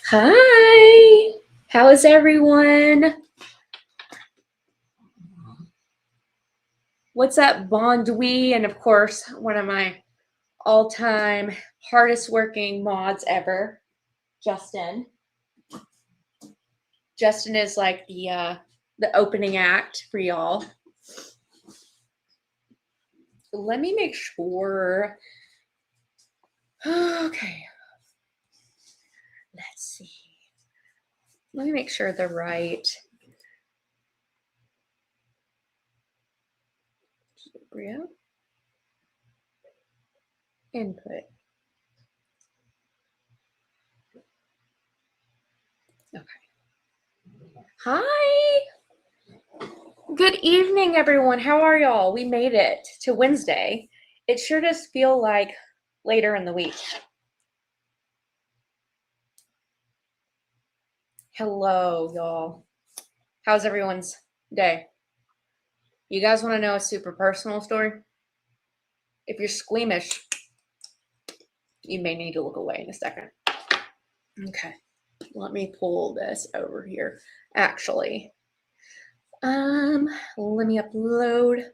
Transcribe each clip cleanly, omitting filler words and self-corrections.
Hi, how is everyone? What's up, Bondwi? And of course, one of my all-time hardest working mods ever, Justin. Justin is like the opening act for y'all. Let me make sure. Okay. Let's see. Let me make sure they're right. Input. Okay. Hi. Good evening, everyone. How are y'all? We made it to Wednesday. It sure does feel like later in the week. Hello, y'all. How's everyone's day? You guys want to know a super personal story? If you're squeamish, you may need to look away in a second. Okay, let me pull this over here. Actually, let me upload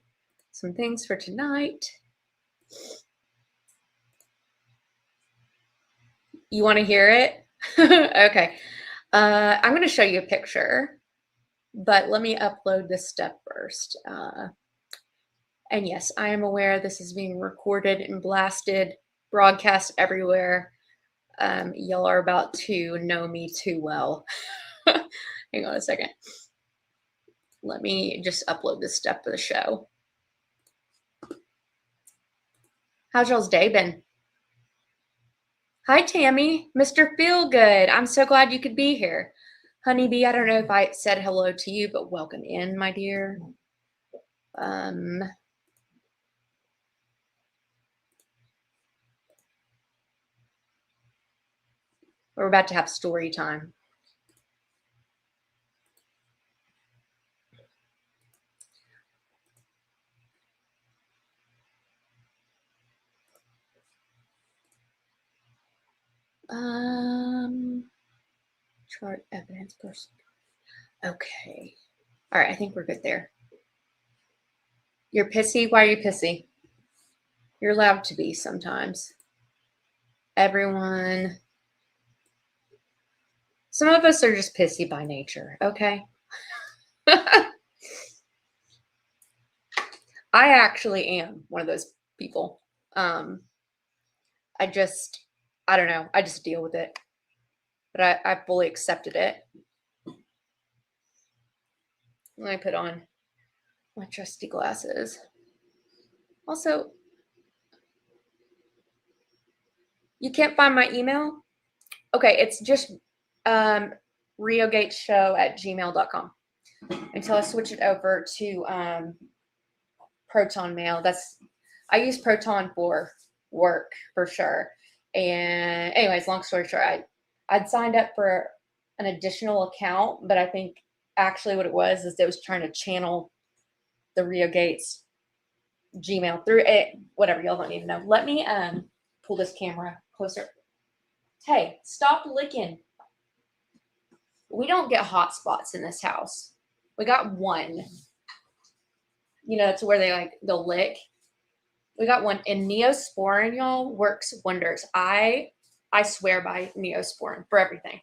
some things for tonight. You want to hear it? Okay. I'm going to show you a picture, but let me upload this stuff first. And yes, I am aware this is being recorded and blasted, broadcast everywhere. Y'all are about to know me too well. Hang on a second. Let me just upload this stuff for the show. How's y'all's day been? Hi, Tammy, Mr. Feelgood. I'm so glad you could be here. Honeybee, I don't know if I said hello to you, but welcome in, my dear. We're about to have story time. Chart evidence person. Okay. All right, I think we're good there. You're pissy? Why are you pissy? You're allowed to be sometimes. Everyone. Some of us are just pissy by nature, okay? I actually am one of those people. I don't know. I just deal with it. But I fully accepted it. Let me put on my trusty glasses. Also, you can't find my email? Okay, it's just riogateshow@gmail.com until I switch it over to Proton Mail. I use Proton for work for sure. And anyways, long story short, I'd signed up for an additional account, but I think actually what it was is it was trying to channel the Rio Gates Gmail through it. Whatever, y'all don't need to know. Let me pull this camera closer. Hey, stop licking. We don't get hot spots in this house. We got one. You know, that's where they'll lick. We got one, and Neosporin, y'all, works wonders. I swear by Neosporin for everything.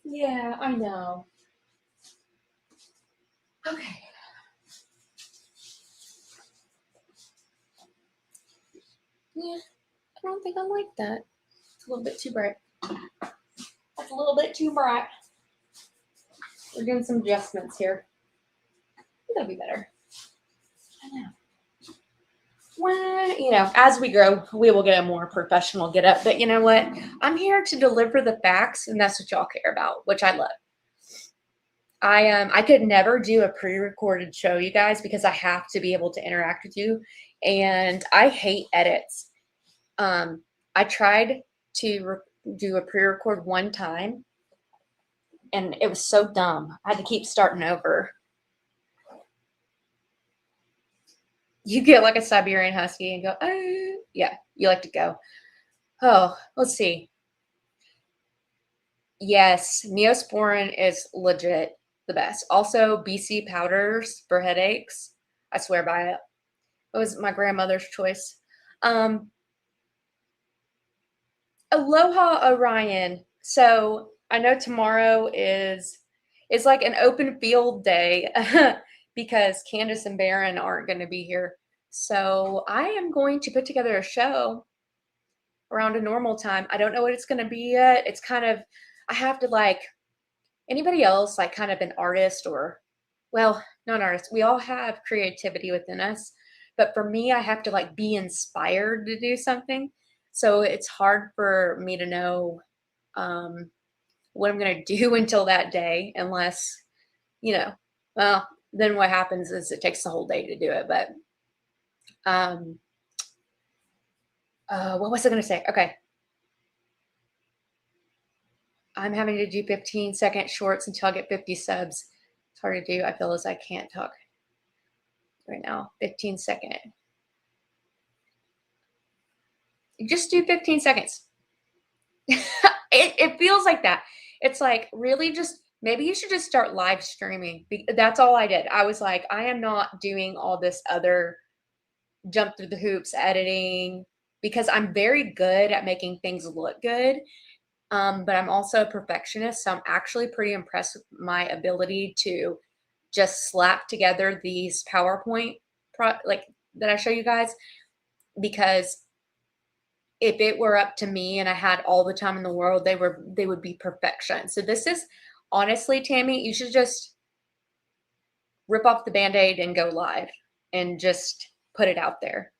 Yeah, I know. Okay. Yeah, I don't think I like that. It's a little bit too bright. That's a little bit too bright. We're doing some adjustments here. That'll be better. I know. Well, as we grow, we will get a more professional get up. But you know what? I'm here to deliver the facts, and that's what y'all care about, which I love. I could never do a pre-recorded show, you guys, because I have to be able to interact with you, and I hate edits. I tried to do a pre-record one time, and it was so dumb. I had to keep starting over. You get like a Siberian Husky and go, oh, yeah, you like to go. Oh, let's see. Yes, Neosporin is legit the best. Also, BC powders for headaches. I swear by it. It was my grandmother's choice. Aloha, Orion. So I know tomorrow is like an open field day because Candace and Baron aren't going to be here. So I am going to put together a show around a normal time. I don't know what it's going to be yet. It's kind of, I have to like, anybody else, like kind of an artist or, well, not an artist. We all have creativity within us. But for me, I have to like be inspired to do something. So it's hard for me to know what I'm going to do until that day, unless, well, then what happens is it takes the whole day to do it. But what was I going to say? Okay. I'm having to do 15-second shorts until I get 50 subs. It's hard to do. I feel as I can't talk right now. 15-second. Just do 15 seconds. It feels like that. It's like, really, just maybe you should just start live streaming. That's all I did. I was like, I am not doing all this other jump through the hoops editing, because I'm very good at making things look good. But I'm also a perfectionist, so I'm actually pretty impressed with my ability to just slap together these PowerPoint like that I show you guys, because if it were up to me and I had all the time in the world, they would be perfection. So this is, honestly, Tammy, you should just rip off the Band-Aid and go live and just put it out there.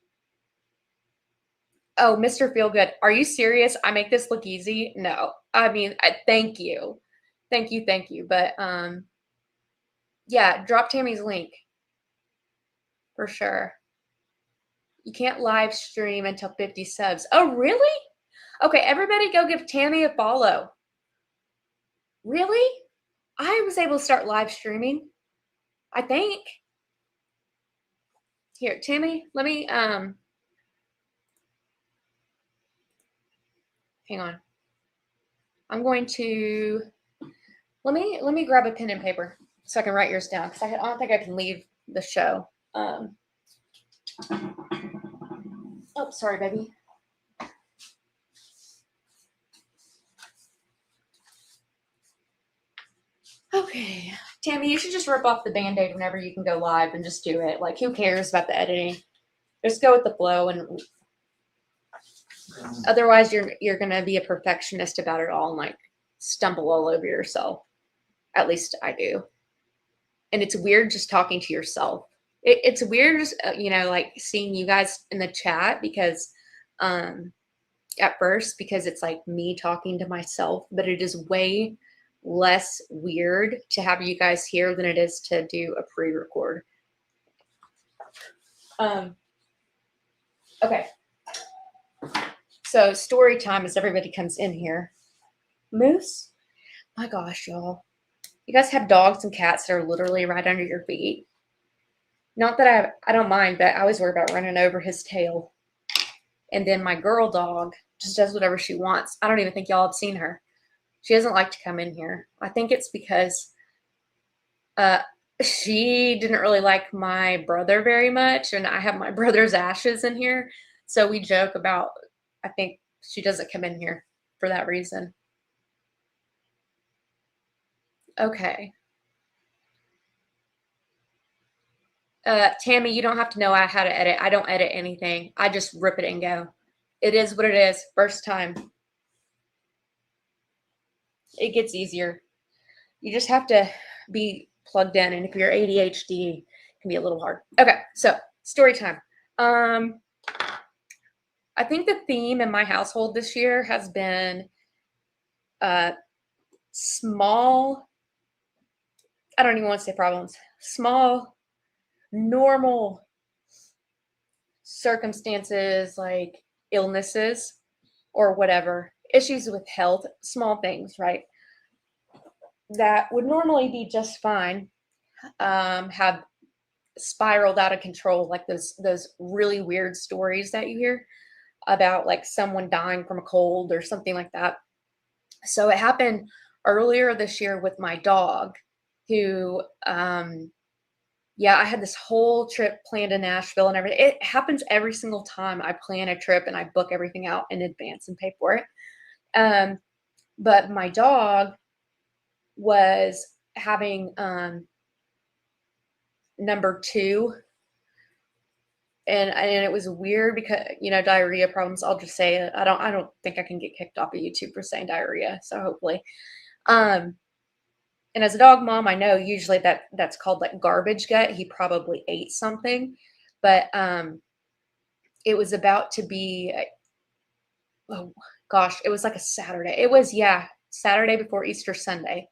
Oh, Mr. Feelgood, are you serious? I make this look easy? No. I mean, thank you. Thank you. But yeah, drop Tammy's link for sure. You can't live stream until 50 subs. Oh, really? Okay, everybody go give Tammy a follow. Really? I was able to start live streaming, I think. Here, Tammy, let me hang on. I'm going to let me grab a pen and paper so I can write yours down, because I don't think I can leave the show. Oh, sorry, baby. Okay, Tammy, you should just rip off the Band-Aid whenever you can go live and just do it. Like, who cares about the editing? Just go with the flow, and otherwise you're gonna be a perfectionist about it all and like stumble all over yourself. At least I do. And it's weird just talking to yourself. It's weird just like seeing you guys in the chat, because at first, because it's like me talking to myself, but it is way less weird to have you guys here than it is to do a pre-record. Okay. So story time as everybody comes in here. Moose? My gosh, y'all. You guys have dogs and cats that are literally right under your feet. Not that I don't mind, but I always worry about running over his tail. And then my girl dog just does whatever she wants. I don't even think y'all have seen her. She doesn't like to come in here. I think it's because she didn't really like my brother very much, and I have my brother's ashes in here. So we joke about, I think she doesn't come in here for that reason. Okay. Tammy, you don't have to know how to edit. I don't edit anything. I just rip it and go. It is what it is. First time. It gets easier. You just have to be plugged in, and if you're ADHD, it can be a little hard. Okay, so story time. I think the theme in my household this year has been small, I don't even want to say problems, small, normal circumstances like illnesses or whatever, issues with health, small things, right? That would normally be just fine, have spiraled out of control, like those really weird stories that you hear about like someone dying from a cold or something like that. So it happened earlier this year with my dog, who yeah, I had this whole trip planned in Nashville and everything. It happens every single time I plan a trip and I book everything out in advance and pay for it. Um, but my dog was having number two, and it was weird because, you know, diarrhea problems. I'll just say it. I don't think I can get kicked off of YouTube for saying diarrhea. So hopefully. Um, and as a dog mom, I know usually that's called like garbage gut. He probably ate something, but it was about to be, oh gosh, it was like a Saturday. It was, yeah, Saturday before Easter Sunday.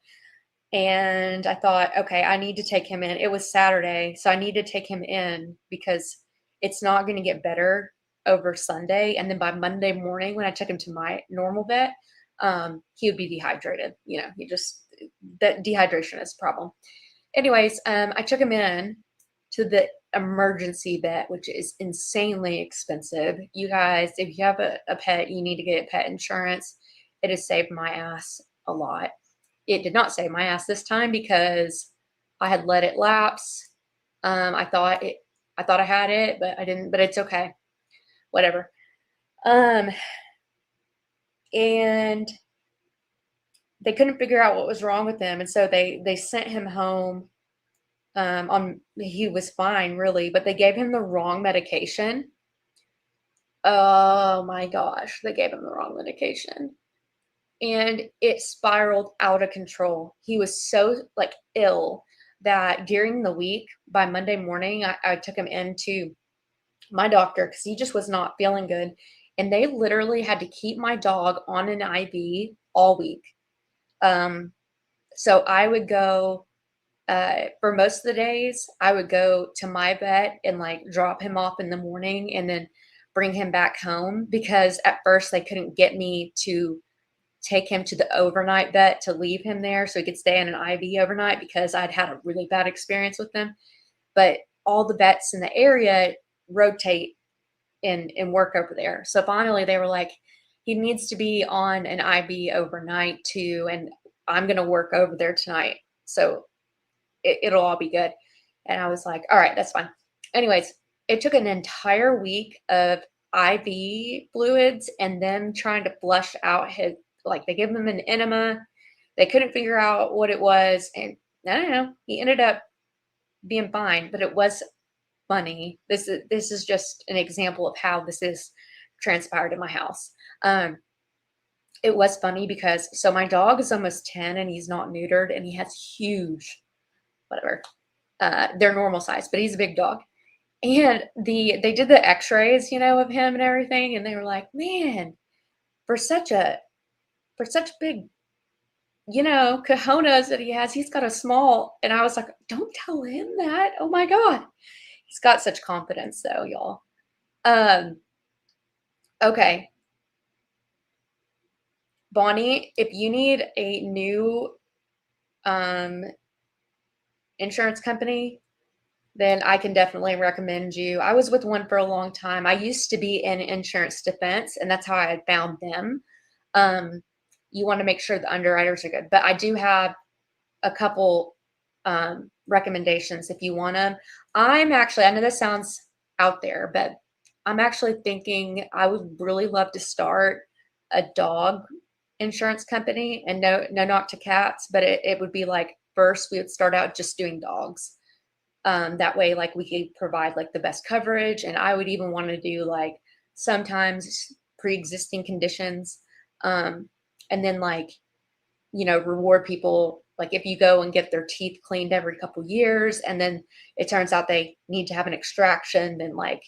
And I thought, okay, I need to take him in. It was Saturday, so I need to take him in because it's not going to get better over Sunday. And then by Monday morning, when I took him to my normal vet, he would be dehydrated. You know, that dehydration is a problem. Anyways, I took him in to the emergency vet, which is insanely expensive. You guys, if you have a pet, you need to get pet insurance. It has saved my ass a lot. It did not save my ass this time because I had let it lapse. I thought I had it, but I didn't, but it's okay. Whatever. And they couldn't figure out what was wrong with him. And so they sent him home. He was fine really, but they gave him the wrong medication. Oh my gosh, they gave him the wrong medication. And it spiraled out of control. He was so like ill that during the week, by Monday morning, I took him into my doctor because he just was not feeling good. And they literally had to keep my dog on an IV all week. So I would go, for most of the days, I would go to my vet and like drop him off in the morning and then bring him back home, because at first they couldn't get me to take him to the overnight vet to leave him there so he could stay in an IV overnight, because I'd had a really bad experience with them. But all the vets in the area rotate and work over there. So finally they were like, he needs to be on an IV overnight too, and I'm going to work over there tonight. So it'll all be good. And I was like, all right, that's fine. Anyways, it took an entire week of IV fluids and them trying to flush out his, like they gave him an enema. They couldn't figure out what it was. And I don't know, he ended up being fine, but it was funny. This is just an example of how this is transpired in my house. It was funny because, so my dog is almost 10 and he's not neutered and he has huge, whatever, they're normal size, but he's a big dog. And they did the x-rays, you know, of him and everything. And they were like, man, for such big, you know, cojones that he has, he's got a small. And I was like, don't tell him that. Oh my God. He's got such confidence though, y'all. Okay. Bonnie, if you need a new insurance company, then I can definitely recommend you. I was with one for a long time. I used to be in insurance defense, and that's how I had found them. You want to make sure the underwriters are good. But I do have a couple recommendations if you want them. I know this sounds out there, but I'm actually thinking I would really love to start a dog insurance company. And no knock to cats, but it would be like, first we would start out just doing dogs. That way, like, we could provide like the best coverage. And I would even want to do like sometimes pre-existing conditions. And then, like, you know, reward people. Like if you go and get their teeth cleaned every couple years, and then it turns out they need to have an extraction, then, like,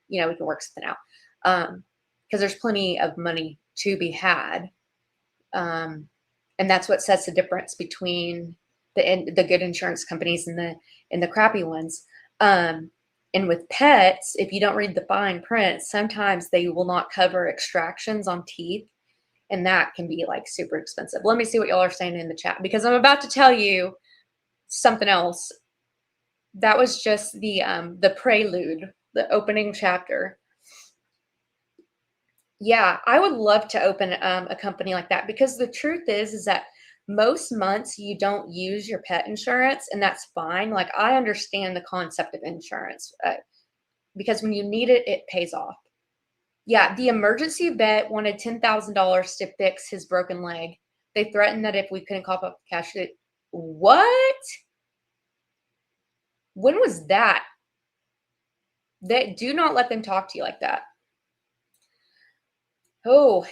you know, we can work something out. Because there's plenty of money to be had. And that's what sets the difference between the good insurance companies and the crappy ones. And with pets, if you don't read the fine print, sometimes they will not cover extractions on teeth, and that can be like super expensive. Let me see what y'all are saying in the chat, because I'm about to tell you something else that was just the prelude, the opening chapter. Yeah, I would love to open a company like that because the truth is that most months you don't use your pet insurance, and that's fine. Like I understand the concept of insurance because when you need it, it pays off. Yeah, the emergency vet wanted $10,000 to fix his broken leg. They threatened that if we couldn't cough up cash, what? When was that? They do not let them talk to you like that. Oh,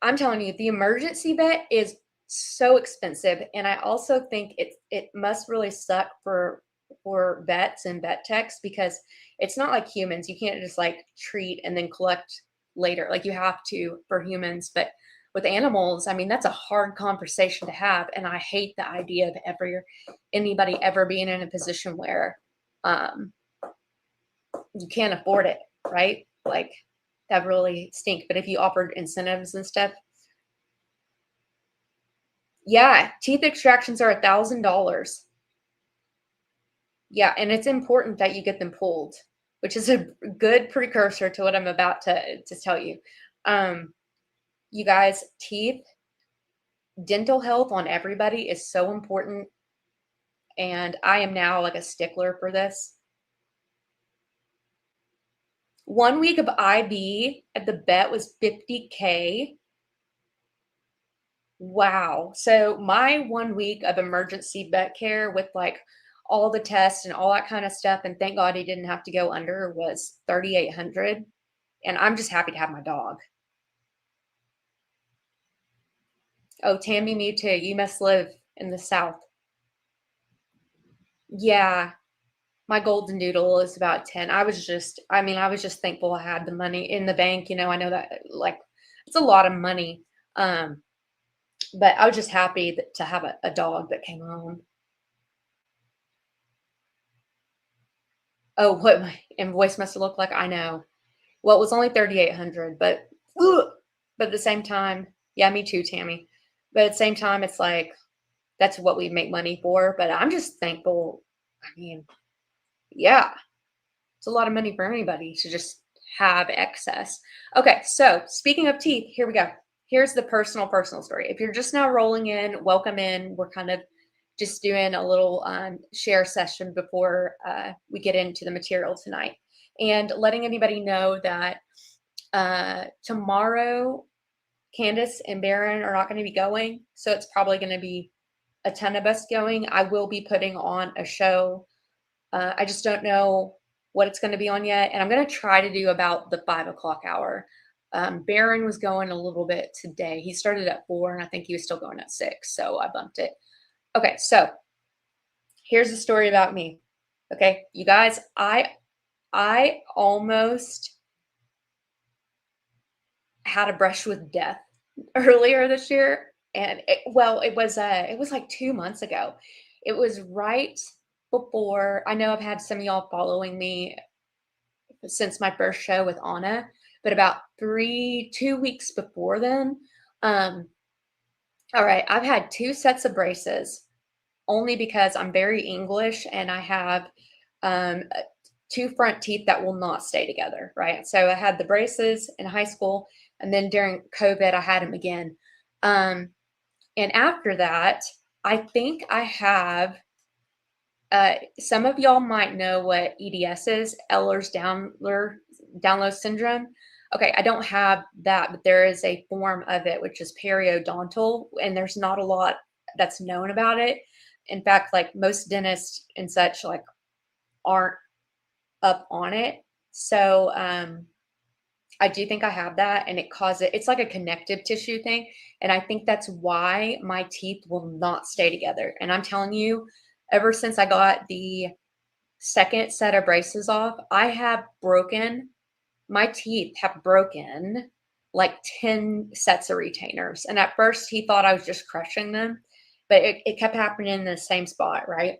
I'm telling you, the emergency vet is so expensive, and I also think it must really suck for vets and vet techs because it's not like humans. You can't just like treat and then collect later like you have to for humans, but with animals, I mean, that's a hard conversation to have, and I hate the idea of anybody ever being in a position where um, you can't afford it, right? Like that really stink. But if you offered incentives and stuff, yeah, teeth extractions are $1,000. Yeah, and it's important that you get them pulled, which is a good precursor to what I'm about to tell you. Um, you guys, teeth, dental health on everybody is so important, and I am now like a stickler for this. 1 week of IB at the vet was $50K. Wow. So my 1 week of emergency vet care with like all the tests and all that kind of stuff, and thank God he didn't have to go under, was 3,800. And I'm just happy to have my dog. Oh, Tammy, me too. You must live in the South. Yeah, my golden doodle is about 10. I was just thankful I had the money in the bank. I know that like it's a lot of money. Um, but I was just happy to have a dog that came home. Oh, what my invoice must have looked like? I know. Well, it was only 3,800, but ugh, but at the same time, yeah, me too, Tammy. But at the same time, it's like that's what we make money for. But I'm just thankful. I mean, yeah, it's a lot of money for anybody to just have excess. Okay, so speaking of teeth, here we go. Here's the personal story. If you're just now rolling in, welcome in. We're kind of just doing a little share session before we get into the material tonight, and letting anybody know that tomorrow, Candace and Baron are not going to be going, so it's probably going to be a ton of us going. I will be putting on a show. I just don't know what it's going to be on yet, and I'm going to try to do about the 5 o'clock hour. Baron was going a little bit today. He started at 4, and I think he was still going at 6, so I bumped it. Okay, so here's the story about me. Okay, you guys, I almost had a brush with death earlier this year, and it was like 2 months ago. It was right before. I know I've had some of y'all following me since my first show with Anna, but about 2 weeks before then. Um, all right, I've had 2 sets of braces only because I'm very English and I have um, 2 front teeth that will not stay together, right? So I had the braces in high school, and then during COVID, I had them again. Um, and after that, I think I have. Some of y'all might know what EDS is, Ehlers-Danlos syndrome. Okay, I don't have that, but there is a form of it which is periodontal, and there's not a lot that's known about it. In fact, like most dentists and such, like aren't up on it. So I do think I have that, and it's like a connective tissue thing. And I think that's why my teeth will not stay together. And I'm telling you, ever since I got the second set of braces off, my teeth have broken like 10 sets of retainers. And at first he thought I was just crushing them, but it kept happening in the same spot, right?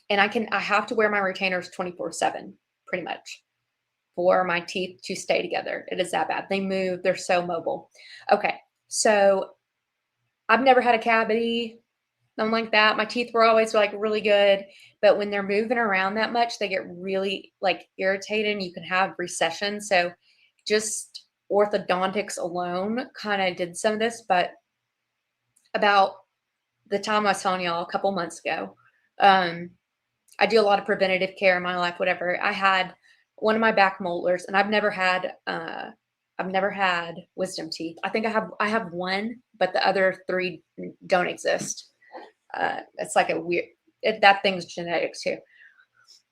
And I have to wear my retainers 24/7 pretty much for my teeth to stay together. It is that bad. They move, they're so mobile. Okay, so I've never had a cavity. Something like that. My teeth were always like really good, but when they're moving around that much, they get really like irritated and you can have recession. So just orthodontics alone kind of did some of this, but about the time I was telling y'all a couple months ago, I do a lot of preventative care in my life, whatever. I had one of my back molars, and I've never had wisdom teeth. I think I have one, but the other three don't exist. It's like a weird that thing's genetics too.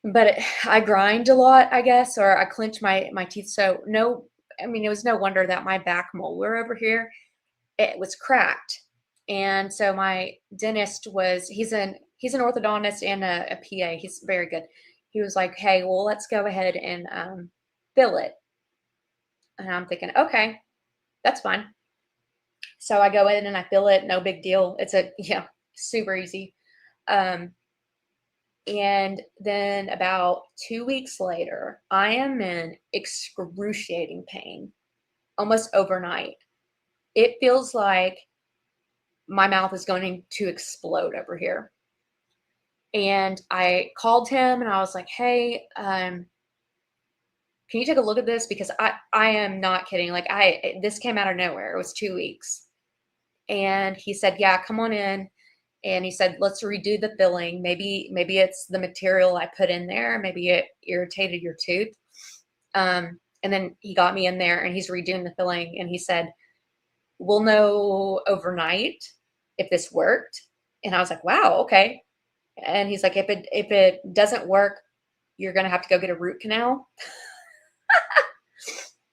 But I grind a lot, I guess, or I clench my teeth. So no, I mean it was no wonder that my back molar over here it was cracked. And so my dentist was he's an orthodontist and a PA. He's very good. He was like, "Hey, well, let's go ahead and fill it." And I'm thinking, "Okay, that's fine." So I go in and I fill it. No big deal. It's super easy. Um, and then about 2 weeks later, I am in excruciating pain almost overnight. It feels like my mouth is going to explode over here. And I called him and I was like, "Hey, can you take a look at this? Because I am not kidding. Like this came out of nowhere. It was 2 weeks." And he said, "Yeah, come on in." And he said, "Let's redo the filling. Maybe it's the material I put in there. Maybe it irritated your tooth." And then he got me in there and he's redoing the filling. And he said, "We'll know overnight if this worked." And I was like, "Wow, okay." And he's like, if it doesn't work, you're gonna have to go get a root canal."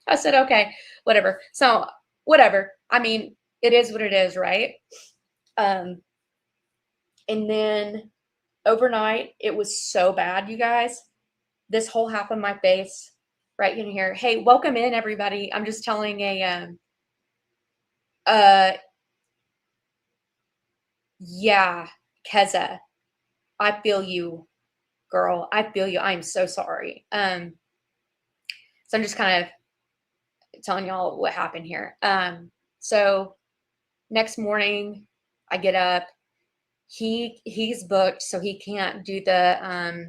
I said, "Okay, whatever." So whatever. I mean, it is what it is, right? And then overnight, it was so bad, you guys. This whole half of my face, right in here. Hey, welcome in, everybody. I'm just telling yeah, Keza, I feel you, girl. I feel you. I'm so sorry. So I'm just kind of telling y'all what happened here. So next morning I get up. He's booked, so he can't do it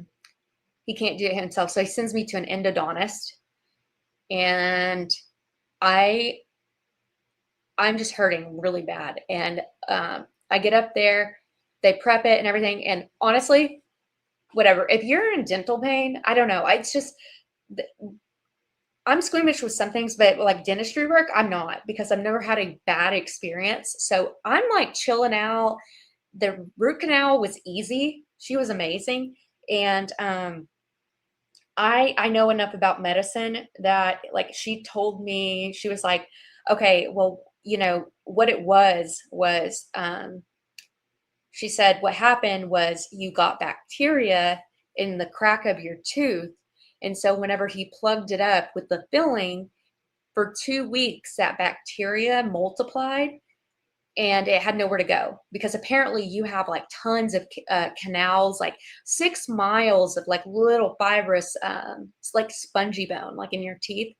himself. So he sends me to an endodontist, and I'm just hurting really bad. And I get up there, they prep it and everything. And honestly, whatever. If you're in dental pain, I don't know. It's just I'm squeamish with some things, but like dentistry work, I'm not because I've never had a bad experience. So I'm like chilling out. The root canal was easy. She was amazing. And I know enough about medicine that like she told me, she was like, "Okay, well, what it was she said what happened was you got bacteria in the crack of your tooth. And so whenever he plugged it up with the filling for 2 weeks, that bacteria multiplied and it had nowhere to go because apparently you have like tons of canals, like 6 miles of like little fibrous, it's like spongy bone, like in your teeth.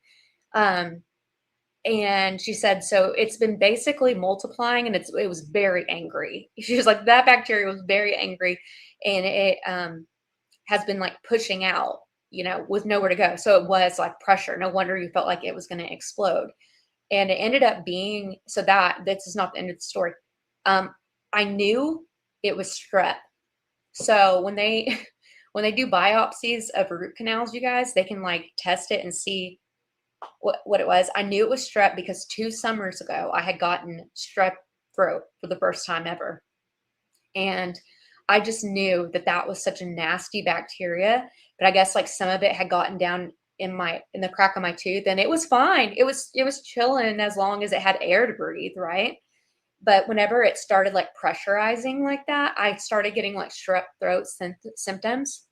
And she said, so it's been basically multiplying and it was very angry. She was like, that bacteria was very angry and it has been like pushing out, with nowhere to go. So it was like pressure. No wonder you felt like it was going to explode. And it ended up being, so this is not the end of the story. I knew it was strep. So when they do biopsies of root canals, you guys, they can like test it and see what it was. I knew it was strep because 2 summers ago I had gotten strep throat for the first time ever. And I just knew that was such a nasty bacteria, but I guess like some of it had gotten down in the crack of my tooth and it was fine. It was chilling as long as it had air to breathe, right? But whenever it started like pressurizing like that, I started getting like strep throat symptoms.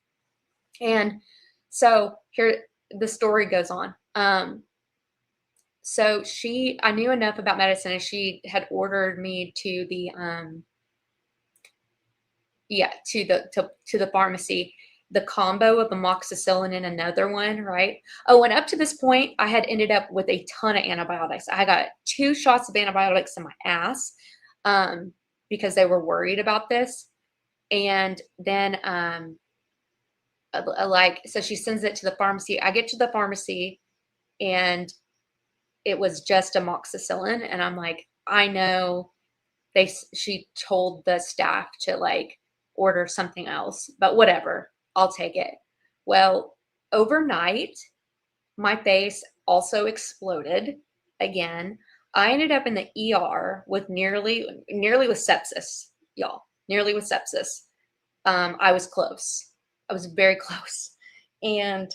And so here the story goes on. So I knew enough about medicine and she had ordered me to the to the pharmacy, the combo of amoxicillin and another one, right? Oh, and up to this point, I had ended up with a ton of antibiotics. I got 2 shots of antibiotics in my ass. because they were worried about this. And then, so she sends it to the pharmacy. I get to the pharmacy and it was just amoxicillin. And I'm like, I know she told the staff to like order something else, but whatever, I'll take it. Well, overnight, my face also exploded again. I ended up in the ER with nearly with sepsis, y'all. Nearly with sepsis. I was close. I was very close. And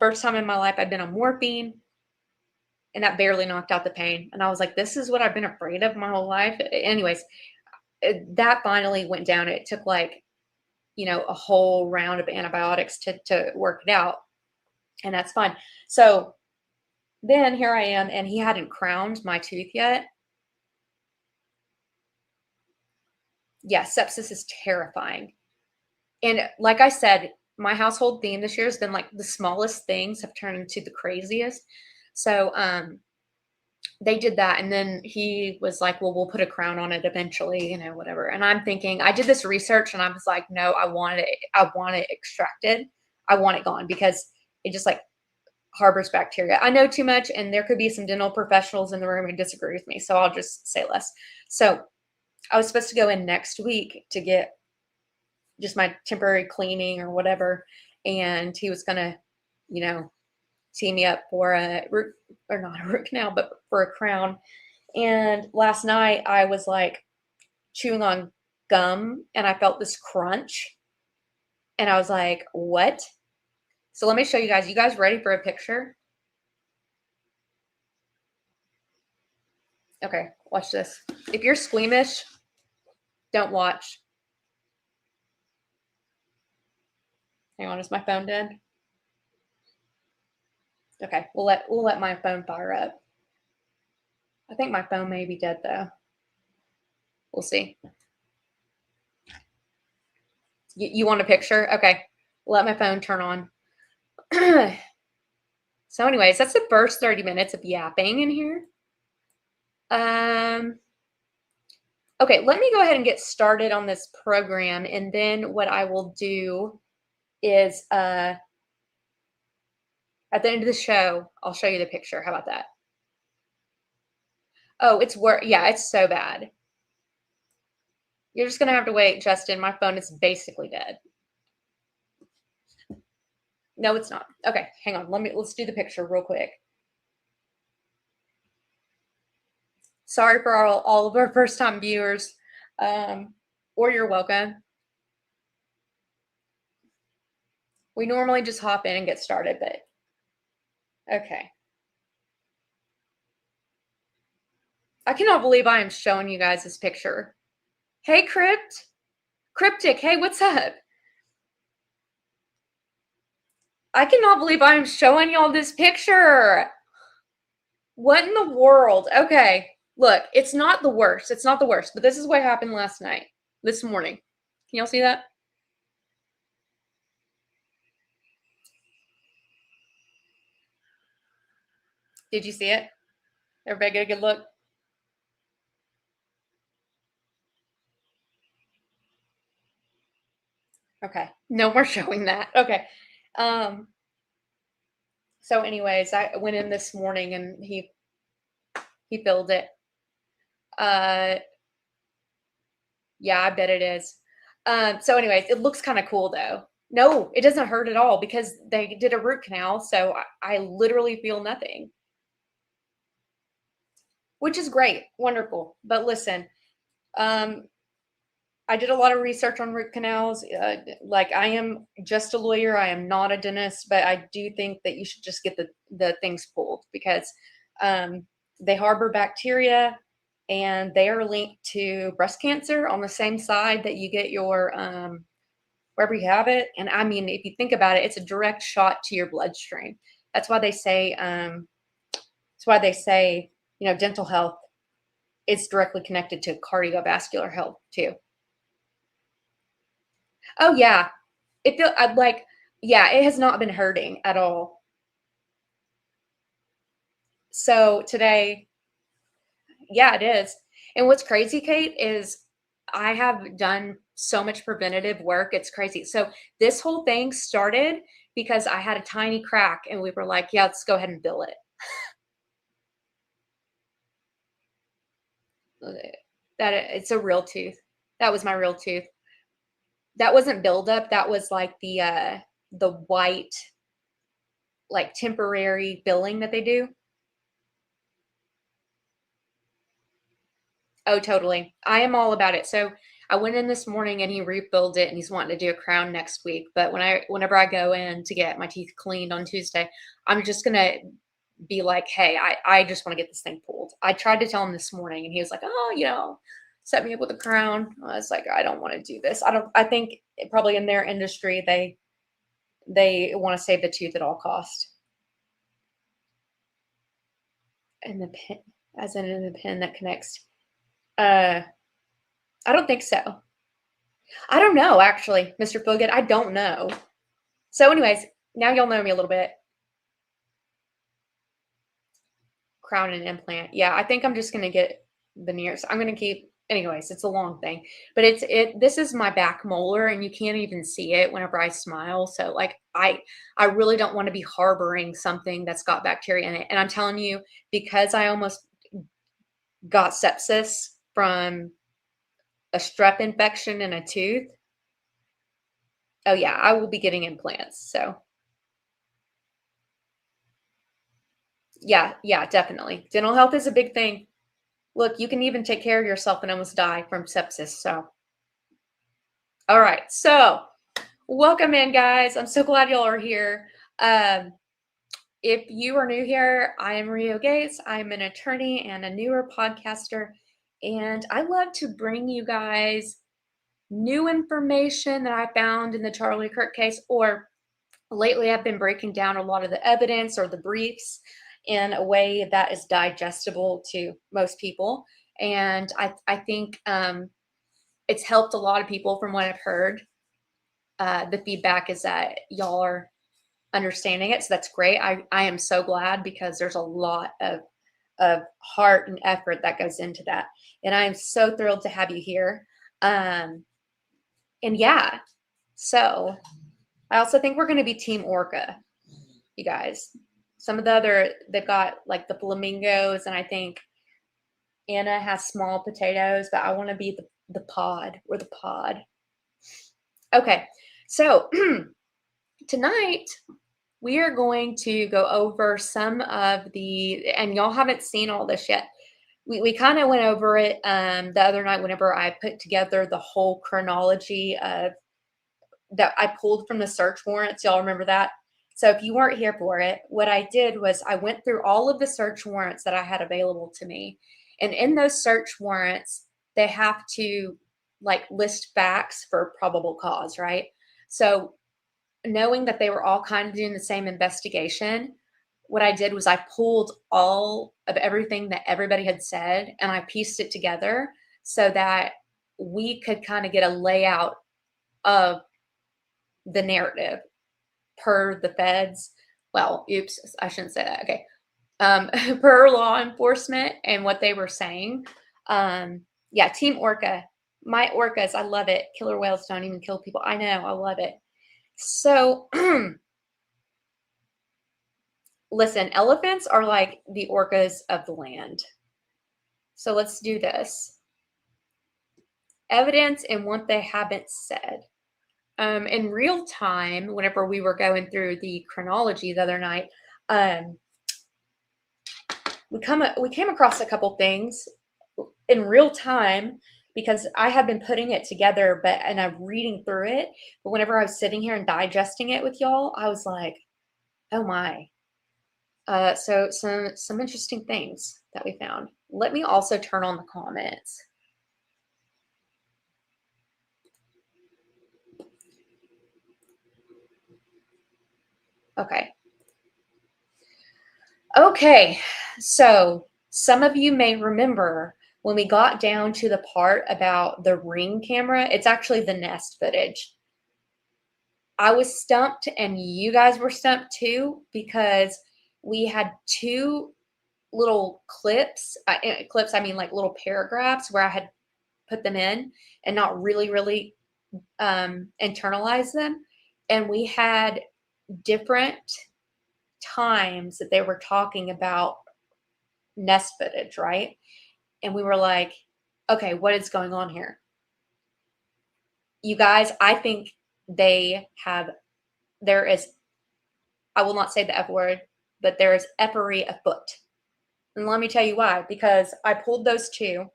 first time in my life I'd been on morphine, and that barely knocked out the pain. And I was like, this is what I've been afraid of my whole life. Anyways, that finally went down. It took like, a whole round of antibiotics to work it out. And that's fine. So then here I am, and he hadn't crowned my tooth yet. Yeah, sepsis is terrifying. And like I said, my household theme this year has been like the smallest things have turned into the craziest. So they did that, and then he was like, well, we'll put a crown on it eventually, whatever. And I'm thinking, I did this research and I was like, no, I want it extracted. I want it gone because it just like harbors bacteria. I know too much, and there could be some dental professionals in the room who disagree with me, so I'll just say less. So I was supposed to go in next week to get just my temporary cleaning or whatever, and he was gonna, tee me up for not a root canal, but for a crown. And last night I was like chewing on gum, and I felt this crunch, and I was like, what? So let me show you guys. You guys ready for a picture? Okay, watch this. If you're squeamish, don't watch. Hang on, is my phone dead? Okay, we'll let my phone fire up. I think my phone may be dead though. We'll see. You want a picture? Okay, let my phone turn on. So anyways, that's the first 30 minutes of yapping in here. Okay, let me go ahead and get started on this program, and then what I will do is at the end of the show, I'll show you the picture. How about that? Oh, it's so bad. You're just gonna have to wait, Justin. My phone is basically dead. No, it's not. Okay, hang on. Let's do the picture real quick. Sorry for all of our first time viewers, or you're welcome. We normally just hop in and get started, but okay. I cannot believe I am showing you guys this picture. Hey, Cryptic, hey, what's up? I cannot believe I am showing y'all this picture. What in the world? Okay, look, it's not the worst. It's not the worst, but this is what happened this morning. Can y'all see that? Did you see it? Everybody get a good look? Okay, no more showing that. Okay. So anyways, I went in this morning and he filled it. Yeah, I bet it is. So anyways, it looks kind of cool though. No, it doesn't hurt at all because they did a root canal, so I literally feel nothing. Which is great, wonderful. But listen, I did a lot of research on root canals. Like I am just a lawyer. I am not a dentist, but I do think that you should just get the things pulled because they harbor bacteria and they are linked to breast cancer on the same side that you get your wherever you have it. And I mean, if you think about it, it's a direct shot to your bloodstream. That's why they say dental health is directly connected to cardiovascular health too. Oh yeah, it has not been hurting at all. So today, yeah, it is. And what's crazy, Kate, is I have done so much preventative work. It's crazy. So this whole thing started because I had a tiny crack and we were like, yeah, let's go ahead and bill it. That it's a real tooth. That was my real tooth. That wasn't buildup. That was like the white, like temporary billing that they do. Oh, totally. I am all about it. So I went in this morning and he refilled it and he's wanting to do a crown next week. But whenever I go in to get my teeth cleaned on Tuesday, I'm just gonna be like, hey, I just want to get this thing pulled. I tried to tell him this morning and he was like, oh, set me up with a crown. I was like, I don't want to do this. I think probably in their industry, they want to save the tooth at all cost. And the pin, as in the pin that connects. I don't think so. I don't know, actually, Mr. Fogut. I don't know. So anyways, now y'all know me a little bit. Crown and implant. Yeah, I think I'm just going to get veneers. I'm going to keep, anyways, it's a long thing. But this is my back molar and you can't even see it whenever I smile. So like I really don't want to be harboring something that's got bacteria in it. And I'm telling you, because I almost got sepsis from a strep infection in a tooth. Oh yeah, I will be getting implants. So yeah, definitely. Dental health is a big thing. Look, you can even take care of yourself and almost die from sepsis. So, all right. So, welcome in, guys. I'm so glad y'all are here. If you are new here, I am Rio Gates. I'm an attorney and a newer podcaster, and I love to bring you guys new information that I found in the Charlie Kirk case, or lately I've been breaking down a lot of the evidence or the briefs in a way that is digestible to most people. And I think it's helped a lot of people from what I've heard. The feedback is that y'all are understanding it. So that's great. I am so glad because there's a lot of heart and effort that goes into that. And I am so thrilled to have you here. And yeah, so I also think we're going to be Team Orca, you guys. Some of the other, they've got like the flamingos, and I think Anna has small potatoes, but I want to be the pod. We're the pod. Okay, so tonight we are going to go over some of and y'all haven't seen all this yet. We kind of went over it the other night whenever I put together the whole chronology of that I pulled from the search warrants. Y'all remember that? So if you weren't here for it, what I did was I went through all of the search warrants that I had available to me. And in those search warrants, they have to like list facts for probable cause, right? So knowing that they were all kind of doing the same investigation, what I did was I pulled all of everything that everybody had said and I pieced it together so that we could kind of get a layout of the narrative per the feds. Well, oops, I shouldn't say that. Okay. Per law enforcement and what they were saying. Yeah, Team Orca. My orcas, I love it. Killer whales don't even kill people. I know, I love it. So, listen, elephants are like the orcas of the land. So let's do this. Evidence and what they haven't said. In real time, whenever we were going through the chronology the other night, we came across a couple things in real time because I had been putting it together, and I'm reading through it. But whenever I was sitting here and digesting it with y'all, I was like, oh my. So some interesting things that we found. Let me also turn on the comments. Okay. Okay, so some of you may remember when we got down to the part about the Ring camera, it's actually the Nest footage. I was stumped and you guys were stumped too because we had two little clips. Clips, I mean like little paragraphs where I had put them in and not really internalize them. And we had different times that they were talking about nest footage, right? And we were like, okay, what is going on here? You guys, I think there is, I will not say the F word, but there is effery afoot. And let me tell you why, because I pulled those two.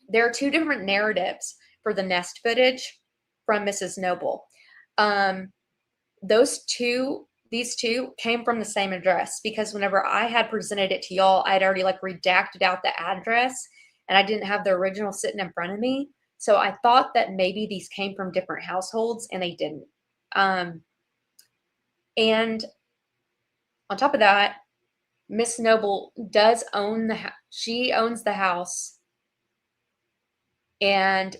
There are two different narratives for the nest footage from Mrs. Noble. These two came from the same address, because whenever I had presented it to y'all, I had already like redacted out the address and I didn't have the original sitting in front of me. So I thought that maybe these came from different households, and they didn't. And on top of that, Miss Noble does own she owns the house, and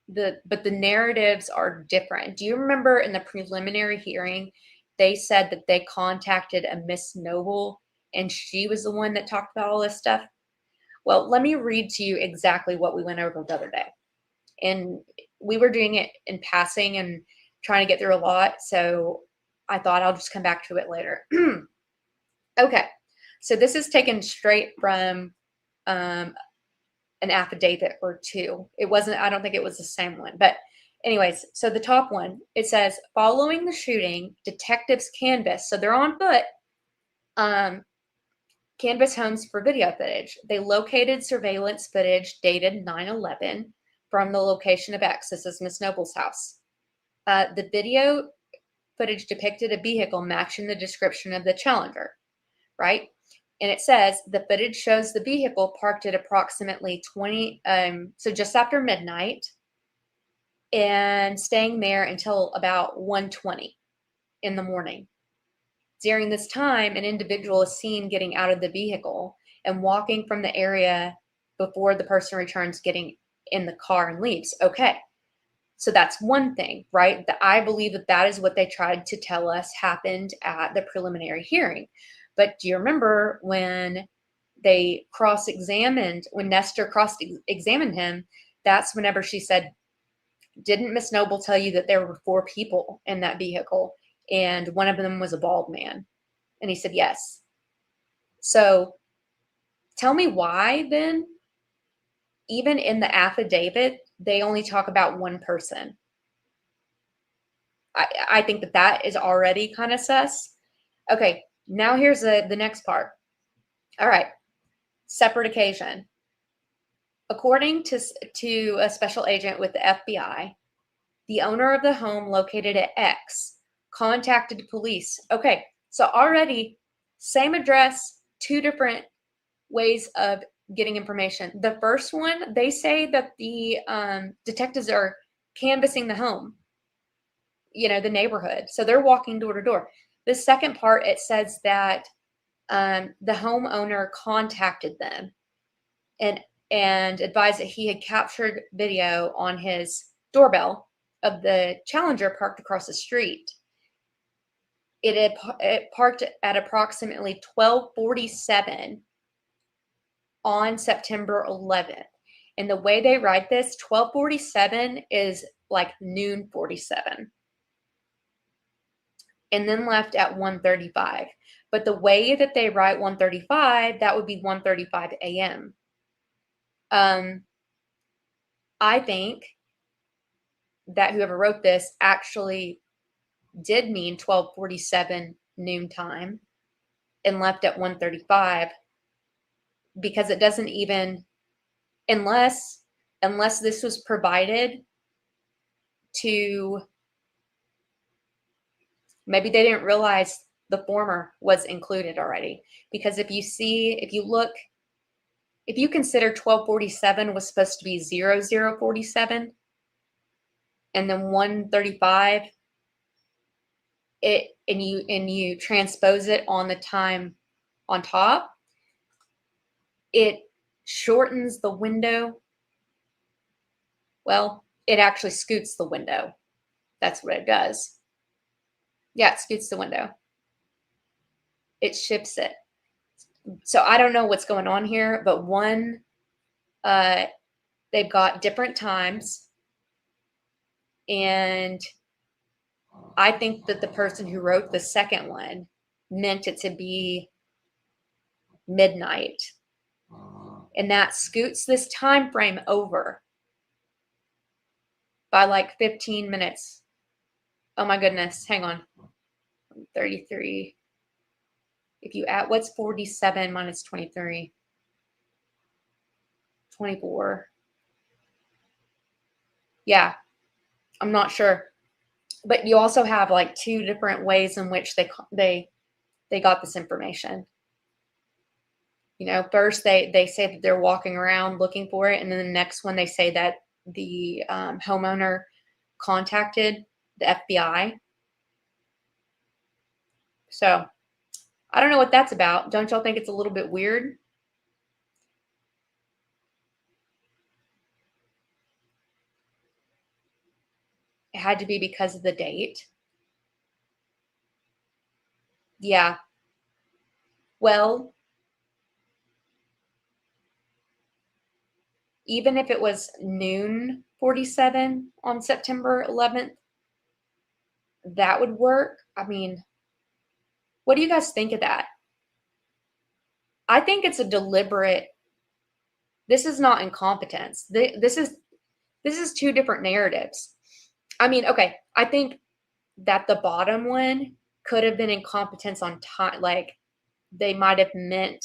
but the narratives are different. Do you remember in the preliminary hearing, they said that they contacted a Miss Noble and she was the one that talked about all this stuff? Well, let me read to you exactly what we went over the other day. And we were doing it in passing and trying to get through a lot, so I thought I'll just come back to it later. Okay, so this is taken straight from an affidavit or two. It wasn't, I don't think it was the same one, but anyways, so the top one, it says, following the shooting, detectives canvassed, so they're on foot, canvass homes for video footage. They located surveillance footage dated 9/11 from the location of X. This is Miss Noble's house. The video footage depicted a vehicle matching the description of the Challenger, right? And it says the footage shows the vehicle parked at approximately so just after midnight, and staying there until about 1:20 in the morning. During this time, an individual is seen getting out of the vehicle and walking from the area before the person returns, getting in the car and leaves. Okay, so that's one thing, right? I believe that is what they tried to tell us happened at the preliminary hearing. But do you remember when they when Nestor cross-examined him, that's whenever she said, didn't Miss Noble tell you that there were 4 people in that vehicle and one of them was a bald man? And he said, yes. So tell me why then, even in the affidavit, they only talk about one person. I think that is already kind of sus. Okay, now here's the next part. All right, separate occasion. According to a special agent with the FBI, the owner of the home located at X contacted police. Okay, so already same address, 2 different ways of getting information. The first one, they say that the detectives are canvassing the home, the neighborhood. So they're walking door to door. The second part, it says that the homeowner contacted them and advised that he had captured video on his doorbell of the Challenger parked across the street. It parked at approximately 12:47 on September 11th. And the way they write this, 12:47 is like noon 47. And then left at 1:35. But the way that they write 1:35, that would be 1:35 a.m. I think that whoever wrote this actually did mean 12:47 noon time and left at 1:35, because it doesn't even, unless this was provided to, maybe they didn't realize the former was included already. Because if you consider 12:47 was supposed to be 00:47 and then 1:35, and you transpose it on the time on top, it shortens the window. Well, it actually scoots the window. That's what it does. Yeah, it scoots the window. It shifts it. So I don't know what's going on here, but one, they've got different times, and I think that the person who wrote the second one meant it to be midnight, and that scoots this time frame over by like 15 minutes. Oh my goodness, hang on. 33. If you add, what's 47 minus 23? 24. Yeah, I'm not sure. But you also have like two different ways in which they got this information. You know, first they say that they're walking around looking for it, and then the next one they say that the homeowner contacted the FBI. So I don't know what that's about. Don't y'all think it's a little bit weird? It had to be because of the date. Yeah. Well, even if it was noon 47 on September 11th, that would work. I mean, what do you guys think of that? I think it's a deliberate. This is not incompetence. This is two different narratives. I mean, okay, I think that the bottom one could have been incompetence on time. Like they might have meant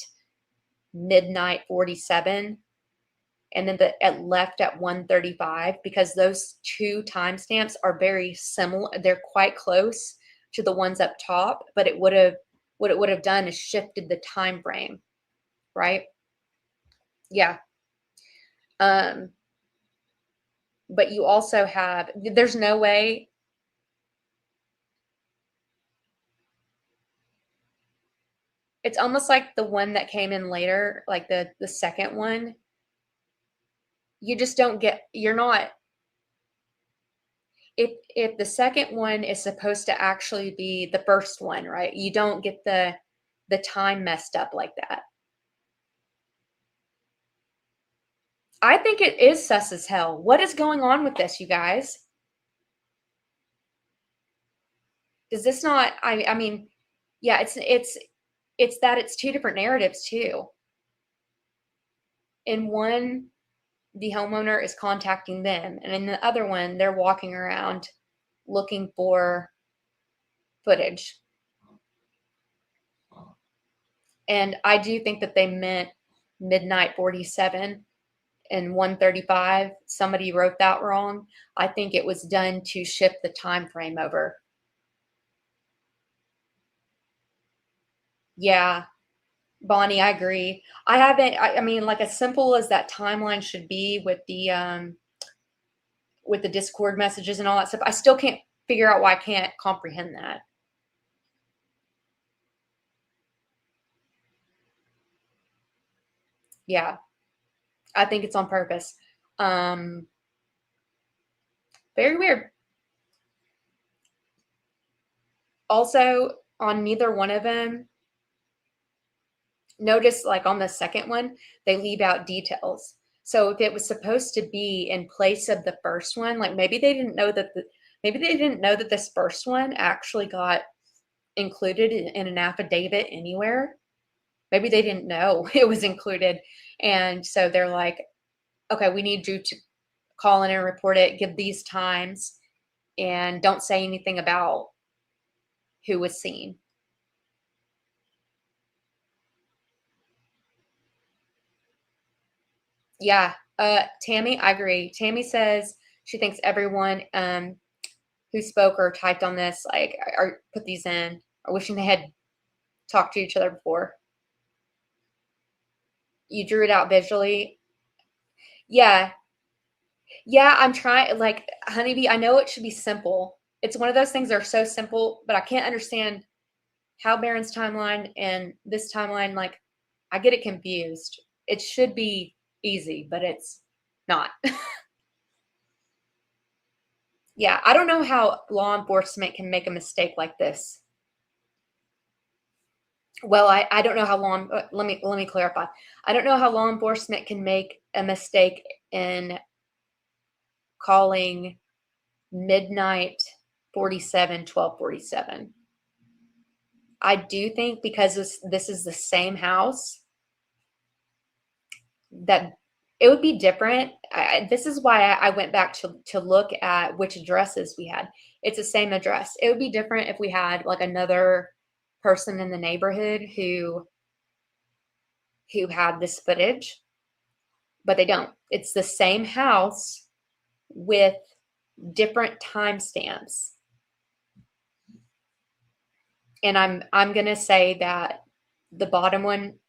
midnight 47, and then it left at 1:35, because those two timestamps are very similar. They're quite close to the ones up top, but what it would have done is shifted the time frame, right? Yeah. Um, but you also have, there's no way. It's almost like the one that came in later, like the second one. You just don't get, you're not, if the second one is supposed to actually be the first one, right? You don't get the time messed up like that. I think it is sus as hell. What is going on with this, you guys? Does this not, I mean, yeah, it's that it's two different narratives too. In one, the homeowner is contacting them, and in the other one, they're walking around looking for footage. And I do think that they meant midnight 47 and 1:35. Somebody wrote that wrong. I think it was done to shift the time frame over. Yeah, Bonnie, I agree. I haven't, I mean, like as simple as that timeline should be with the Discord messages and all that stuff, I still can't figure out why I can't comprehend that. Yeah, I think it's on purpose. Um, Very weird. Also, on neither one of them, notice like on the second one, they leave out details. So if it was supposed to be in place of the first one, like maybe they didn't know that this first one actually got included in an affidavit anywhere. Maybe they didn't know it was included. And so they're like, okay, we need you to call in and report it, give these times, and don't say anything about who was seen. Yeah, Tammy, I agree. Tammy says she thinks everyone who spoke or typed on this, like, or put these in, are wishing they had talked to each other before. You drew it out visually. Yeah, yeah. I'm trying. Like, honeybee, I know it should be simple. It's one of those things that are so simple, but I can't understand how Baron's timeline and this timeline. Like, I get it confused. It should be easy, but it's not. Yeah, I don't know how law enforcement can make a mistake like this. Well, I don't know how long. Let me clarify. I don't know how law enforcement can make a mistake in calling midnight 47 12:47. I do think because this is the same house that it would be different. This is why I went back to look at which addresses we had. It's the same address. It would be different if we had like another person in the neighborhood who had this footage, but they don't. It's the same house with different timestamps. And I'm gonna say that the bottom one,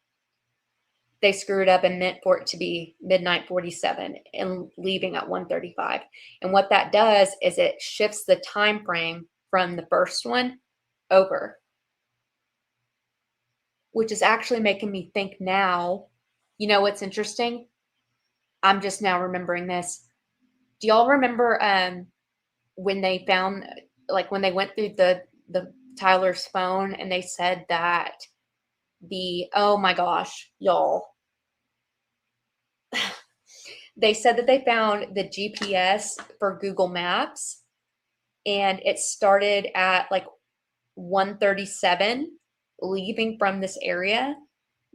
they screwed up and meant for it to be midnight 47 and leaving at 1:35. And what that does is it shifts the time frame from the first one over, which is actually making me think now. You know what's interesting? I'm just now remembering this. Do y'all remember when they found, like when they went through the Tyler's phone and they said that oh my gosh, y'all. They said that they found the GPS for Google Maps and it started at like 1:37 leaving from this area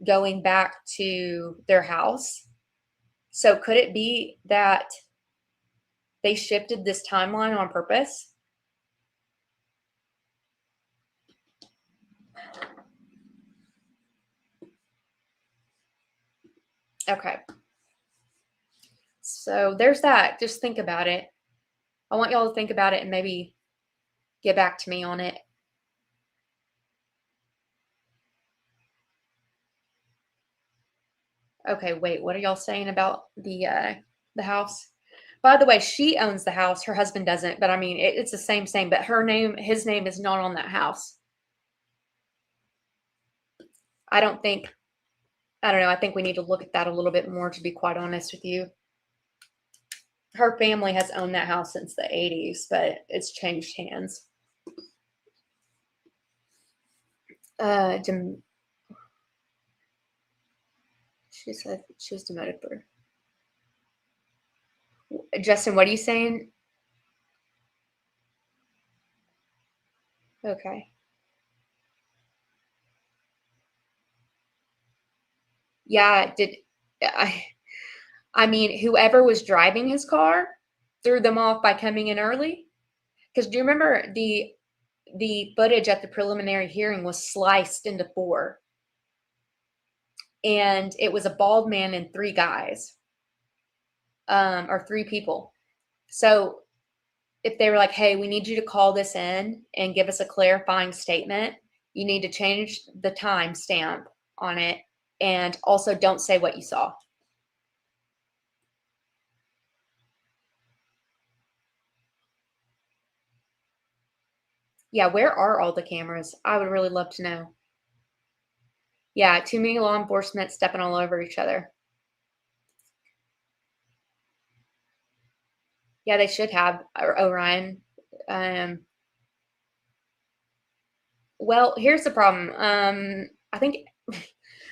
going back to their house. So could it be that they shifted this timeline on purpose? Okay. So there's that. Just think about it. I want y'all to think about it and maybe get back to me on it. Okay, wait, what are y'all saying about the house? By the way, she owns the house. Her husband doesn't, but I mean, it's the same, but his name is not on that house. I don't know. I think we need to look at that a little bit more, to be quite honest with you. Her family has owned that house since the 80s, but it's changed hands. She said she was demoted for. Justin, what are you saying? Okay. Yeah, I mean, whoever was driving his car threw them off by coming in early. Because do you remember the footage at the preliminary hearing was sliced into 4, and it was a bald man and 3 guys, or 3 people. So if they were like, "Hey, we need you to call this in and give us a clarifying statement," you need to change the time stamp on it, and also don't say what you saw. Yeah, where are all the cameras? I would really love to know. Yeah, too many law enforcement stepping all over each other. Yeah, they should have, Orion. Well, here's the problem. I think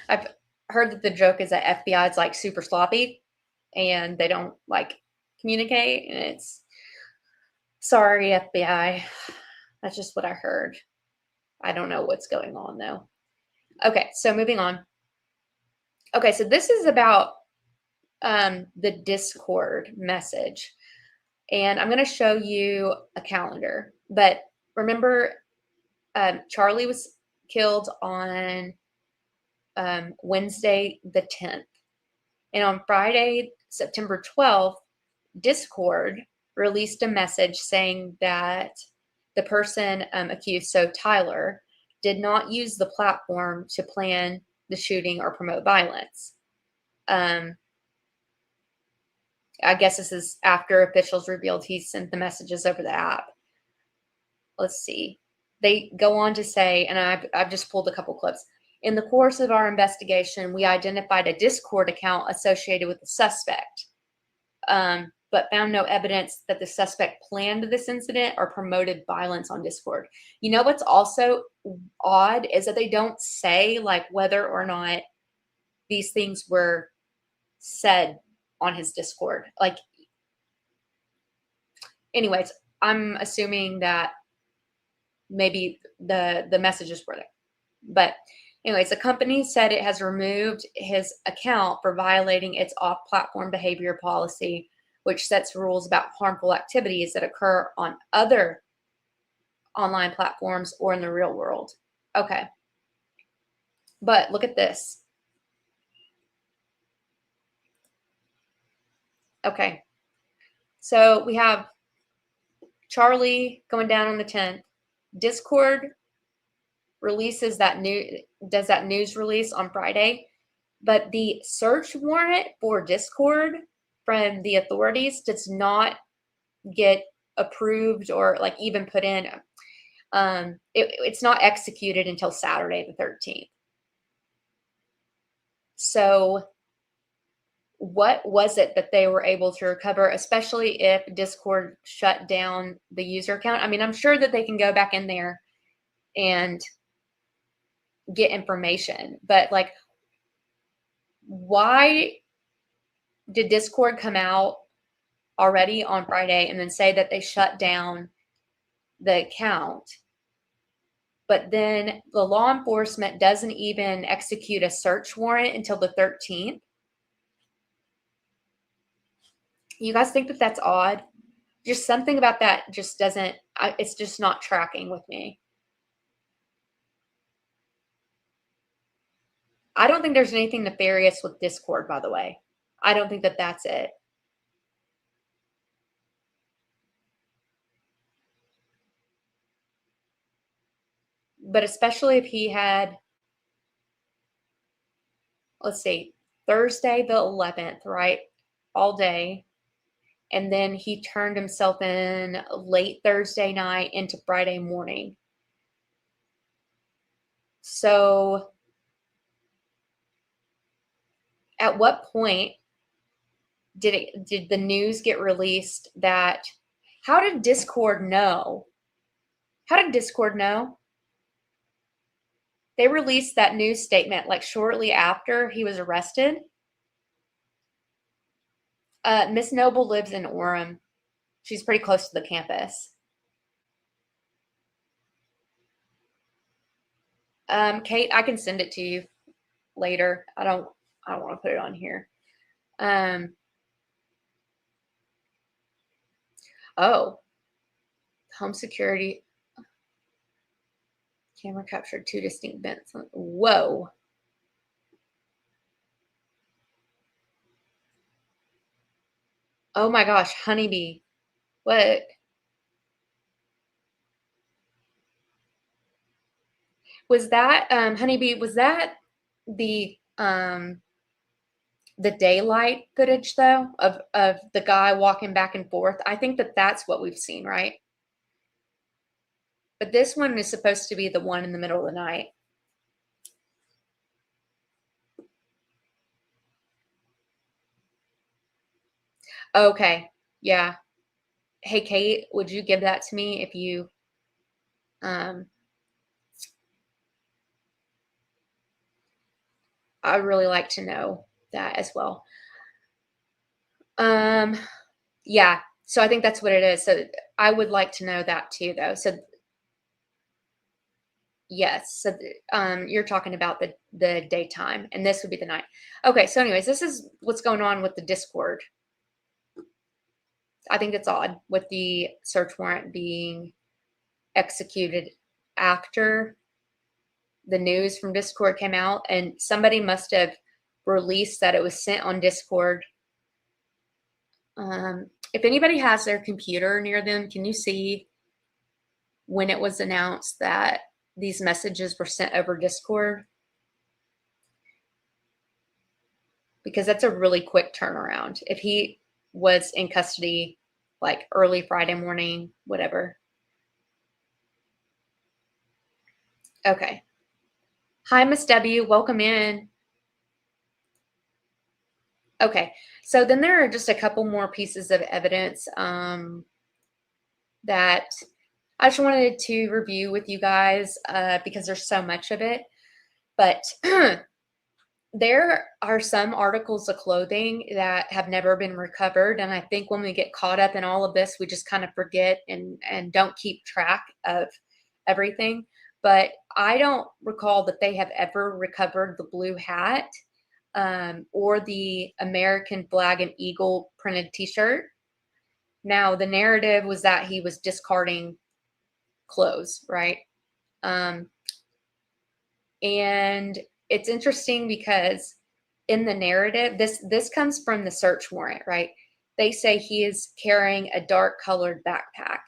I've heard that the joke is that FBI is like super sloppy and they don't like communicate. And it's sorry, FBI. That's just what I heard. I don't know what's going on though. Okay, so moving on. Okay, so this is about the Discord message. And I'm going to show you a calendar. But remember, Charlie was killed on Wednesday the 10th. And on Friday, September 12th, Discord released a message saying that the person accused, so Tyler, did not use the platform to plan the shooting or promote violence. I guess this is after officials revealed he sent the messages over the app. Let's see. They go on to say, and I've just pulled a couple clips. In the course of our investigation, we identified a Discord account associated with the suspect. The but found no evidence that the suspect planned this incident or promoted violence on Discord. You know what's also odd is that they don't say like whether or not these things were said on his Discord. Like, anyways, I'm assuming that maybe the messages were there. But anyways, the company said it has removed his account for violating its off-platform behavior policy, which sets rules about harmful activities that occur on other online platforms or in the real world. Okay. But look at this. Okay. So we have Charlie going down on the 10th. Discord releases does that news release on Friday, but the search warrant for Discord from the authorities does not get approved or like even put in. It's not executed until Saturday the 13th. So what was it that they were able to recover, especially if Discord shut down the user account? I mean, I'm sure that they can go back in there and get information, but like, why did Discord come out already on Friday and then say that they shut down the account, but then the law enforcement doesn't even execute a search warrant until the 13th? You guys think that that's odd? Just something about that just doesn't, it's just not tracking with me. I don't think there's anything nefarious with Discord, by the way. I don't think that that's it. But especially if he had, let's see, Thursday the 11th, right? All day. And then he turned himself in late Thursday night into Friday morning. So at what point did the news get released that, how did Discord know? How did Discord know? They released that news statement like shortly after he was arrested. Miss Noble lives in Orem. She's pretty close to the campus. Kate, I can send it to you later. I don't want to put it on here. Oh, home security camera captured 2 distinct vents. Whoa. Oh my gosh, honeybee. What? Was that honeybee, was that the daylight footage though of the guy walking back and forth? I think that that's what we've seen, right? But this one is supposed to be the one in the middle of the night. Okay. Yeah. Hey, Kate, would you give that to me if you, I'd really like to know that as well. Yeah. So I think that's what it is. So I would like to know that too, though. So yes. So you're talking about the daytime, and this would be the night. Okay. So anyways, this is what's going on with the Discord. I think it's odd with the search warrant being executed after the news from Discord came out, and somebody must have released that it was sent on Discord. If anybody has their computer near them, can you see when it was announced that these messages were sent over Discord? Because that's a really quick turnaround. If he was in custody like early Friday morning, whatever. Okay. Hi, Miss W. Welcome in. Okay, so then there are just a couple more pieces of evidence that I just wanted to review with you guys because there's so much of it. But there are some articles of clothing that have never been recovered. And I think when we get caught up in all of this, we just kind of forget and don't keep track of everything. But I don't recall that they have ever recovered the blue hat or the American flag and eagle printed t-shirt. Now, the narrative was that he was discarding clothes, right? And it's interesting because in the narrative, this comes from the search warrant, right? They say he is carrying a dark colored backpack.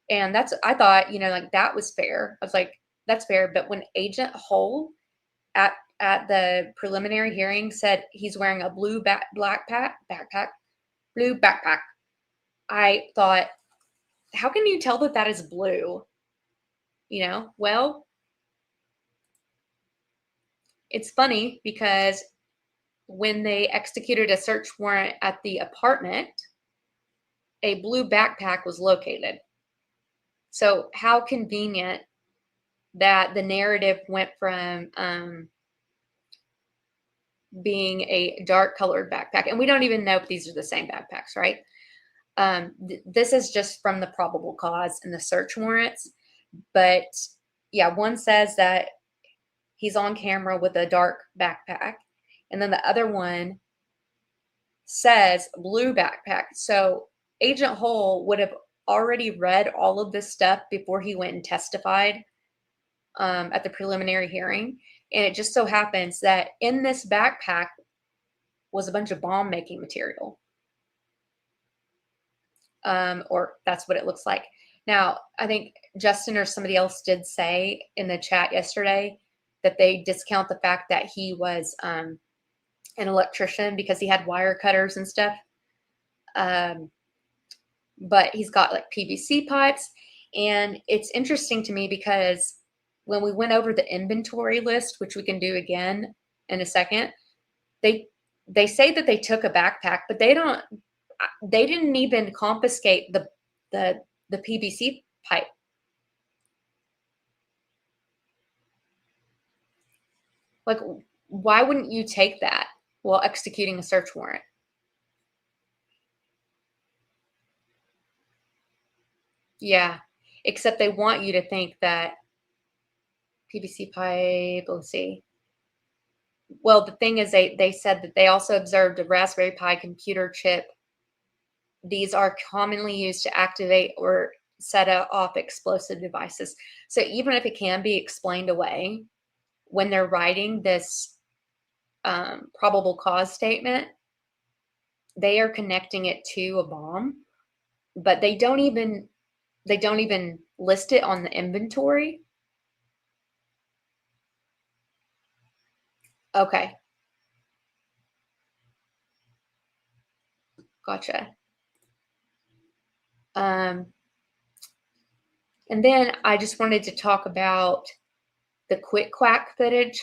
And that's, I thought, like that was fair. I was like, that's fair. But when Agent Hull at the preliminary hearing said he's wearing a blue backpack, I thought, how can you tell that that is blue? Well, it's funny because when they executed a search warrant at the apartment, a blue backpack was located. So how convenient that the narrative went from being a dark colored backpack. And we don't even know if these are the same backpacks, right? This is just from the probable cause and the search warrants. But yeah, one says that he's on camera with a dark backpack. And then the other one says blue backpack. So Agent Hull would have already read all of this stuff before he went and testified at the preliminary hearing. And it just so happens that in this backpack was a bunch of bomb making material. Or that's what it looks like. Now, I think Justin or somebody else did say in the chat yesterday that they discount the fact that he was an electrician because he had wire cutters and stuff. But he's got like PVC pipes. And it's interesting to me because when we went over the inventory list, which we can do again in a second, they say that they took a backpack, but they didn't even confiscate the PVC pipe. Like, why wouldn't you take that while executing a search warrant? Yeah, except they want you to think that PVC pipe, let's see. Well, the thing is they said that they also observed a Raspberry Pi computer chip. These are commonly used to activate or set off explosive devices. So even if it can be explained away, when they're writing this probable cause statement, they are connecting it to a bomb, but they don't even list it on the inventory. Okay. Gotcha. And then I just wanted to talk about the quick quack footage.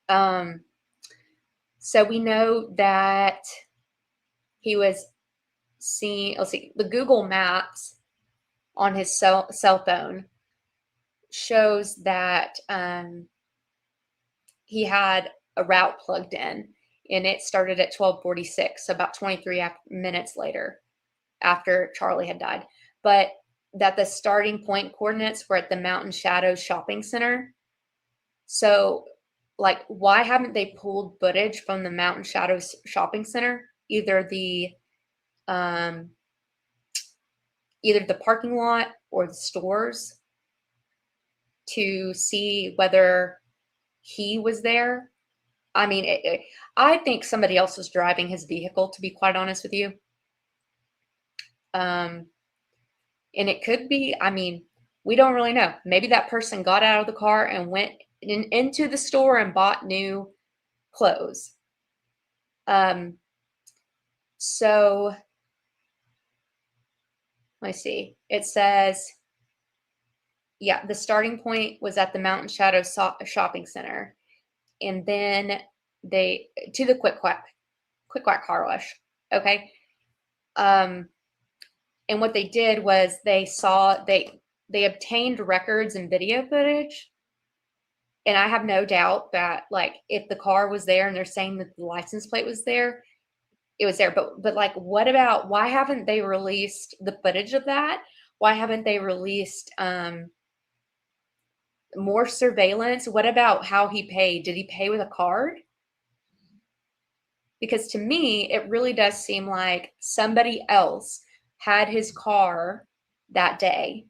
So we know that he was seen, let's see, the Google Maps on his cell phone shows that he had a route plugged in, and it started at 12:46, so about 23 minutes later after Charlie had died. But that the starting point coordinates were at the Mountain Shadows Shopping Center. So, like, why haven't they pulled footage from the Mountain Shadows Shopping Center? Either the parking lot or the stores to see whether he was there. I mean, I think somebody else was driving his vehicle, to be quite honest with you. And it could be, I mean, we don't really know. Maybe that person got out of the car and went into the store and bought new clothes. So let me see. It says, yeah, the starting point was at the Mountain Shadows Shopping Center. And then to the quick quack Quick Quack car wash. Okay. And what they did was they obtained records and video footage. And I have no doubt that, like, if the car was there and they're saying that the license plate was there, it was there. But like, what about, why haven't they released the footage of that? Why haven't they released more surveillance? What about how he paid? Did he pay with a card? Because to me, it really does seem like somebody else had his car that day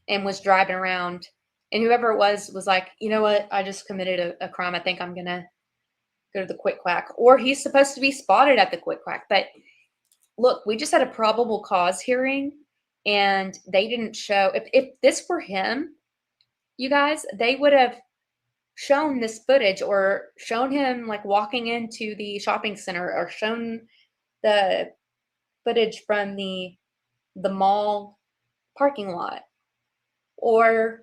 and was driving around, and whoever it was like, you know what, I just committed a crime. I think I'm going to go to the Quick Quack. Or he's supposed to be spotted at the Quick Quack. But look, we just had a probable cause hearing, and they didn't show. If this were him, you guys, they would have shown this footage, or shown him like walking into the shopping center, or shown the footage from the mall parking lot. Or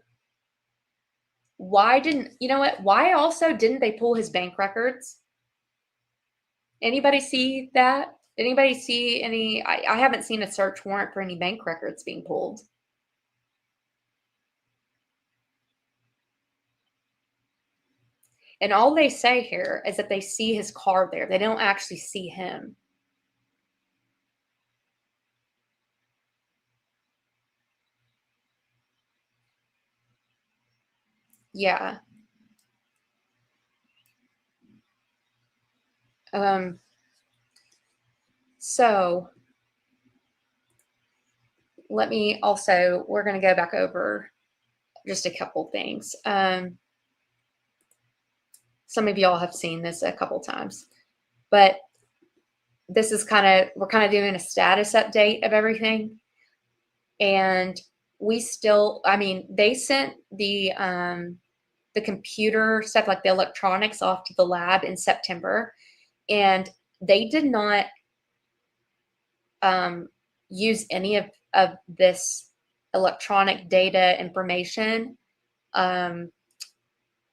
why also didn't they pull his bank records? Anybody see that? Anybody see any? I haven't seen a search warrant for any bank records being pulled. And all they say here is that they see his car there. They don't actually see him. Yeah. So let me also, we're going to go back over just a couple things. Some of y'all have seen this a couple times, but this is we're kind of doing a status update of everything. And we still, I mean, they sent the computer stuff, like the electronics, off to the lab in September, and they did not use any of this electronic data information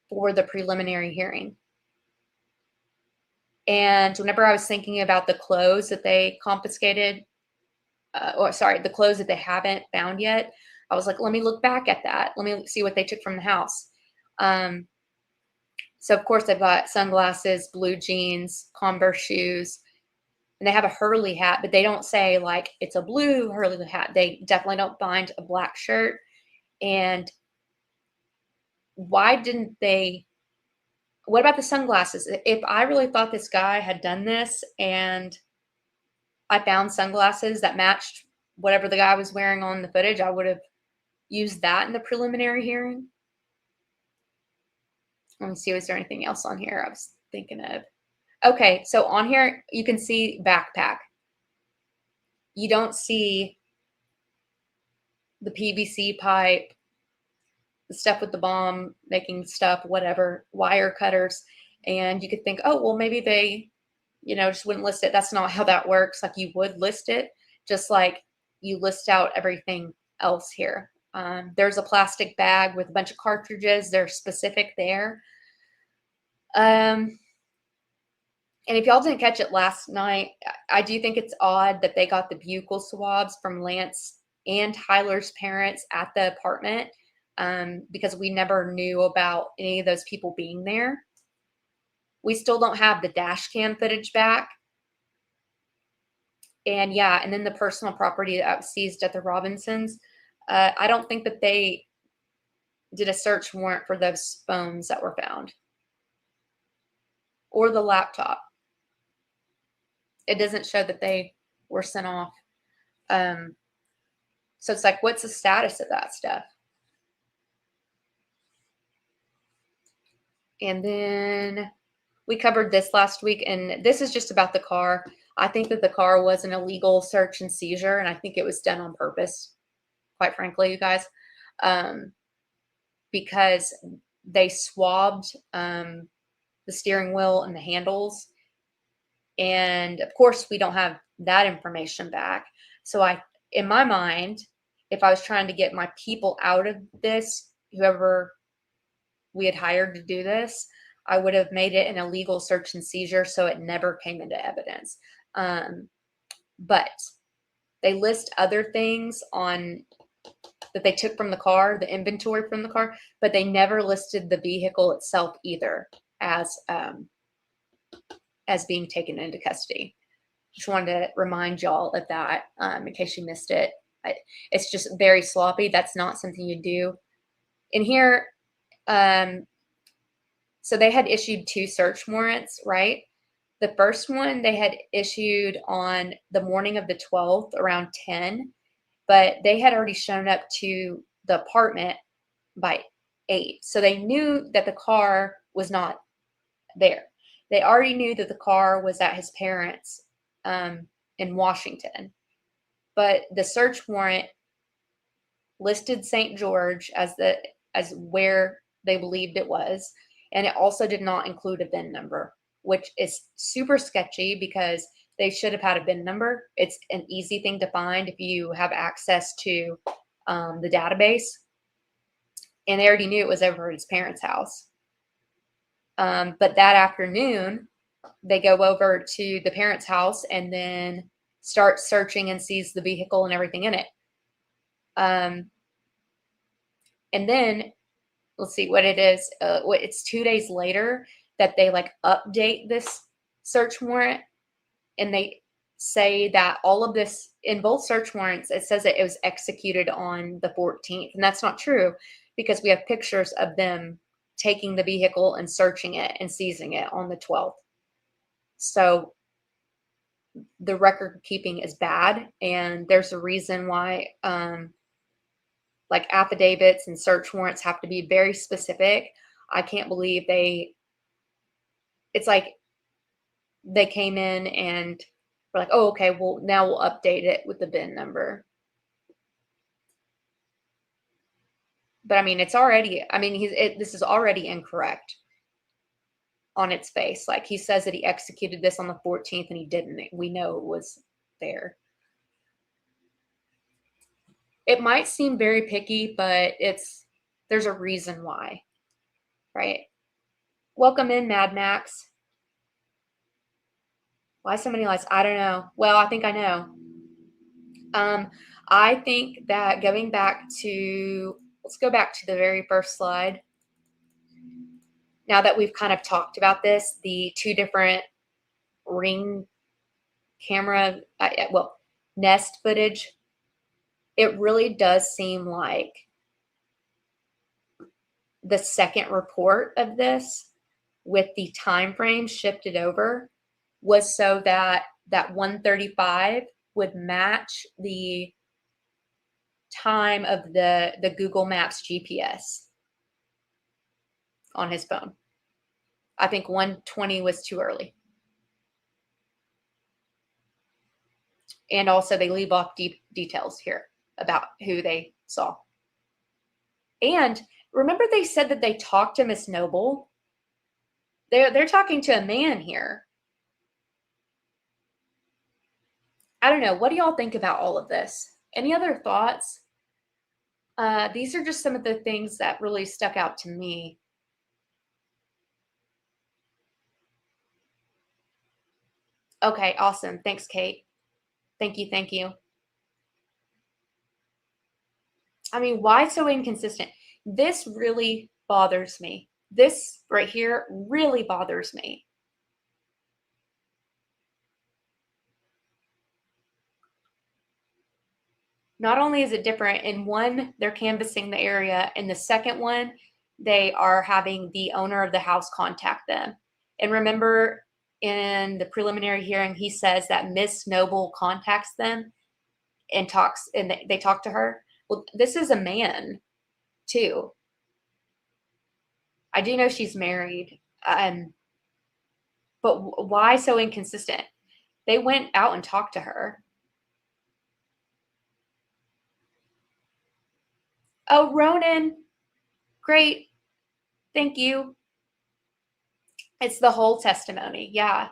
for the preliminary hearing. And whenever I was thinking about the clothes that they confiscated, the clothes that they haven't found yet, I was like, let me look back at that. Let me see what they took from the house. So of course they've got sunglasses, blue jeans, Converse shoes, and they have a Hurley hat, but they don't say like it's a blue Hurley hat. They definitely don't find a black shirt. And why didn't they? What about the sunglasses? If I really thought this guy had done this and I found sunglasses that matched whatever the guy was wearing on the footage, I would have used that in the preliminary hearing. Let me see, was there anything else on here I was thinking of? Okay, so on here, you can see backpack. You don't see the PVC pipe, the stuff with the bomb making stuff, whatever, wire cutters. And you could think, oh, well, maybe they, just wouldn't list it. That's not how that works. Like, you would list it, just like you list out everything else here. There's a plastic bag with a bunch of cartridges. They're specific there. And if y'all didn't catch it last night, I do think it's odd that they got the buccal swabs from Lance and Tyler's parents at the apartment, because we never knew about any of those people being there. We still don't have the dash cam footage back. And yeah, and then the personal property that was seized at the Robinsons. I don't think that they did a search warrant for those phones that were found, or the laptop. It doesn't show that they were sent off. So it's like, what's the status of that stuff? And then we covered this last week, and this is just about the car. I think that the car was an illegal search and seizure, and I think it was done on purpose, quite frankly, you guys, because they swabbed the steering wheel and the handles. And of course, we don't have that information back. So in my mind, if I was trying to get my people out of this, whoever we had hired to do this, I would have made it an illegal search and seizure, so it never came into evidence. But they list other things on that they took from the car, the inventory from the car, but they never listed the vehicle itself either as being taken into custody. Just wanted to remind y'all of that in case you missed it. It's just very sloppy. That's not something you do. In here, so they had issued 2 search warrants, right? The first one they had issued on the morning of the 12th around 10, but they had already shown up to the apartment by 8. So they knew that the car was not there. They already knew that the car was at his parents' in Washington. But the search warrant listed St. George as where they believed it was, and it also did not include a VIN number, which is super sketchy because they should have had a VIN number. It's an easy thing to find if you have access to the database. And they already knew it was over at his parents' house. But that afternoon, they go over to the parents' house and then start searching and sees the vehicle and everything in it. And then let's see what it is. It's 2 days later that they like update this search warrant, and they say that all of this in both search warrants, it says that it was executed on the 14th, and that's not true because we have pictures of them taking the vehicle and searching it and seizing it on the 12th. So the record keeping is bad, and there's a reason why like affidavits and search warrants have to be very specific. I can't believe it's like they came in and were like, oh, okay, well, now we'll update it with the VIN number. But I mean, this is already incorrect on its face. Like he says that he executed this on the 14th and he didn't. We know it was there. It might seem very picky, but there's a reason why, right? Welcome in, Mad Max. Why so many lights? I don't know. Well, I think I know. I think that let's go back to the very first slide. Now that we've kind of talked about this, the 2 different Ring camera, Nest footage, it really does seem like the second report of this with the time frame shifted over was so that 1:35 would match the time of the Google Maps GPS on his phone. I think 1:20 was too early. And also they leave off deep details here about who they saw. And remember they said that they talked to Miss Noble? They're talking to a man here. I don't know. What do y'all think about all of this? Any other thoughts? These are just some of the things that really stuck out to me. Okay, awesome. Thanks, Kate. Thank you. Thank you. I mean, why so inconsistent? This really bothers me. This right here really bothers me. Not only is it different, in one, they're canvassing the area. In the second one, they are having the owner of the house contact them. And remember, in the preliminary hearing, he says that Miss Noble contacts them and they talk to her. Well, this is a man, too. I do know she's married, but why so inconsistent? They went out and talked to her. Oh, Ronan, great. Thank you. It's the whole testimony. Yeah.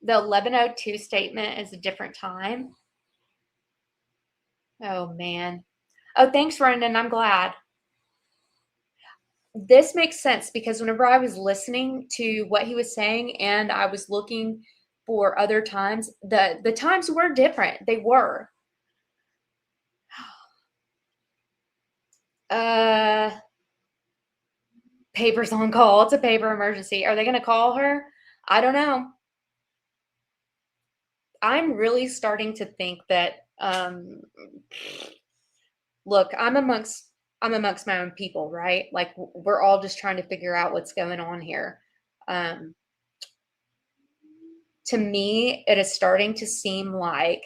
The 11:02 statement is a different time. Oh, man. Oh, thanks, Brendan. I'm glad. This makes sense because whenever I was listening to what he was saying and I was looking for other times, the times were different. They were. Uh, Paper's on call. It's a paper emergency. Are they going to call her? I don't know. I'm really starting to think that look, I'm amongst my own people, right? Like we're all just trying to figure out what's going on here. Um to me, it is starting to seem like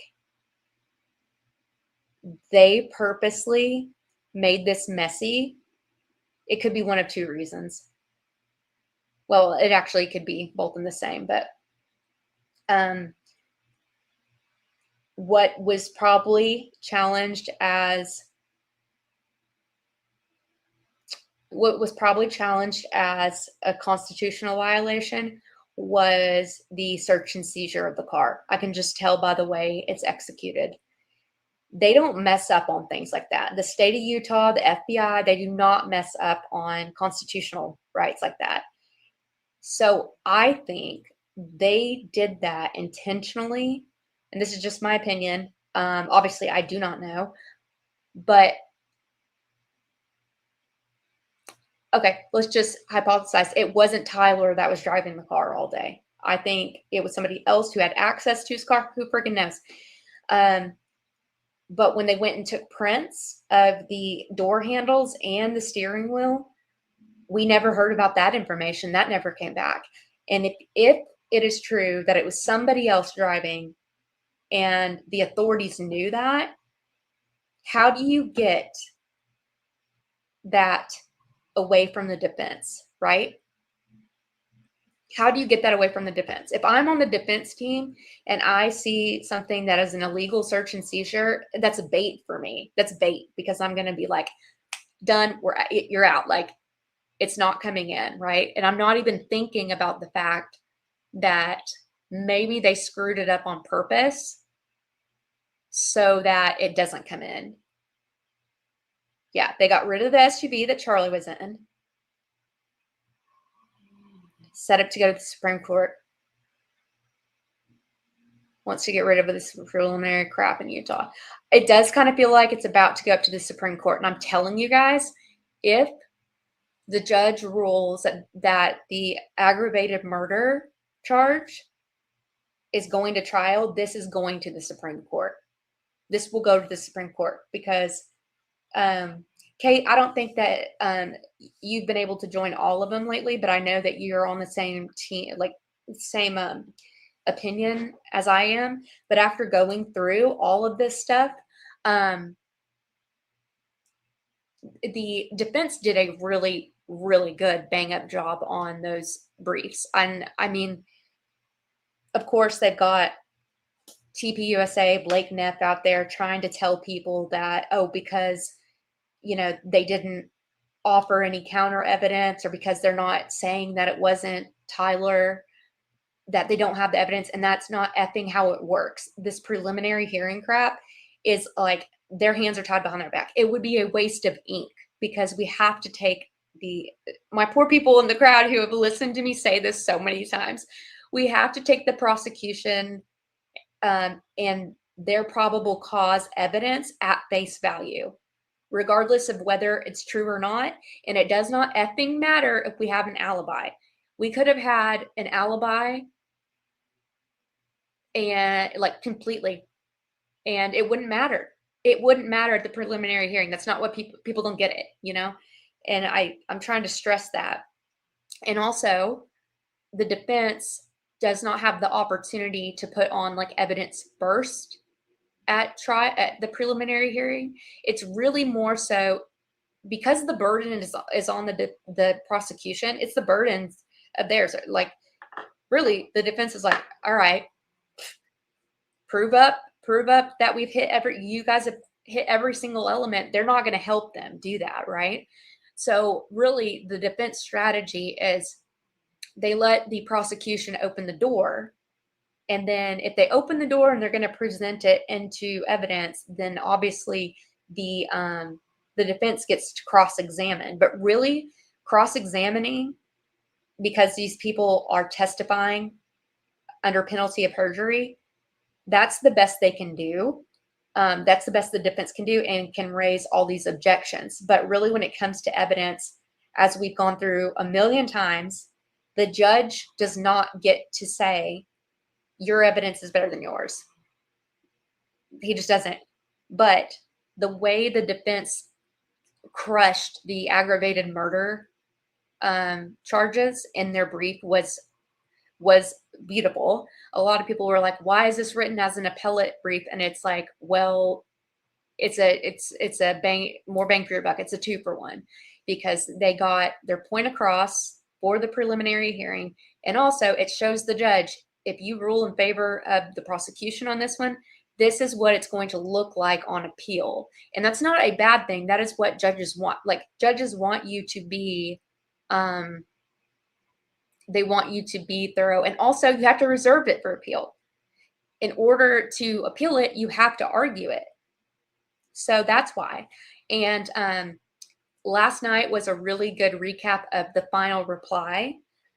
they purposely made this messy. It could be one of two reasons. Well, it actually could be both in the same, but um what was probably challenged as a constitutional violation was the search and seizure of the car. I can just tell by the way it's executed. They don't mess up on things like that. The state of Utah, the FBI, they do not mess up on constitutional rights like that. So I think they did that intentionally. And this is just my opinion. Obviously, I do not know. But okay, let's just hypothesize. It wasn't Tyler that was driving the car all day. I think it was somebody else who had access to his car. Who freaking knows? But when they went and took prints of the door handles and the steering wheel, we never heard about that information. That never came back. And if it is true that it was somebody else driving and the authorities knew that, how do you get that away from the defense, right? How do you get that away from the defense? If I'm on the defense team and I see something that is an illegal search and seizure, that's a bait for me. That's bait because I'm going to be like, done. You're out. Like it's not coming in, right? And I'm not even thinking about the fact that maybe they screwed it up on purpose so that it doesn't come in. Yeah, they got rid of the SUV that Charlie was in. Set up to go to the Supreme Court. Wants to get rid of this preliminary crap in Utah. It does kind of feel like it's about to go up to the Supreme Court. And I'm telling you guys, if the judge rules that the aggravated murder charge is going to trial, this is going to the Supreme Court. This will go to the Supreme Court because, Kate, I don't think that you've been able to join all of them lately, but I know that you're on the same team, like same opinion as I am. But after going through all of this stuff, the defense did a really, really good bang up job on those briefs. And I mean, of course, they've got TPUSA, Blake Neff out there trying to tell people that, oh, because, they didn't offer any counter evidence or because they're not saying that it wasn't Tyler, that they don't have the evidence. And that's not effing how it works. This preliminary hearing crap is like their hands are tied behind their back. It would be a waste of ink because we have to take my poor people in the crowd who have listened to me say this so many times. We have to take the prosecution and their probable cause evidence at face value, regardless of whether it's true or not. And it does not effing matter if we have an alibi. We could have had an alibi and like completely, and it wouldn't matter. It wouldn't matter at the preliminary hearing. That's not what people don't get it, And I'm trying to stress that. And also, the defense does not have the opportunity to put on like evidence first at the preliminary hearing. It's really more so because the burden is on the prosecution. It's the burdens of theirs. Like really, the defense is like, all right, prove up that you guys have hit every single element. They're not going to help them do that, right? So really, the defense strategy is they let the prosecution open the door. And then if they open the door and they're going to present it into evidence, then obviously the defense gets to cross-examine. But really, cross-examining, because these people are testifying under penalty of perjury, that's the best they can do. That's the best the defense can do and can raise all these objections. But really, when it comes to evidence, as we've gone through a million times, the judge does not get to say, your evidence is better than yours. He just doesn't. But the way the defense crushed the aggravated murder charges in their brief was beautiful. A lot of people were like, why is this written as an appellate brief? And it's like, well, it's a more bang for your buck. It's a 2-for-1, because they got their point across for the preliminary hearing. And also it shows the judge, if you rule in favor of the prosecution on this one, this is what it's going to look like on appeal. And that's not a bad thing. That is what judges want. Like, judges want you to be, they want you to be thorough. And also you have to reserve it for appeal. In order to appeal it, you have to argue it. So that's why. And last night was a really good recap of the final reply.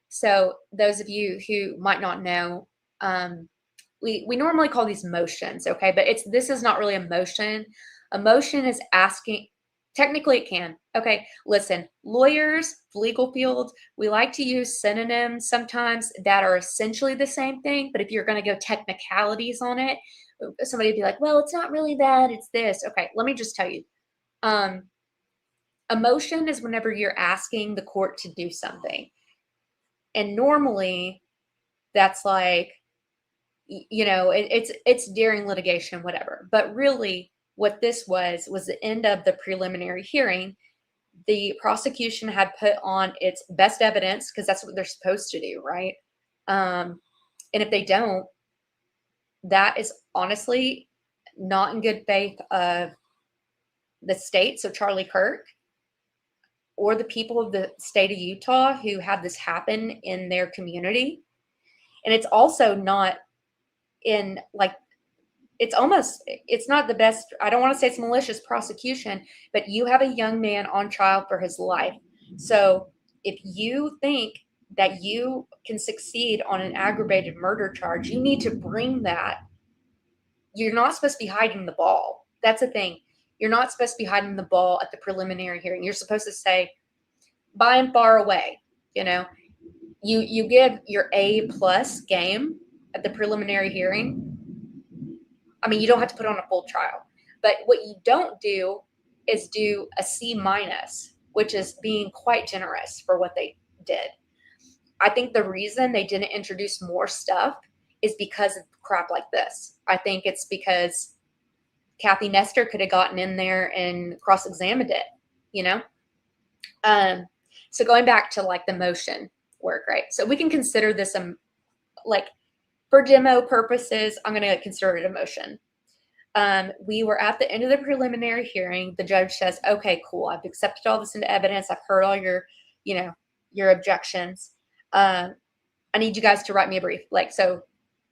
So those of you who might not know, we normally call these motions, okay? But this is not really a motion. A motion is asking, technically it can. Okay, listen, lawyers, legal field, we like to use synonyms sometimes that are essentially the same thing. But if you're going to go technicalities on it, somebody would be like, well, it's not really that, it's this. Okay, let me just tell you. A motion is whenever you're asking the court to do something. And normally that's like, you know, it's during litigation, whatever. But really what this was the end of the preliminary hearing. The prosecution had put on its best evidence, because that's what they're supposed to do, right? And if they don't, that is honestly not in good faith of the state, so Charlie Kirk, or the people of the state of Utah who had this happen in their community. And it's also not in, like, it's not the best. I don't want to say it's malicious prosecution, but you have a young man on trial for his life. So if you think that you can succeed on an aggravated murder charge, you need to bring that. You're not supposed to be hiding the ball. That's the thing. You're not supposed to be hiding the ball at the preliminary hearing. You're supposed to say, by and far away, you know, you give your A+ game at the preliminary hearing. I mean, you don't have to put on a full trial, but what you don't do is do a C-, which is being quite generous for what they did. I think the reason they didn't introduce more stuff is because of crap like this. I think it's because Kathy Nestor could have gotten in there and cross-examined it, you know? So going back to like the motion work, right? So we can consider this like, for demo purposes, I'm going to consider it a motion. We were at the end of the preliminary hearing. The judge says, okay, cool. I've accepted all this into evidence. I've heard all your, you know, your objections. I need you guys to write me a brief. Like, so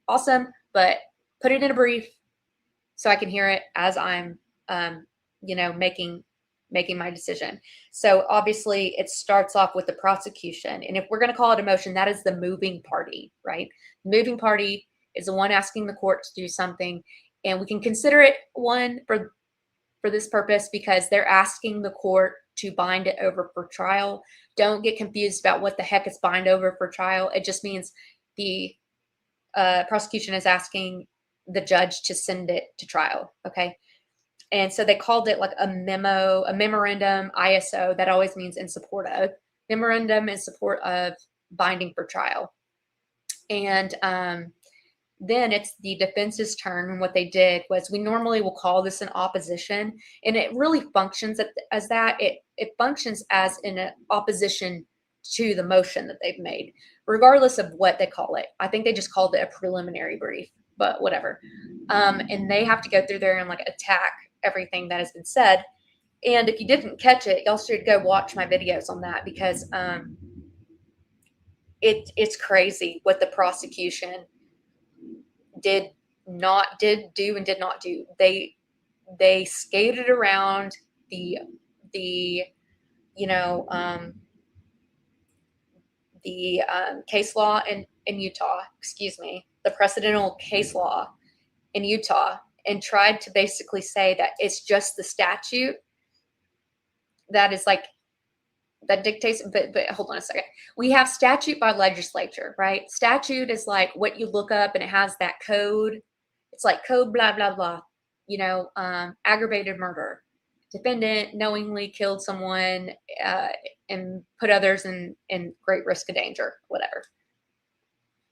awesome, but put it in a brief so I can hear it as I'm, you know, making my decision. So obviously it starts off with the prosecution. And if we're going to call it a motion, that is the moving party, right? The moving party is the one asking the court to do something. And we can consider it one for this purpose because they're asking the court to bind it over for trial. Don't get confused about what the heck is bind over for trial. It just means the prosecution is asking the judge to send it to trial, okay? And so they called it like a memorandum, ISO. That always means in support of. Memorandum in support of binding for trial. And then it's the defense's turn. And what they did was, we normally will call this an opposition. And it really functions as that. It functions as an opposition to the motion that they've made, regardless of what they call it. I think they just called it a preliminary brief, but whatever. And they have to go through there and like attack everything that has been said. And if you didn't catch it, y'all should go watch my videos on that, because it's crazy what the prosecution did not do. They they skated around the you know the case law in Utah, excuse me, the precedential case law in Utah, and tried to basically say that it's just the statute that is like that dictates. But hold on a second. We have statute by legislature, right? Statute is like what you look up and it has that code. It's like code blah blah blah. Aggravated murder. Defendant knowingly killed someone and put others in great risk of danger, whatever.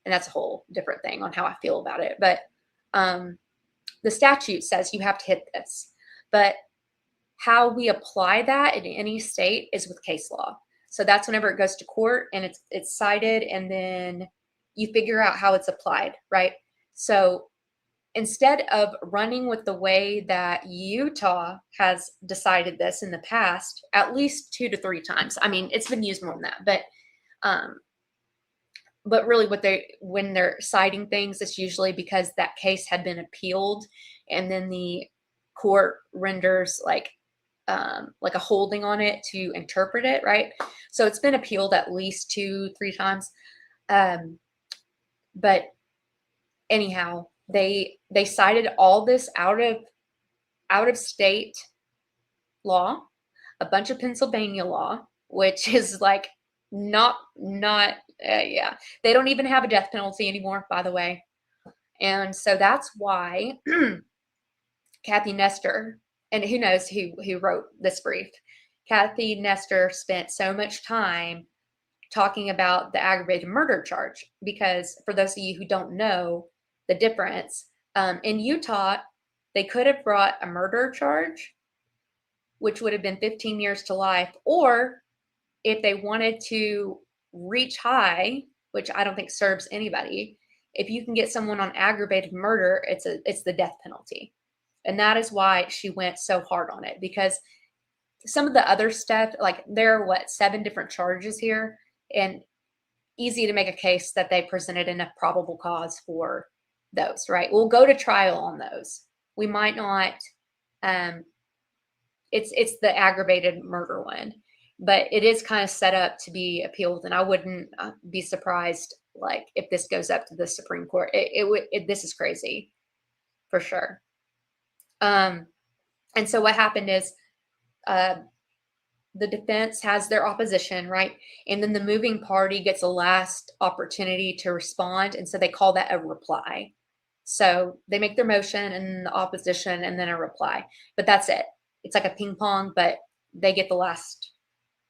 And that's a whole different thing on how I feel about it. But the statute says you have to hit this. But how we apply that in any state is with case law. So that's whenever it goes to court and it's cited, and then you figure out how it's applied, right? So instead of running with the way that Utah has decided this in the past, at least 2 to 3 times. I mean, it's been used more than that, but really when they're citing things, it's usually because that case had been appealed and then the court renders like a holding on it to interpret it, right? So it's been appealed at least 2-3 times. But anyhow, they cited all this out of state law, a bunch of Pennsylvania law, which is like not yeah, they don't even have a death penalty anymore, by the way. And so that's why Kathy Nestor, and who knows who wrote this brief, Kathy Nestor spent so much time talking about the aggravated murder charge, because for those of you who don't know the difference, in Utah, they could have brought a murder charge, which would have been 15 years to life, or if they wanted to reach high, which I don't think serves anybody, if you can get someone on aggravated murder, it's the death penalty. And that is why she went so hard on it, because some of the other stuff, like there are 7 different charges here, and easy to make a case that they presented enough probable cause for those, right? We'll go to trial on those. We might not, it's the aggravated murder one, but it is kind of set up to be appealed. And I wouldn't be surprised, like, if this goes up to the Supreme Court. This is crazy for sure. And so what happened is, the defense has their opposition, right? And then the moving party gets a last opportunity to respond. And so they call that a reply. So they make their motion and the opposition and then a reply, but that's it. It's like a ping pong, but they get the last,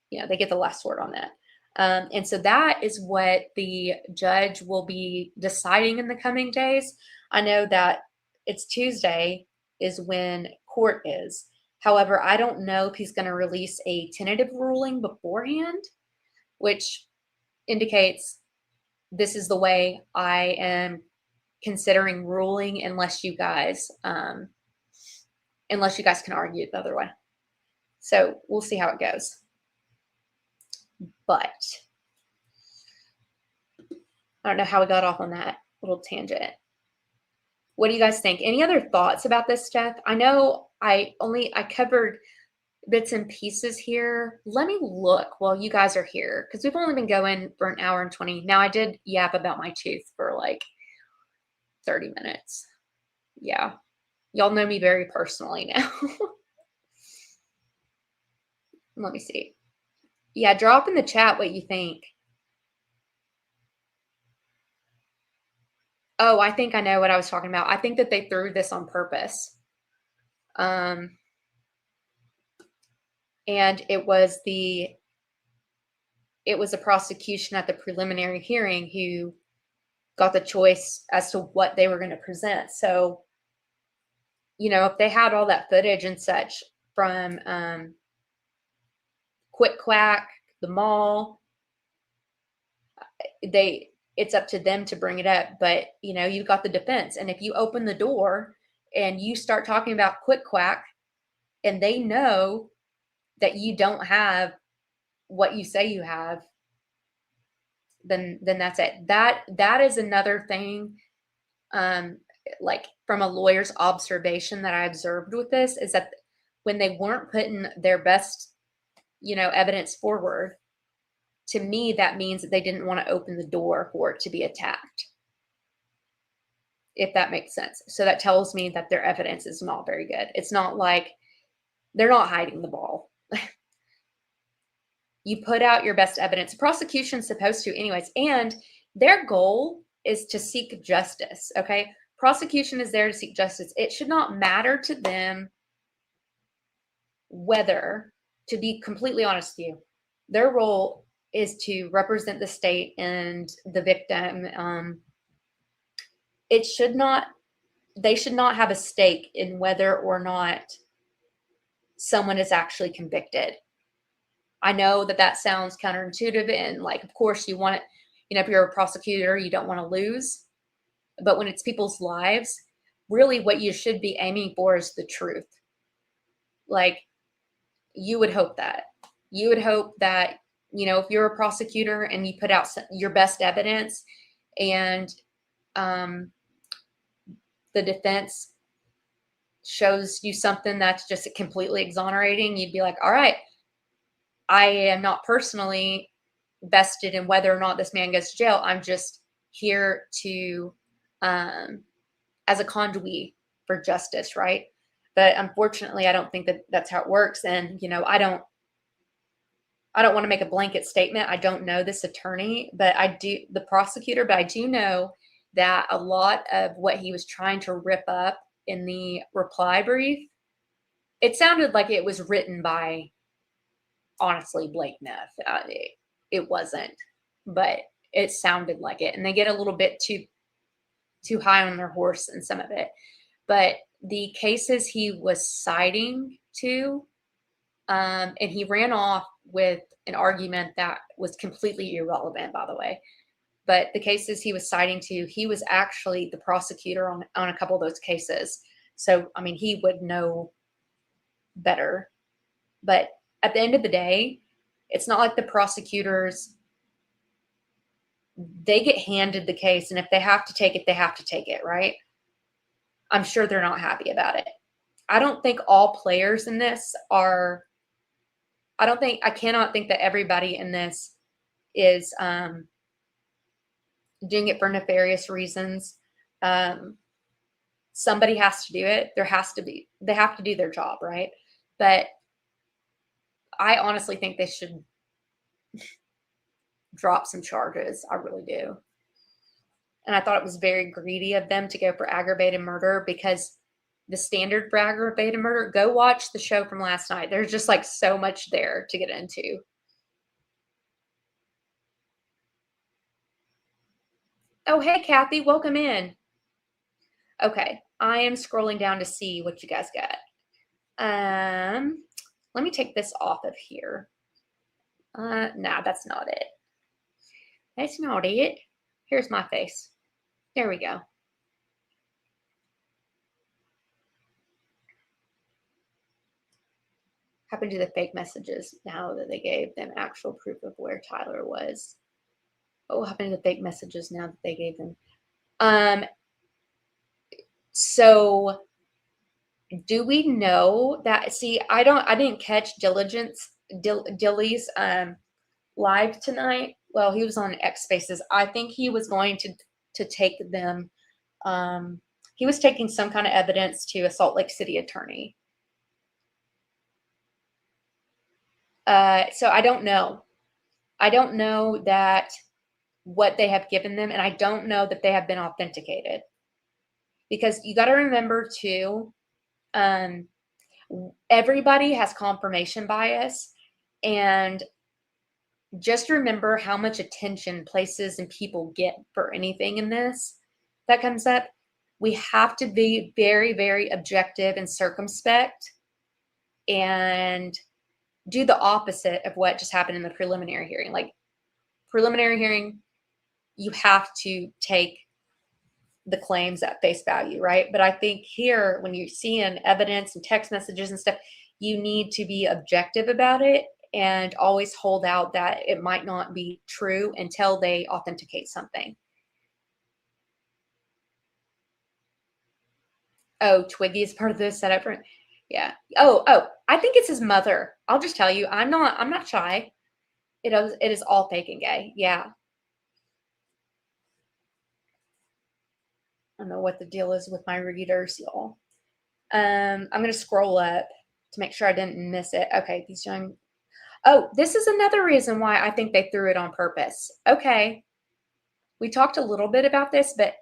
they get the last word on that. And so that is what the judge will be deciding in the coming days. I know that it's Tuesday is when court is. However, I don't know if he's going to release a tentative ruling beforehand, which indicates this is the way I am considering ruling, unless you guys can argue it the other way. So we'll see how it goes. But I don't know how we got off on that little tangent. What do you guys think? Any other thoughts about this stuff? I know I covered bits and pieces here. Let me look while you guys are here, because we've only been going for an hour and 20. Now, I did yap about my tooth for like 30 minutes. Yeah. Y'all know me very personally now. Let me see. Yeah, drop in the chat what you think. Oh, I think I know what I was talking about. I think that they threw this on purpose. And it was the prosecution at the preliminary hearing who got the choice as to what they were going to present. So, if they had all that footage and such from Quick Quack, the mall, it's up to them to bring it up. But, you've got the defense. And if you open the door and you start talking about Quick Quack, and they know that you don't have what you say you have, then that's it. That is another thing. like from a lawyer's observation that I observed with this, is that when they weren't putting their best, evidence forward, to me, that means that they didn't want to open the door for it to be attacked, if that makes sense. So that tells me that their evidence is not very good. It's not like they're not hiding the ball. You put out your best evidence. The prosecution's supposed to anyways, and their goal is to seek justice, okay? Prosecution is there to seek justice. It should not matter to them whether, to be completely honest with you, their role is to represent the state and the victim. They should not have a stake in whether or not someone is actually convicted. I know that sounds counterintuitive, and like, of course you want it, if you're a prosecutor, you don't want to lose. But when it's people's lives, really what you should be aiming for is the truth. Like, you would hope that. You would hope that, if you're a prosecutor and you put out your best evidence and the defense shows you something that's just completely exonerating, you'd be like, all right, I am not personally vested in whether or not this man goes to jail. I'm just here to, as a conduit for justice, right? But unfortunately, I don't think that that's how it works. And, I don't want to make a blanket statement. I don't know this attorney, but the prosecutor, but I do know that a lot of what he was trying to rip up in the reply brief, it sounded like it was written by, honestly, Blake Neff. It wasn't, but it sounded like it. And they get a little bit too high on their horse in some of it. But the cases he was citing to, and he ran off with an argument that was completely irrelevant, by the way. But the cases he was citing to, he was actually the prosecutor on a couple of those cases. So, I mean, he would know better. But at the end of the day, it's not like the prosecutors, they get handed the case, and if they have to take it, they have to take it, right? I'm sure they're not happy about it. I don't think all players in this are, I cannot think that everybody in this is doing it for nefarious reasons. Somebody has to do it. They have to do their job, right? But I honestly think they should drop some charges. I really do. And I thought it was very greedy of them to go for aggravated murder, because the standard for aggravated murder, go watch the show from last night. There's just like so much there to get into. Oh, hey, Kathy, welcome in. Okay, I am scrolling down to see what you guys got. Let me take this off of here. Nah, that's not it. That's not it. Here's my face. There we go. Happened to the fake messages now that they gave them actual proof of where Tyler was? What happened to the fake messages now that they gave them? So do we know that? See, I didn't catch Dilly's live tonight. Well, he was on X Spaces. I think he was going to take them. He was taking some kind of evidence to a Salt Lake City attorney. So I don't know. I don't know that what they have given them, and I don't know that they have been authenticated. Because you got to remember too, everybody has confirmation bias, and just remember how much attention places and people get for anything in this that comes up. We have to be very, very objective and circumspect and do the opposite of what just happened in the preliminary hearing. Like, preliminary hearing, you have to take the claims at face value, right? But I think here, when you're seeing evidence and text messages and stuff, you need to be objective about it and always hold out that it might not be true until they authenticate something. Oh, Twiggy is part of the setup for, yeah. Oh, I think it's his mother. I'll just tell you, I'm not shy. It is all fake and gay. Yeah. I don't know what the deal is with my readers, y'all. I'm gonna scroll up to make sure I didn't miss it. Okay, these young. Oh, this is another reason why I think they threw it on purpose. Okay. We talked a little bit about this, but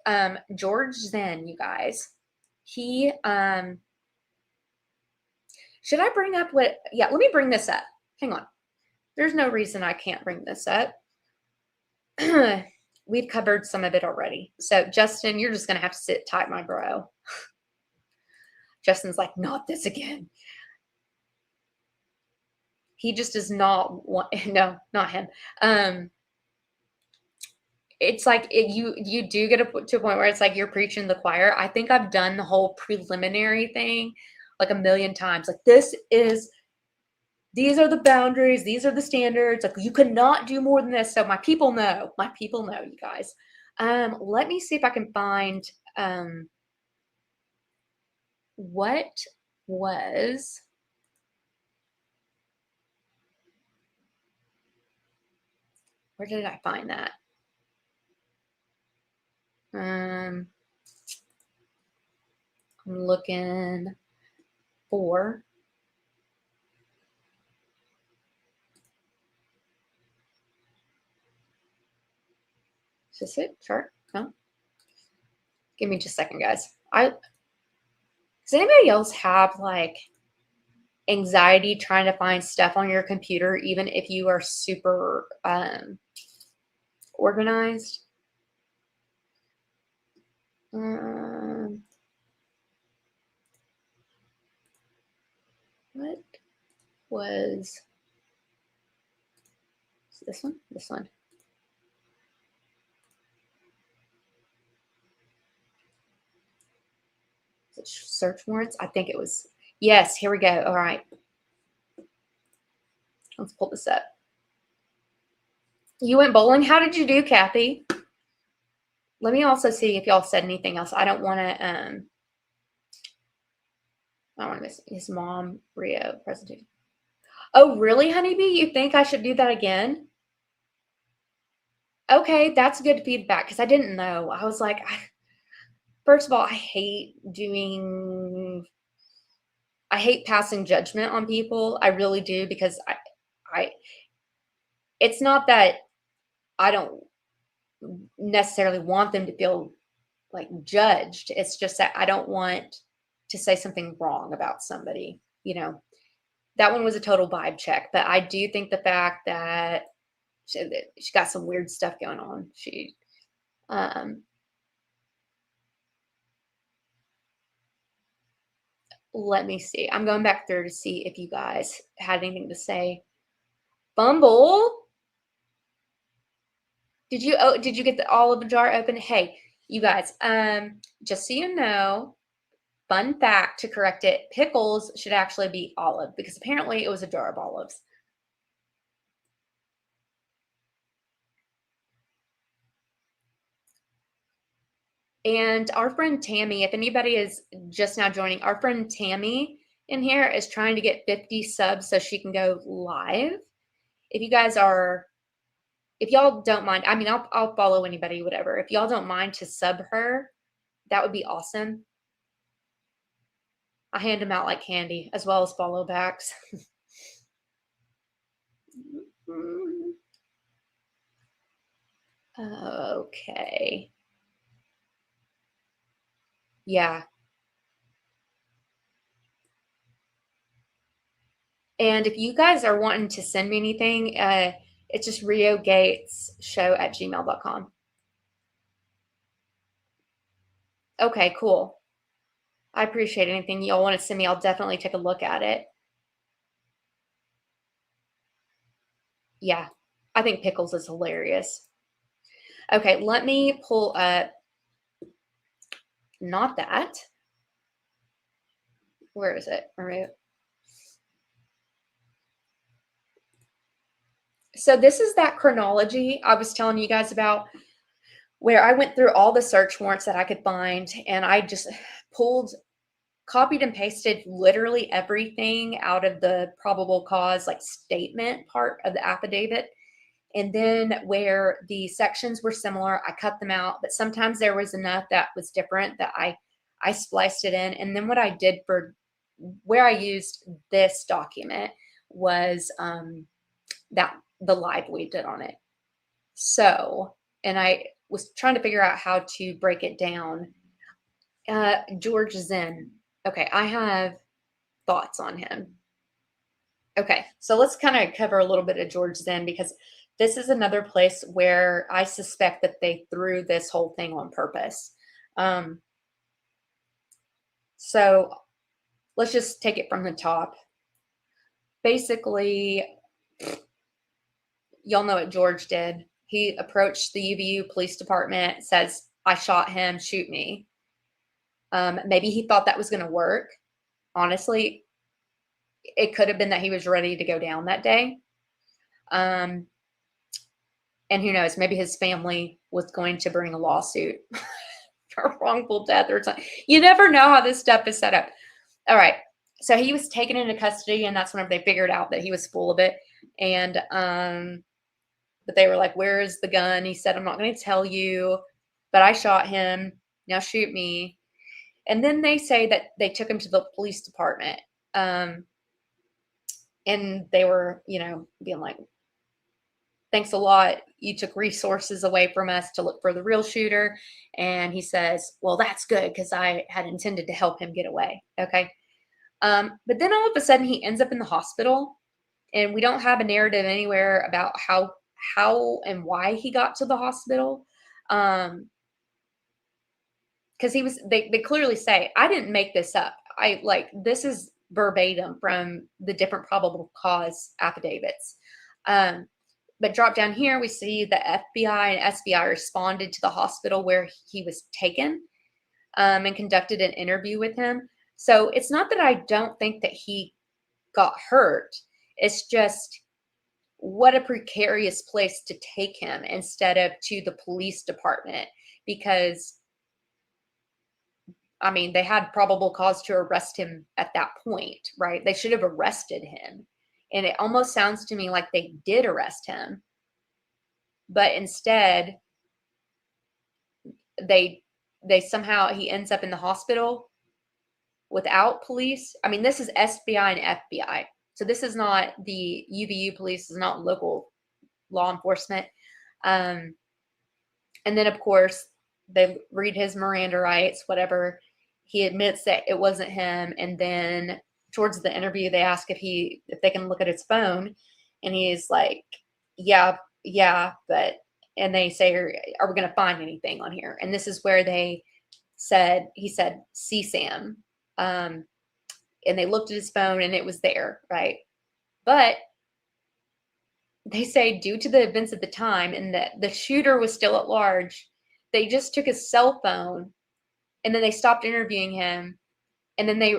George Zen, you guys, he should I bring up what, yeah, let me bring this up. Hang on. There's no reason I can't bring this up. We've covered some of it already. So Justin, you're just gonna have to sit tight, my bro. Justin's like, not this again. He just does not want, no, not him. It's like you do get to a point where it's like you're preaching the choir. I think I've done the whole preliminary thing like a million times. Like these are the boundaries, these are the standards. Like you cannot do more than this. So my people know, you guys. Let me see if I can find what was. Where did I find that? I'm looking for. Is this it? Chart? No. Give me just a second, guys. Does anybody else have like anxiety trying to find stuff on your computer, even if you are super organized? What was this one? This one. Is it search warrants? I think it was. Yes, here we go. All right. Let's pull this up. You went bowling? How did you do, Kathy? Let me also see if y'all said anything else. I don't want to I don't want to miss his mom, Rio presentation. Oh, really, honeybee? You think I should do that again? Okay, that's good feedback because I didn't know. I was like, first of all, I hate passing judgment on people. I really do because it's not that I don't necessarily want them to feel like judged. It's just that I don't want to say something wrong about somebody, you know. That one was a total vibe check, but I do think the fact that she got some weird stuff going on. Let me see. I'm going back through to see if you guys had anything to say. Bumble, did you get the olive jar open? Hey, you guys, just so you know, fun fact to correct it, pickles should actually be olive because apparently it was a jar of olives. And our friend Tammy, if anybody is just now joining, our friend Tammy in here is trying to get 50 subs so she can go live. If y'all don't mind, I mean, I'll follow anybody, whatever. If y'all don't mind to sub her, that would be awesome. I hand them out like candy as well as follow backs. Okay. Yeah. And if you guys are wanting to send me anything, it's just riogatesshow@gmail.com. Okay, cool. I appreciate anything y'all want to send me. I'll definitely take a look at it. Yeah, I think pickles is hilarious. Okay, let me pull up, not that. Where is it? All right. So this is that chronology I was telling you guys about where I went through all the search warrants that I could find and I just pulled copied and pasted literally everything out of the probable cause like statement part of the affidavit. And then where the sections were similar, I cut them out, but sometimes there was enough that was different that I spliced it in. And then what I did for where I used this document was that the live we did on it. So, and I was trying to figure out how to break it down. George Zinn. Okay, I have thoughts on him. Okay, so let's kind of cover a little bit of George Zinn, because this is another place where I suspect that they threw this whole thing on purpose. So let's just take it from the top. Basically, y'all know what George did. He approached the UVU police department, says, I shot him, shoot me. Maybe he thought that was going to work. Honestly, it could have been that he was ready to go down that day. And who knows, maybe his family was going to bring a lawsuit for wrongful death or something. You never know how this stuff is set up. All right. So he was taken into custody, and that's whenever they figured out that he was full of it. And, but they were like, where is the gun? He said, I'm not going to tell you, but I shot him. Now shoot me. And then they say that they took him to the police department. And they were, being like, thanks a lot. You took resources away from us to look for the real shooter. And he says, well, that's good, because I had intended to help him get away. Okay. But then all of a sudden he ends up in the hospital, and we don't have a narrative anywhere about how and why he got to the hospital. Because they clearly say, I didn't make this up. This is verbatim from the different probable cause affidavits. But drop down here, we see the FBI and SBI responded to the hospital where he was taken, and conducted an interview with him. So it's not that I don't think that he got hurt. It's just, what a precarious place to take him instead of to the police department, because they had probable cause to arrest him at that point, right? They should have arrested him. And it almost sounds to me like they did arrest him, but instead they somehow, he ends up in the hospital without police. This is SBI and FBI. So this is not the UVU police, is not local law enforcement. And then of course they read his Miranda rights, whatever. He admits that it wasn't him. And then towards the interview, they ask if they can look at his phone, and he's like, yeah, but, and they say, are we going to find anything on here? And this is where he said CSAM. And they looked at his phone, and it was there, right? But they say, due to the events at the time and that the shooter was still at large, they just took his cell phone, and then they stopped interviewing him, and then they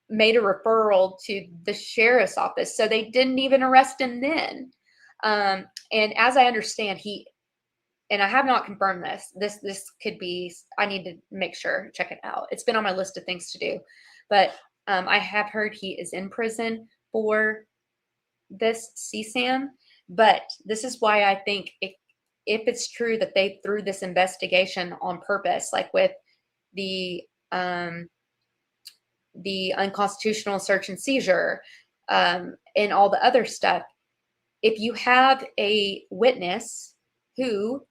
made a referral to the sheriff's office. So they didn't even arrest him then. And as I understand, and I have not confirmed this could be, I need to make sure, check it out. It's been on my list of things to do, but I have heard he is in prison for this CSAM. But this is why I think if it's true that they threw this investigation on purpose, like with the unconstitutional search and seizure, and all the other stuff, if you have a witness who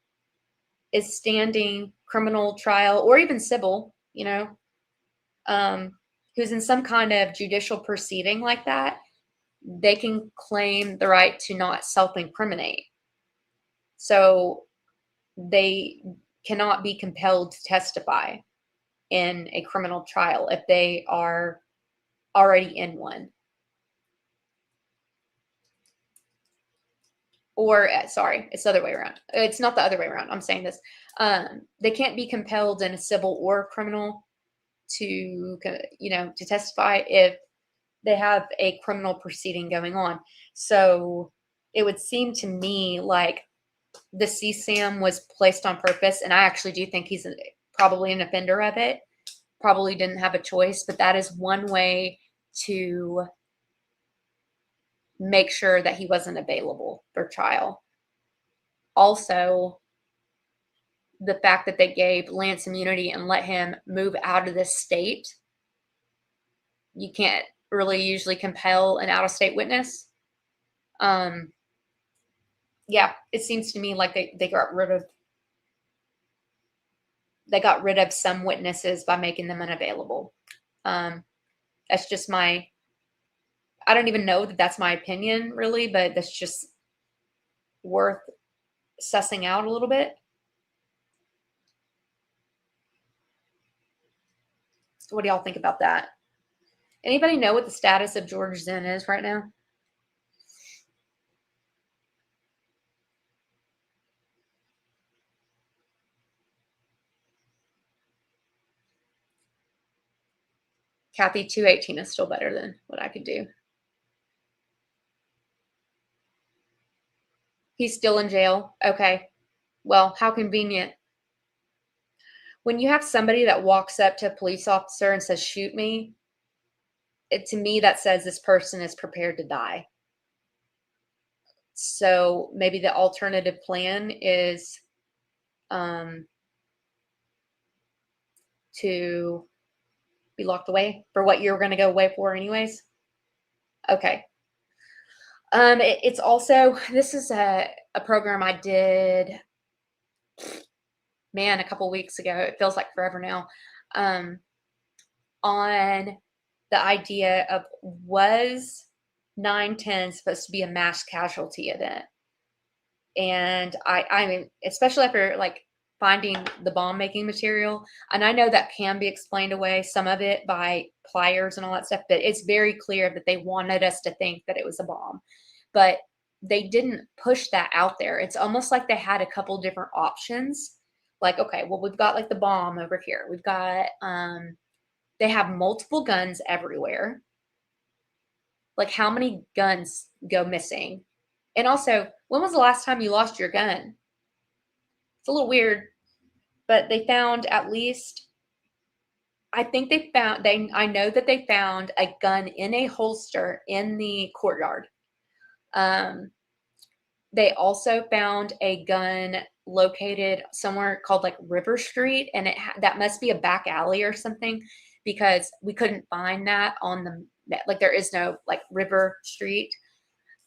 is standing criminal trial or even civil, who's in some kind of judicial proceeding like that, they can claim the right to not self-incriminate. So they cannot be compelled to testify in a criminal trial if they are already in one. Or, sorry, it's the other way around. It's not the other way around. I'm saying this. They can't be compelled in a civil or criminal to testify if they have a criminal proceeding going on. So it would seem to me like the CSAM was placed on purpose, and I actually do think he's probably an offender of it. probably didn't have a choice, but that is one way to make sure that he wasn't available for trial. Also, the fact that they gave Lance immunity and let him move out of this state, you can't really usually compel an out-of-state witness. Yeah, it seems to me like they got rid of some witnesses by making them unavailable. That's just I don't even know that that's my opinion really, but that's just worth sussing out a little bit. What do y'all think about that? Anybody know what the status of George Zinn is right now? Kathy, 218 is still better than what I could do. He's still in jail. Okay. Well, how convenient. When you have somebody that walks up to a police officer and says, shoot me, to me, that says this person is prepared to die. So maybe the alternative plan is to be locked away for what you're going to go away for anyways. Okay. It's also, this is a program I did, man, a couple weeks ago. It feels like forever now. On the idea of, was 9/10 supposed to be a mass casualty event? And I mean, especially after like finding the bomb making material, and I know that can be explained away, some of it by pliers and all that stuff, but it's very clear that they wanted us to think that it was a bomb, but they didn't push that out there. It's almost like they had a couple different options. Like, okay, well, we've got like the bomb over here. We've got, they have multiple guns everywhere. Like, how many guns go missing? And also, when was the last time you lost your gun? It's a little weird, but they found at least, I think they found, I know that they found a gun in a holster in the courtyard. They also found a gun located somewhere called like River Street, and that must be a back alley or something, because we couldn't find that on the, like, there is no like River Street.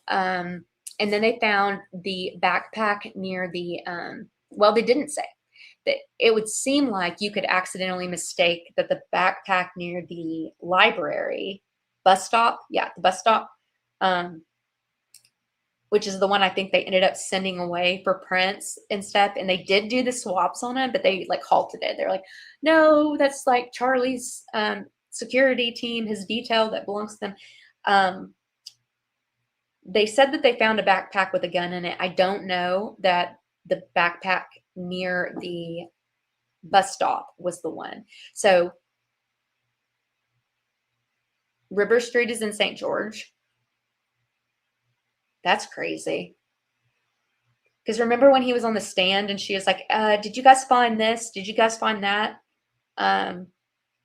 And then they found the backpack near the, well, they didn't say that. It would seem like you could accidentally mistake that the backpack near the library bus stop, yeah, the bus stop, which is the one I think they ended up sending away for prints and stuff. And they did do the swaps on it, but they like halted it. They're like, no, that's like Charlie's security team, his detail that belongs to them. They said that they found a backpack with a gun in it. I don't know that the backpack near the bus stop was the one. So River Street is in St. George. That's crazy. Because remember when he was on the stand and she was like, did you guys find this? Did you guys find that? And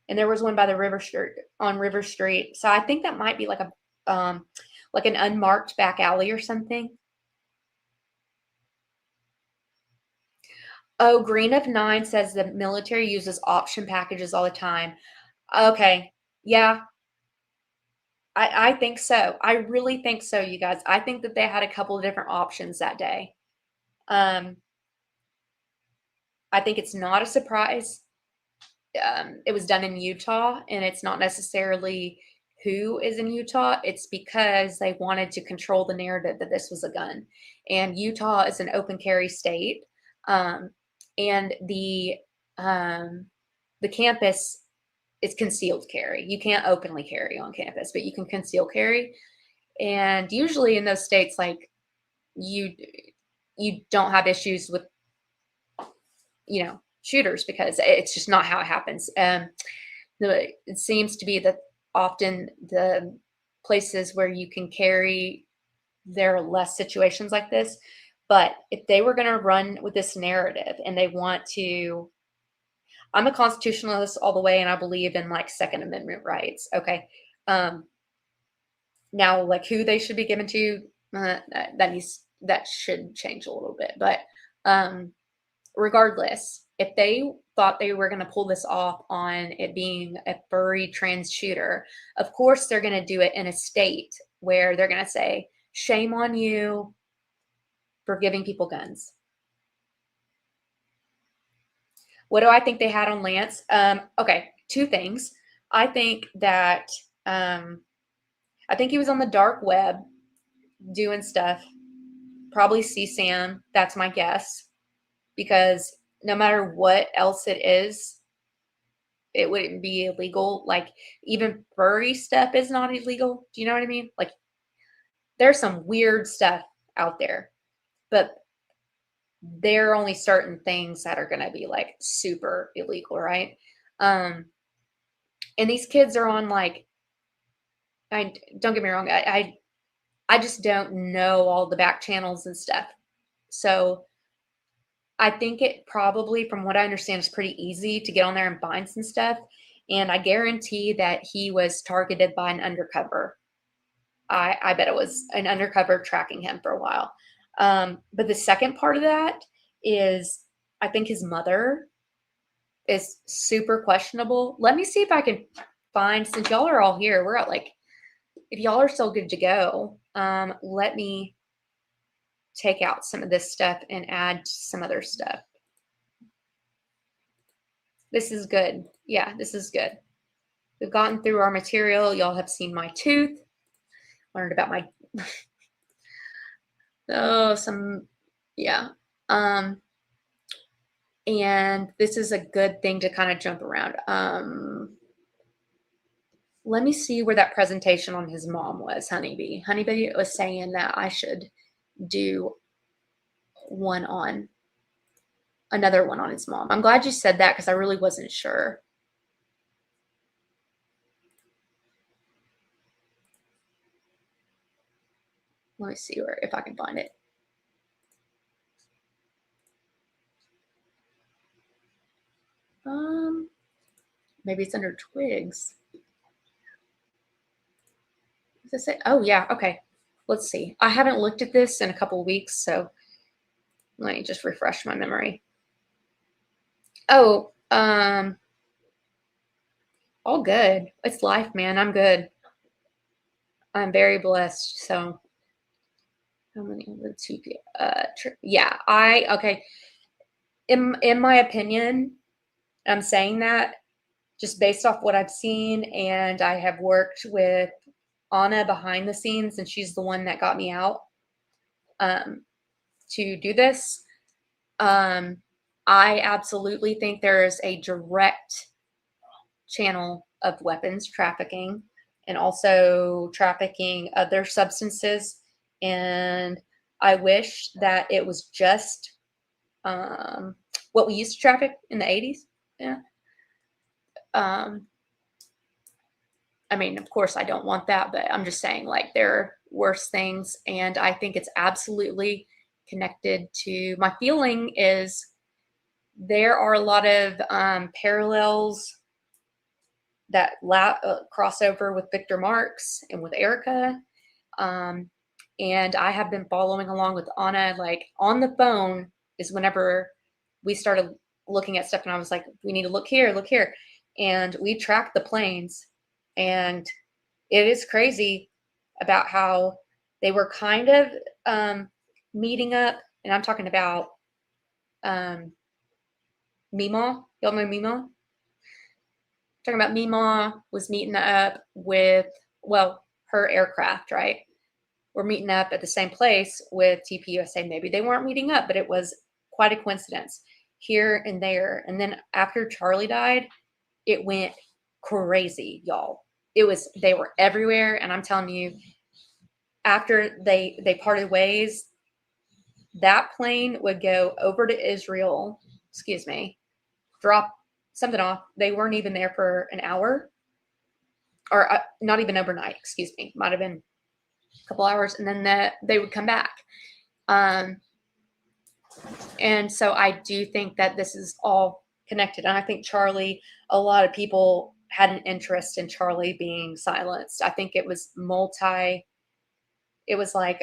there was one by the River Street, on River Street. So I think that might be like a, like an unmarked back alley or something. Oh, Green of Nine says the military uses option packages all the time. Okay. Yeah. I think so. I really think so, you guys. I think that they had a couple of different options that day. I think it's not a surprise. It was done in Utah, and it's not necessarily who is in Utah. It's because they wanted to control the narrative that this was a gun. And Utah is an open carry state. And the campus is concealed carry. You can't openly carry on campus, but you can conceal carry. And usually in those states, like you don't have issues with, shooters, because it's just not how it happens. It seems to be that often the places where you can carry, there are less situations like this. But if they were going to run with this narrative and they want to, I'm a constitutionalist all the way, and I believe in like Second Amendment rights. Okay. Now, like who they should be given to, that should change a little bit. But regardless, if they thought they were going to pull this off on it being a furry trans shooter, of course they're going to do it in a state where they're going to say, shame on you for giving people guns. What do I think they had on Lance? Okay, two things. I think that I think he was on the dark web doing stuff. Probably CSAM. That's my guess. Because no matter what else it is, it wouldn't be illegal. Like even furry stuff is not illegal. Do you know what I mean? Like there's some weird stuff out there, but there are only certain things that are going to be like super illegal, right? And these kids are on like, don't get me wrong, I just don't know all the back channels and stuff. So I think it probably, from what I understand, is pretty easy to get on there and find some stuff. And I guarantee that he was targeted by an undercover. I bet it was an undercover tracking him for a while. But the second part of that is I think his mother is super questionable. Let me see if I can find, since y'all are all here, we're at like, if y'all are still good to go, let me take out some of this stuff and add some other stuff. This is good. Yeah, this is good. We've gotten through our material. Y'all have seen my tooth. Learned about my yeah. And this is a good thing to kind of jump around. Let me see where that presentation on his mom was, Honeybee. Honeybee was saying that I should do another one on his mom. I'm glad you said that because I really wasn't sure. Let me see if I can find it. Maybe it's under twigs. Does it say? Oh yeah, okay. Let's see. I haven't looked at this in a couple of weeks, so let me just refresh my memory. Oh, all good. It's life, man. I'm good. I'm very blessed. So how many of the two? Yeah, okay. In my opinion, I'm saying that just based off what I've seen, and I have worked with Anna behind the scenes, and she's the one that got me out to do this. I absolutely think there is a direct channel of weapons trafficking and also trafficking other substances. And I wish that it was just what we used to traffic in the 80s. Yeah. I mean, of course, I don't want that, but I'm just saying, like, there are worse things. And I think it's absolutely connected to, my feeling is there are a lot of parallels that cross over with Victor Marks and with Erica. And I have been following along with Anna, like on the phone is whenever we started looking at stuff, and I was like, we need to look here. And we tracked the planes, and it is crazy about how they were kind of meeting up. And I'm talking about Mima. Y'all know Mima? Talking about Mima was meeting up with, well, her aircraft, right? We're meeting up at the same place with TPUSA. Maybe they weren't meeting up, but it was quite a coincidence here and there. And then after Charlie died, it went crazy, y'all. They were everywhere. And I'm telling you, after they parted ways, that plane would go over to Israel, drop something off. They weren't even there for an hour, or not even overnight, might have been a couple hours, and then they would come back. And so I do think that this is all connected. And I think Charlie, a lot of people had an interest in Charlie being silenced. I think it was it was like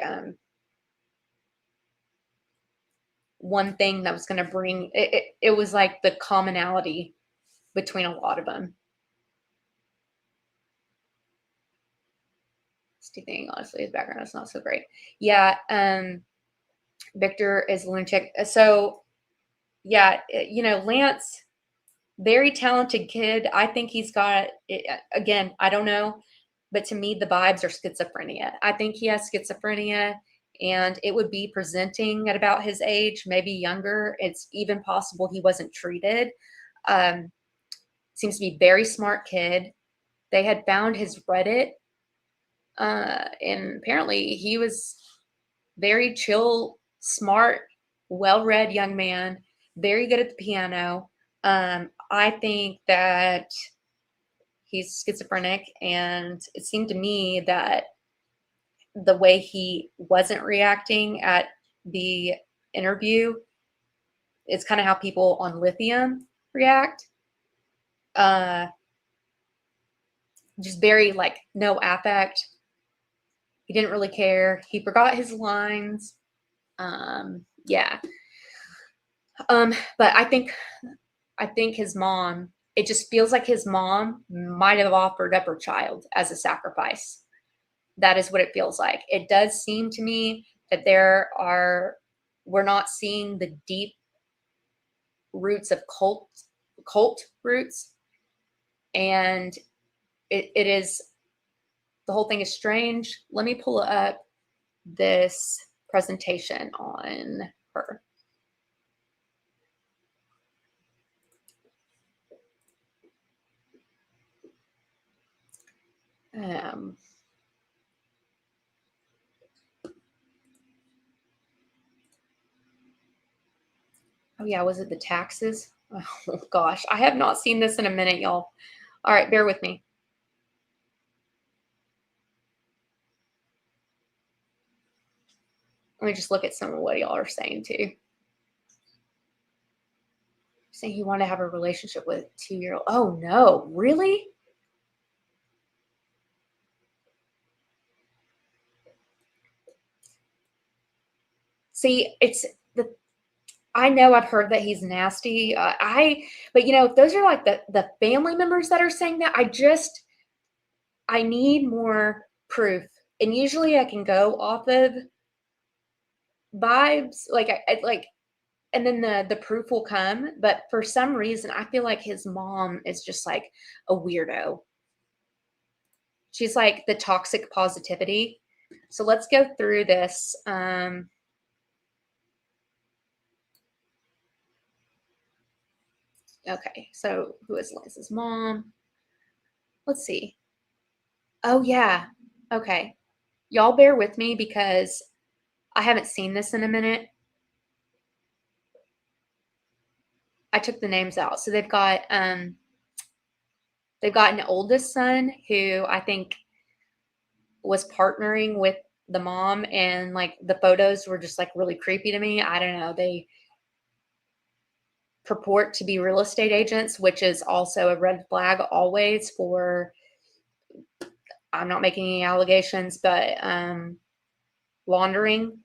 one thing that was going to bring it was like the commonality between a lot of them. Thing, honestly, his background is not so great. Yeah, Victor is lunatic. So yeah, Lance, very talented kid. I think he's got again, I don't know, but to me the vibes are schizophrenia. I think he has schizophrenia, and it would be presenting at about his age, maybe younger. It's even possible he wasn't treated. Seems to be very smart kid. They had found his Reddit, and apparently he was very chill, smart, well-read young man, very good at the piano. I think that he's schizophrenic, and it seemed to me that the way he wasn't reacting at the interview, it's kind of how people on lithium react. Just very like no affect. He didn't really care. He forgot his lines. Yeah. But I think his mom, it just feels like his mom might have offered up her child as a sacrifice. That is what it feels like. It does seem to me that we're not seeing the deep roots of cult roots. And it is, the whole thing is strange. Let me pull up this presentation on her. Oh yeah, was it the taxes? Oh gosh, I have not seen this in a minute, y'all. All right, bear with me. Let me just look at some of what y'all are saying too. Saying he wanted to have a relationship with a 2-year-old. Oh no, really? See, I know I've heard that he's nasty. But those are like the family members that are saying that. I need more proof, and usually I can go off of vibes, and then the proof will come. But for some reason, I feel like his mom is just like a weirdo. She's like the toxic positivity. So let's go through this. Okay, so who is Lance's mom? Let's see. Oh, yeah. Okay. Y'all bear with me because I haven't seen this in a minute. I took the names out. So they've got an oldest son who I think was partnering with the mom, and like the photos were just like really creepy to me. I don't know. They purport to be real estate agents, which is also a red flag always for, I'm not making any allegations, but laundering.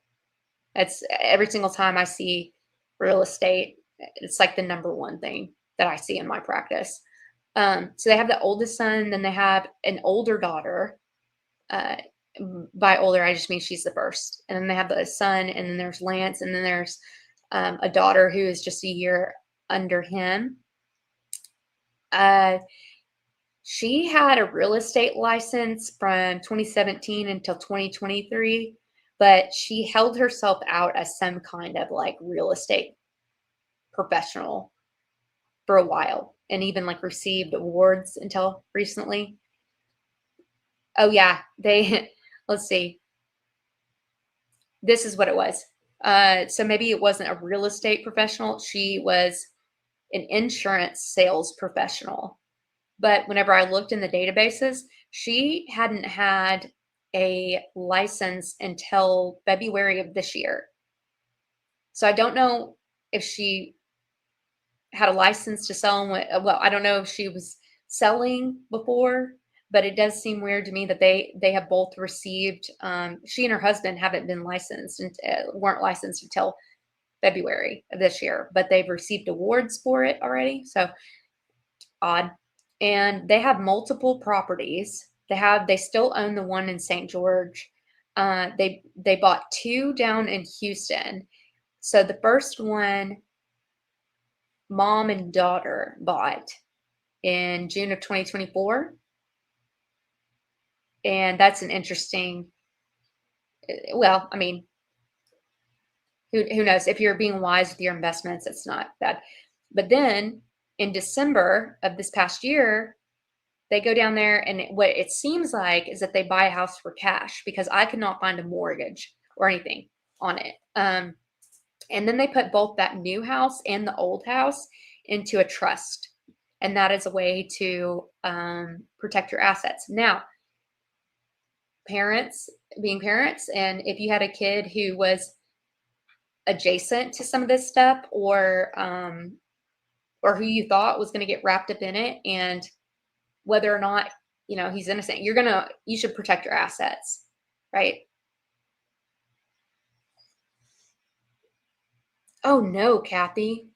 It's every single time I see real estate, it's like the number one thing that I see in my practice. So they have the oldest son, then they have an older daughter. By older, I just mean she's the first. And then they have the son, and then there's Lance, and then there's a daughter who is just a year under him. She had a real estate license from 2017 until 2023, but she held herself out as some kind of like real estate professional for a while, and even like received awards until recently. Oh yeah, let's see. This is what it was. So maybe it wasn't a real estate professional. She was an insurance sales professional. But whenever I looked in the databases, she hadn't had a license until February of this year. So I don't know if she had a license to sell them. Well, I don't know if she was selling before, but it does seem weird to me that they have both received. She and her husband haven't been licensed and weren't licensed until February of this year, but they've received awards for it already. So odd. And they have multiple properties. They still own the one in St. George. They bought two down in Houston. So the first one, mom and daughter bought in June of 2024. And that's an interesting, well, I mean, who knows? If you're being wise with your investments, it's not bad. But then in December of this past year, they go down there, and what it seems like is that they buy a house for cash, because I could not find a mortgage or anything on it. And then they put both that new house and the old house into a trust. And that is a way to protect your assets. Now, parents, being parents, and if you had a kid who was adjacent to some of this stuff, or who you thought was going to get wrapped up in it, and whether or not, he's innocent, you should protect your assets, right? Oh no, Kathy.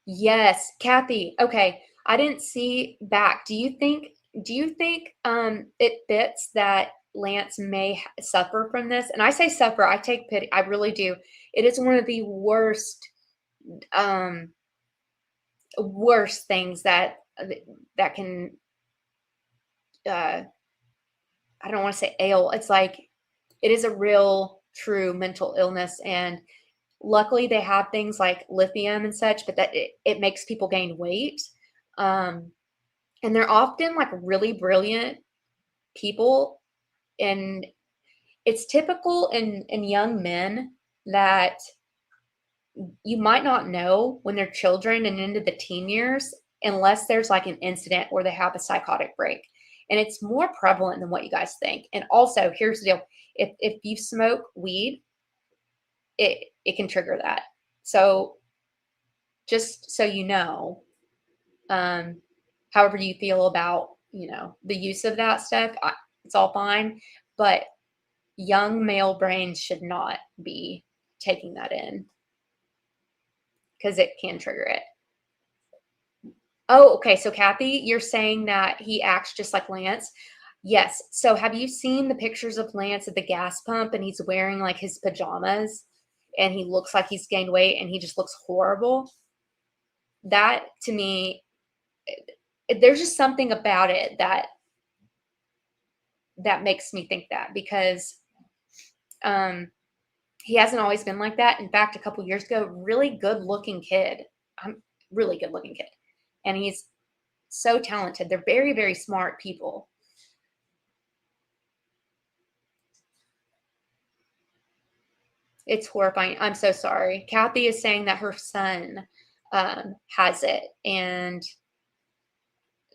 Yes, Kathy. Okay. I didn't see back. Do you think it fits that Lance may suffer from this? And I say suffer, I take pity. I really do. It is one of the um worst things that can uh I don't want to say ail. It's like it is a real true mental illness, and luckily they have things like lithium and such, but that it makes people gain weight. Um and they're often like really brilliant people, and it's typical in young men that you might not know when they're children and into the teen years, unless there's like an incident where they have a psychotic break. And it's more prevalent than what you guys think. And also, here's the deal. If you smoke weed, it can trigger that. So just so you know, um, however you feel about, the use of that stuff, it's all fine. But young male brains should not be taking that in, because it can trigger it. Oh, okay. So Kathy, you're saying that he acts just like Lance. Yes. So have you seen the pictures of Lance at the gas pump, and he's wearing like his pajamas, and he looks like he's gained weight, and he just looks horrible? That to me, there's just something about it that makes me think that, because he hasn't always been like that. In fact, a couple years ago, really good looking kid. Really good looking kid. And he's so talented. They're very, very smart people. It's horrifying. I'm so sorry. Kathy is saying that her son has it, and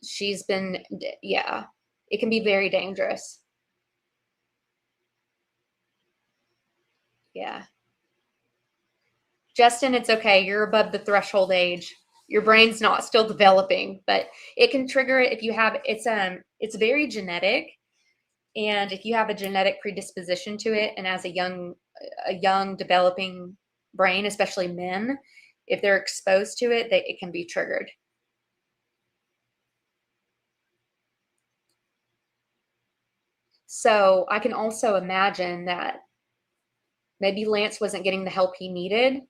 she's been, yeah, it can be very dangerous. Yeah. Justin, it's okay. You're above the threshold age. Your brain's not still developing, but it can trigger it if you have it's very genetic. And if you have a genetic predisposition to it, and as a young developing brain, especially men, if they're exposed to it, it can be triggered. So I can also imagine that maybe Lance wasn't getting the help he needed,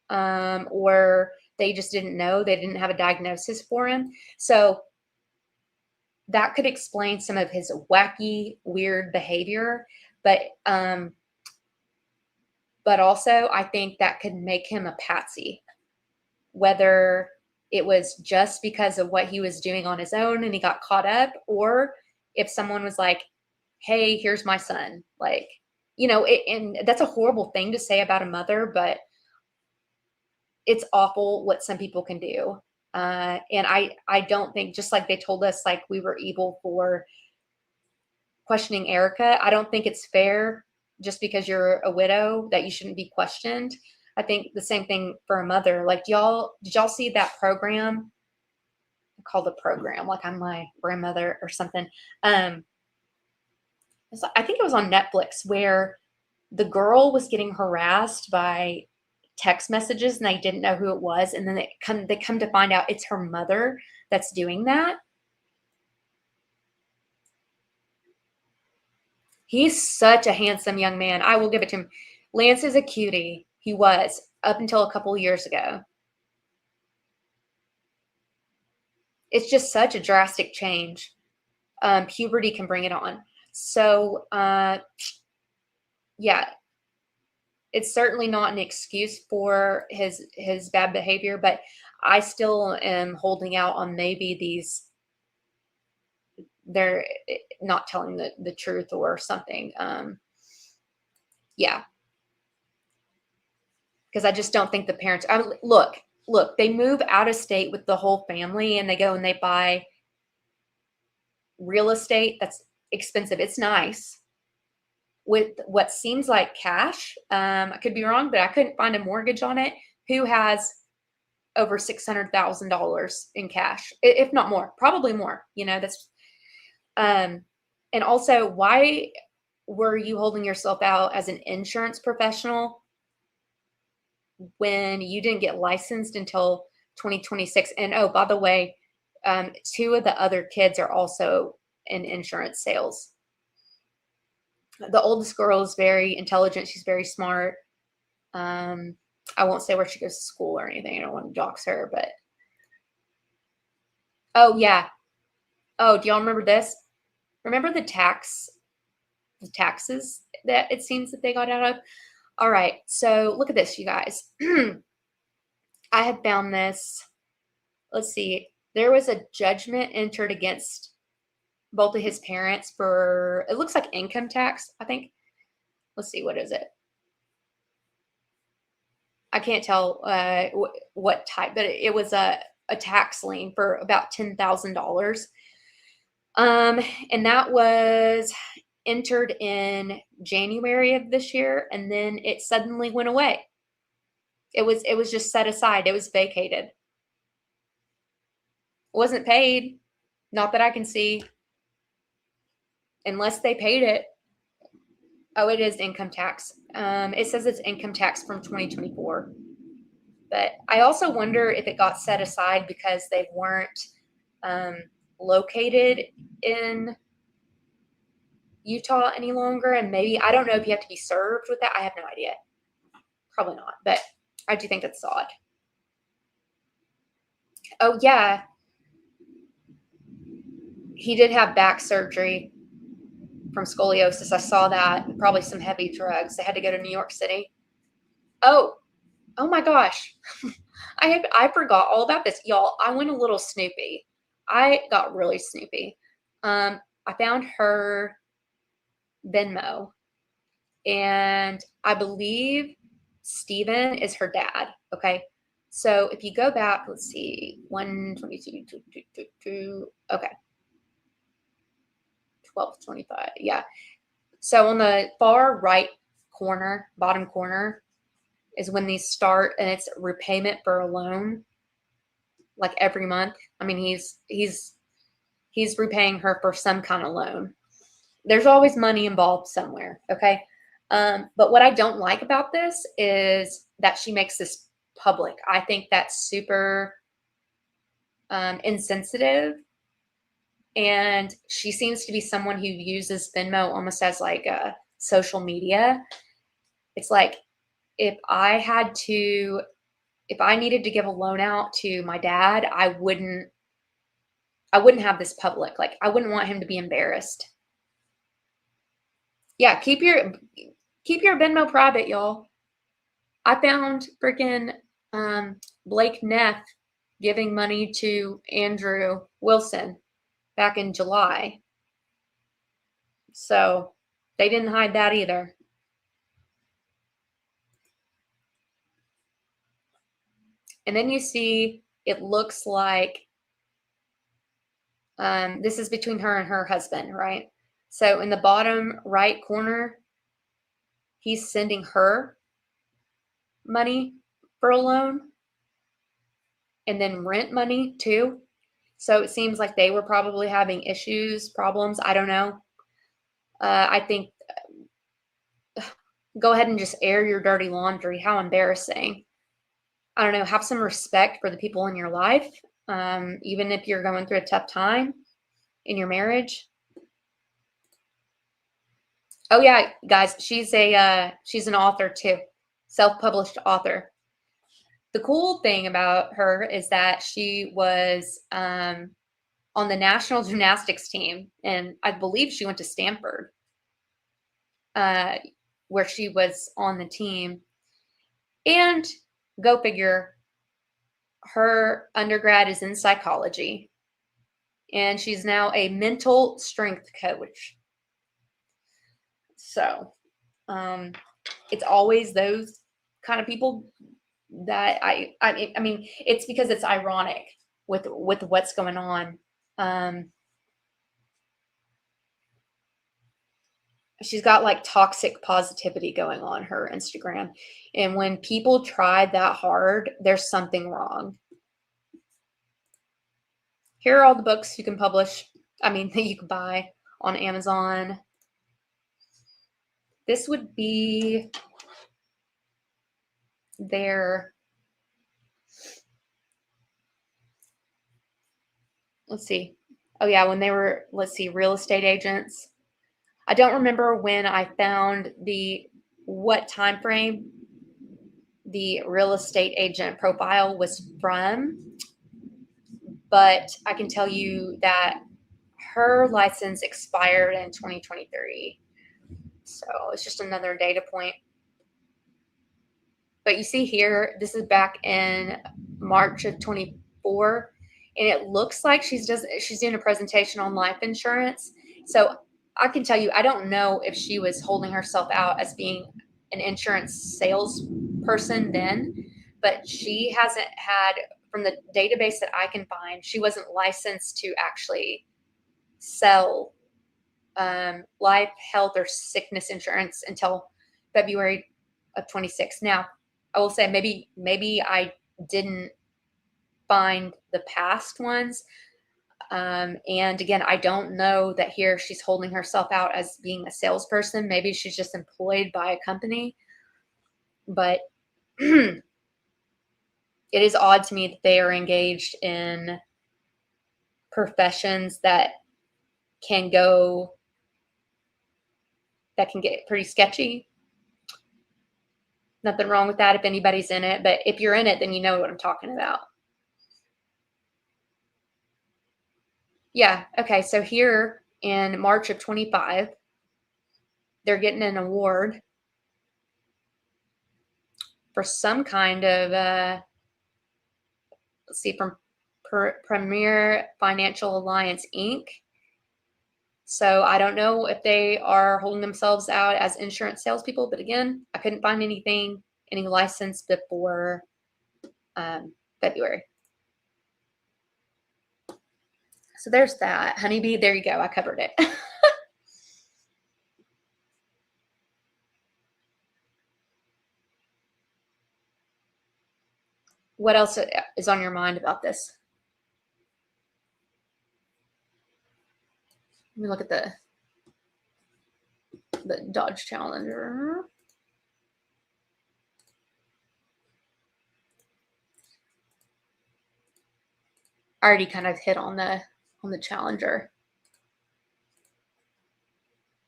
or they just didn't know. They didn't have a diagnosis for him. So that could explain some of his wacky, weird behavior. But also, I think that could make him a patsy, whether it was just because of what he was doing on his own and he got caught up, or if someone was like, hey, here's my son. Like, and that's a horrible thing to say about a mother, but it's awful what some people can do. And I don't think, just like they told us, like we were evil for questioning Erica, I don't think it's fair just because you're a widow that you shouldn't be questioned. I think the same thing for a mother. Like, did y'all see that program? Called the program, like I'm my grandmother or something. I think it was on Netflix, where the girl was getting harassed by text messages and they didn't know who it was, and then they come to find out it's her mother that's doing that. He's such a handsome young man. I will give it to him. Lance is a cutie. He was up until a couple years ago. It's just such a drastic change. Puberty can bring it on. So, yeah, it's certainly not an excuse for his bad behavior, but I still am holding out on maybe they're not telling the truth or something. Yeah, because I just don't think the parents. Look, they move out of state with the whole family, and they go and they buy real estate that's expensive. It's nice with what seems like cash. I could be wrong, but I couldn't find a mortgage on it. Who has over $600,000 in cash, if not more, probably more? That's and also, why were you holding yourself out as an insurance professional when you didn't get licensed until 2026? And oh, by the way, 2 of the other kids are also in insurance sales. The oldest girl is very intelligent. She's very smart. I won't say where she goes to school or anything. I don't want to dox her, but oh yeah. Oh, do y'all remember this? Remember the taxes that it seems that they got out of? All right, so look at this, you guys. I had found this. Let's see. There was a judgment entered against both of his parents for, it looks like income tax, I think. Let's see, what is it? I can't tell what type, but it was a tax lien for about $10,000. And that was entered in January of this year, and then it suddenly went away. It was just set aside. It was vacated. It wasn't paid, not that I can see, unless they paid it. Oh, it is income tax. It says it's income tax from 2024. But I also wonder if it got set aside because they weren't located in Utah any longer. And maybe, I don't know if you have to be served with that. I have no idea. Probably not. But I do think that's odd. Oh, yeah. He did have back surgery from scoliosis. I saw that. Probably some heavy drugs. They had to go to New York City. Oh my gosh. I forgot all about this. Y'all, I went a little snoopy. I got really snoopy. I found her Venmo, and I believe Steven is her dad. Okay. So if you go back, let's see, 122, okay. 1225. Yeah. So on the far right corner, bottom corner, is when these start, and it's repayment for a loan, like every month. I mean, he's repaying her for some kind of loan. There's always money involved somewhere. Okay. But what I don't like about this is that she makes this public. I think that's super insensitive. And she seems to be someone who uses Venmo almost as like a social media. It's like, if I needed to give a loan out to my dad, I wouldn't have this public. Like, I wouldn't want him to be embarrassed. Yeah, keep your Venmo private, y'all. I found freaking Blake Neff giving money to Andrew Wilson back in July. So they didn't hide that either. And then you see, it looks like this is between her and her husband, right? So in the bottom right corner, he's sending her money for a loan and then rent money too. So it seems like they were probably having problems. I don't know. I think go ahead and just air your dirty laundry. How embarrassing. I don't know. Have some respect for the people in your life, even if you're going through a tough time in your marriage. Oh yeah, guys, she's an author too, self-published author. The cool thing about her is that she was on the national gymnastics team, and I believe she went to Stanford, where she was on the team. And go figure, her undergrad is in psychology, and she's now a mental strength coach. So it's always those kind of people that I mean, it's because it's ironic with what's going on. She's got like toxic positivity going on her Instagram. And when people try that hard, there's something wrong. Here are all the books you can publish. That you can buy on Amazon. This would be their, let's see. Oh yeah, when they were, real estate agents. I don't remember when I found what time frame the real estate agent profile was from, but I can tell you that her license expired in 2023. So it's just another data point. But you see here, this is back in March of 24, and it looks like she's doing a presentation on life insurance. So I can tell you, I don't know if she was holding herself out as being an insurance salesperson then, but she hasn't had, from the database that I can find, she wasn't licensed to actually sell life, health, or sickness insurance until February of 26. Now, I will say maybe I didn't find the past ones. And again, I don't know that here she's holding herself out as being a salesperson. Maybe she's just employed by a company. But it is odd to me that they are engaged in professions that can get pretty sketchy. Nothing wrong with that if anybody's in it, but if you're in it, then you know what I'm talking about. Yeah, okay, so here in March of 25, they're getting an award for some kind of, let's see, from Premier Financial Alliance, Inc. So I don't know if they are holding themselves out as insurance salespeople, but again, I couldn't find any license before February. So there's that. Honeybee, there you go. I covered it. What else is on your mind about this? Let me look at the Dodge Challenger. I already kind of hit on the Challenger.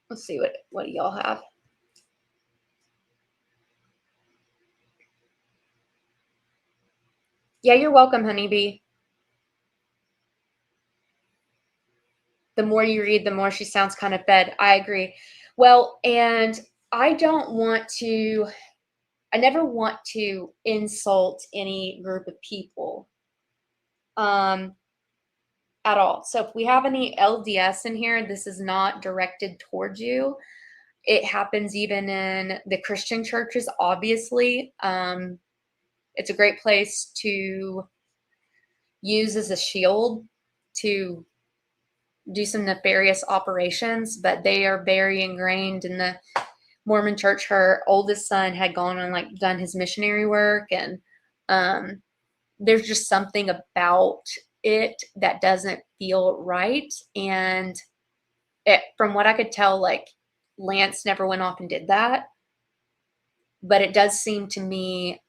Let's see what y'all have. Yeah, you're welcome, Honeybee. The more you read, the more she sounds kind of fed. I agree. Well, and I never want to insult any group of people at all. So if we have any LDS in here, this is not directed towards you. It happens even in the Christian churches, obviously. It's a great place to use as a shield to do some nefarious operations, but they are very ingrained in Mormon church. Her oldest son had gone and like done his missionary work, and there's just something about it that doesn't feel right. And from what I could tell, like Lance never went off and did that, but it does seem to me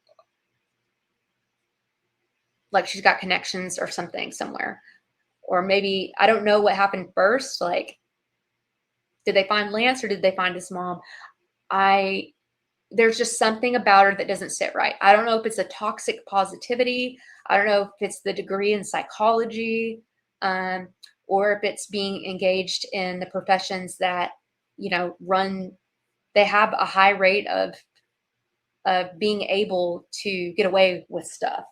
like she's got connections or something somewhere. Or maybe, I don't know what happened first. Like, did they find Lance or did they find his mom? There's just something about her that doesn't sit right. I don't know if it's a toxic positivity. I don't know if it's the degree in psychology, or if it's being engaged in the professions that, they have a high rate of being able to get away with stuff.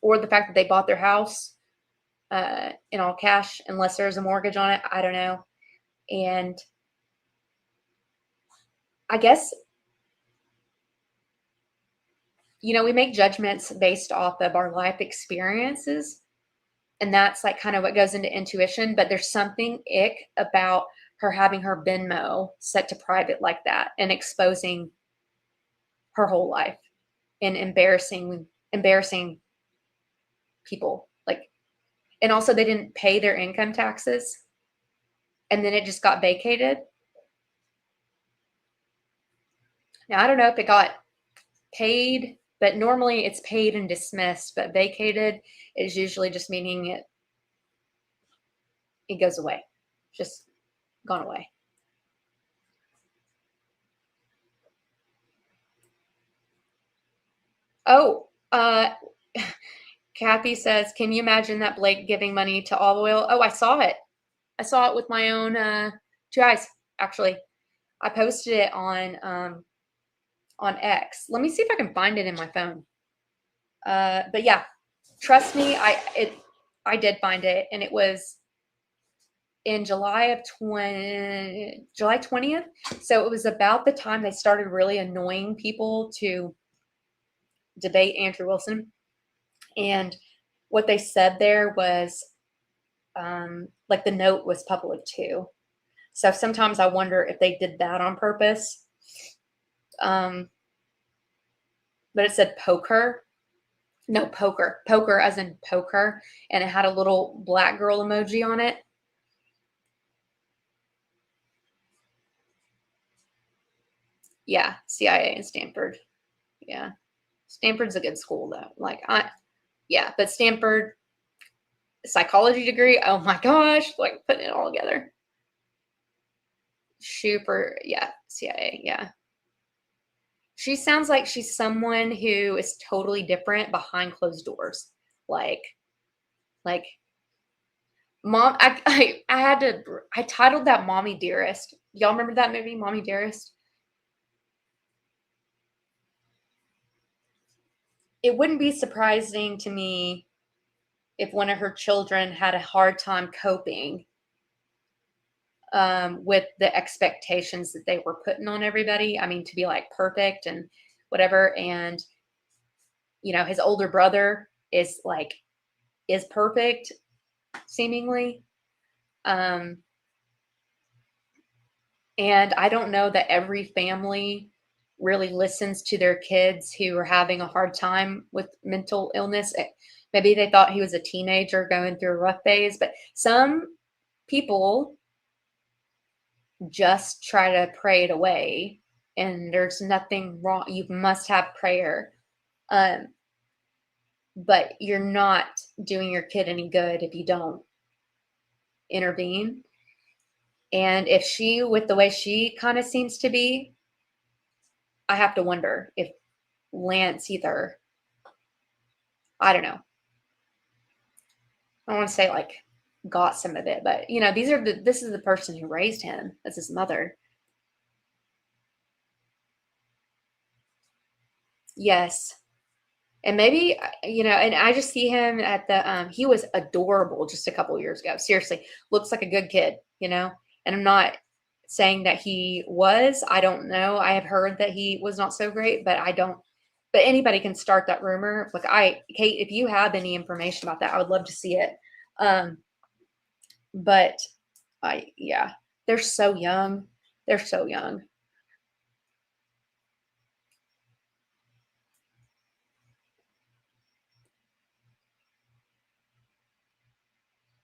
Or the fact that they bought their house in all cash, unless there's a mortgage on it. I don't know. And I guess, we make judgments based off of our life experiences. And that's like kind of what goes into intuition. But there's something ick about her having her Venmo set to private like that and exposing her whole life and embarrassing people. Like, and also they didn't pay their income taxes. And then it just got vacated. Now, I don't know if it got paid, but normally it's paid and dismissed, but vacated is usually just meaning it goes away, just gone away. Oh, Kathy says, can you imagine that Blake giving money to olive oil? Oh, I saw it. I saw it with my own two eyes, actually. I posted it on X. Let me see if I can find it in my phone. But yeah, trust me, I did find it, and it was in July 20th. So it was about the time they started really annoying people to debate Andrew Wilson. And what they said there was, like the note was public too. So sometimes I wonder if they did that on purpose. But it said poker. No, poker. Poker as in poker. And it had a little black girl emoji on it. Yeah, CIA and Stanford. Yeah. Stanford's a good school though. But Stanford psychology degree, oh my gosh, like putting it all together. Super, yeah, CIA, yeah. She sounds like she's someone who is totally different behind closed doors. Like mom, I titled that Mommy Dearest. Y'all remember that movie, Mommy Dearest? It wouldn't be surprising to me if one of her children had a hard time coping with the expectations that they were putting on everybody. I mean, to be like perfect and whatever. And, his older brother is perfect, seemingly. And I don't know that every family really listens to their kids who are having a hard time with mental illness. Maybe they thought he was a teenager going through a rough phase, but some people just try to pray it away, and there's nothing wrong. You must have prayer. But you're not doing your kid any good if you don't intervene. And if she, with the way she kind of seems to be, I have to wonder if Lance either, I don't know. I don't want to say like got some of it, but this is the person who raised him. That's his mother. Yes. And maybe, and I just see him at the, he was adorable just a couple years ago. Seriously, looks like a good kid, and I'm not saying that he was. I don't know. I have heard that he was not so great, but but anybody can start that rumor. Like Kate, if you have any information about that, I would love to see it. But they're so young. They're so young.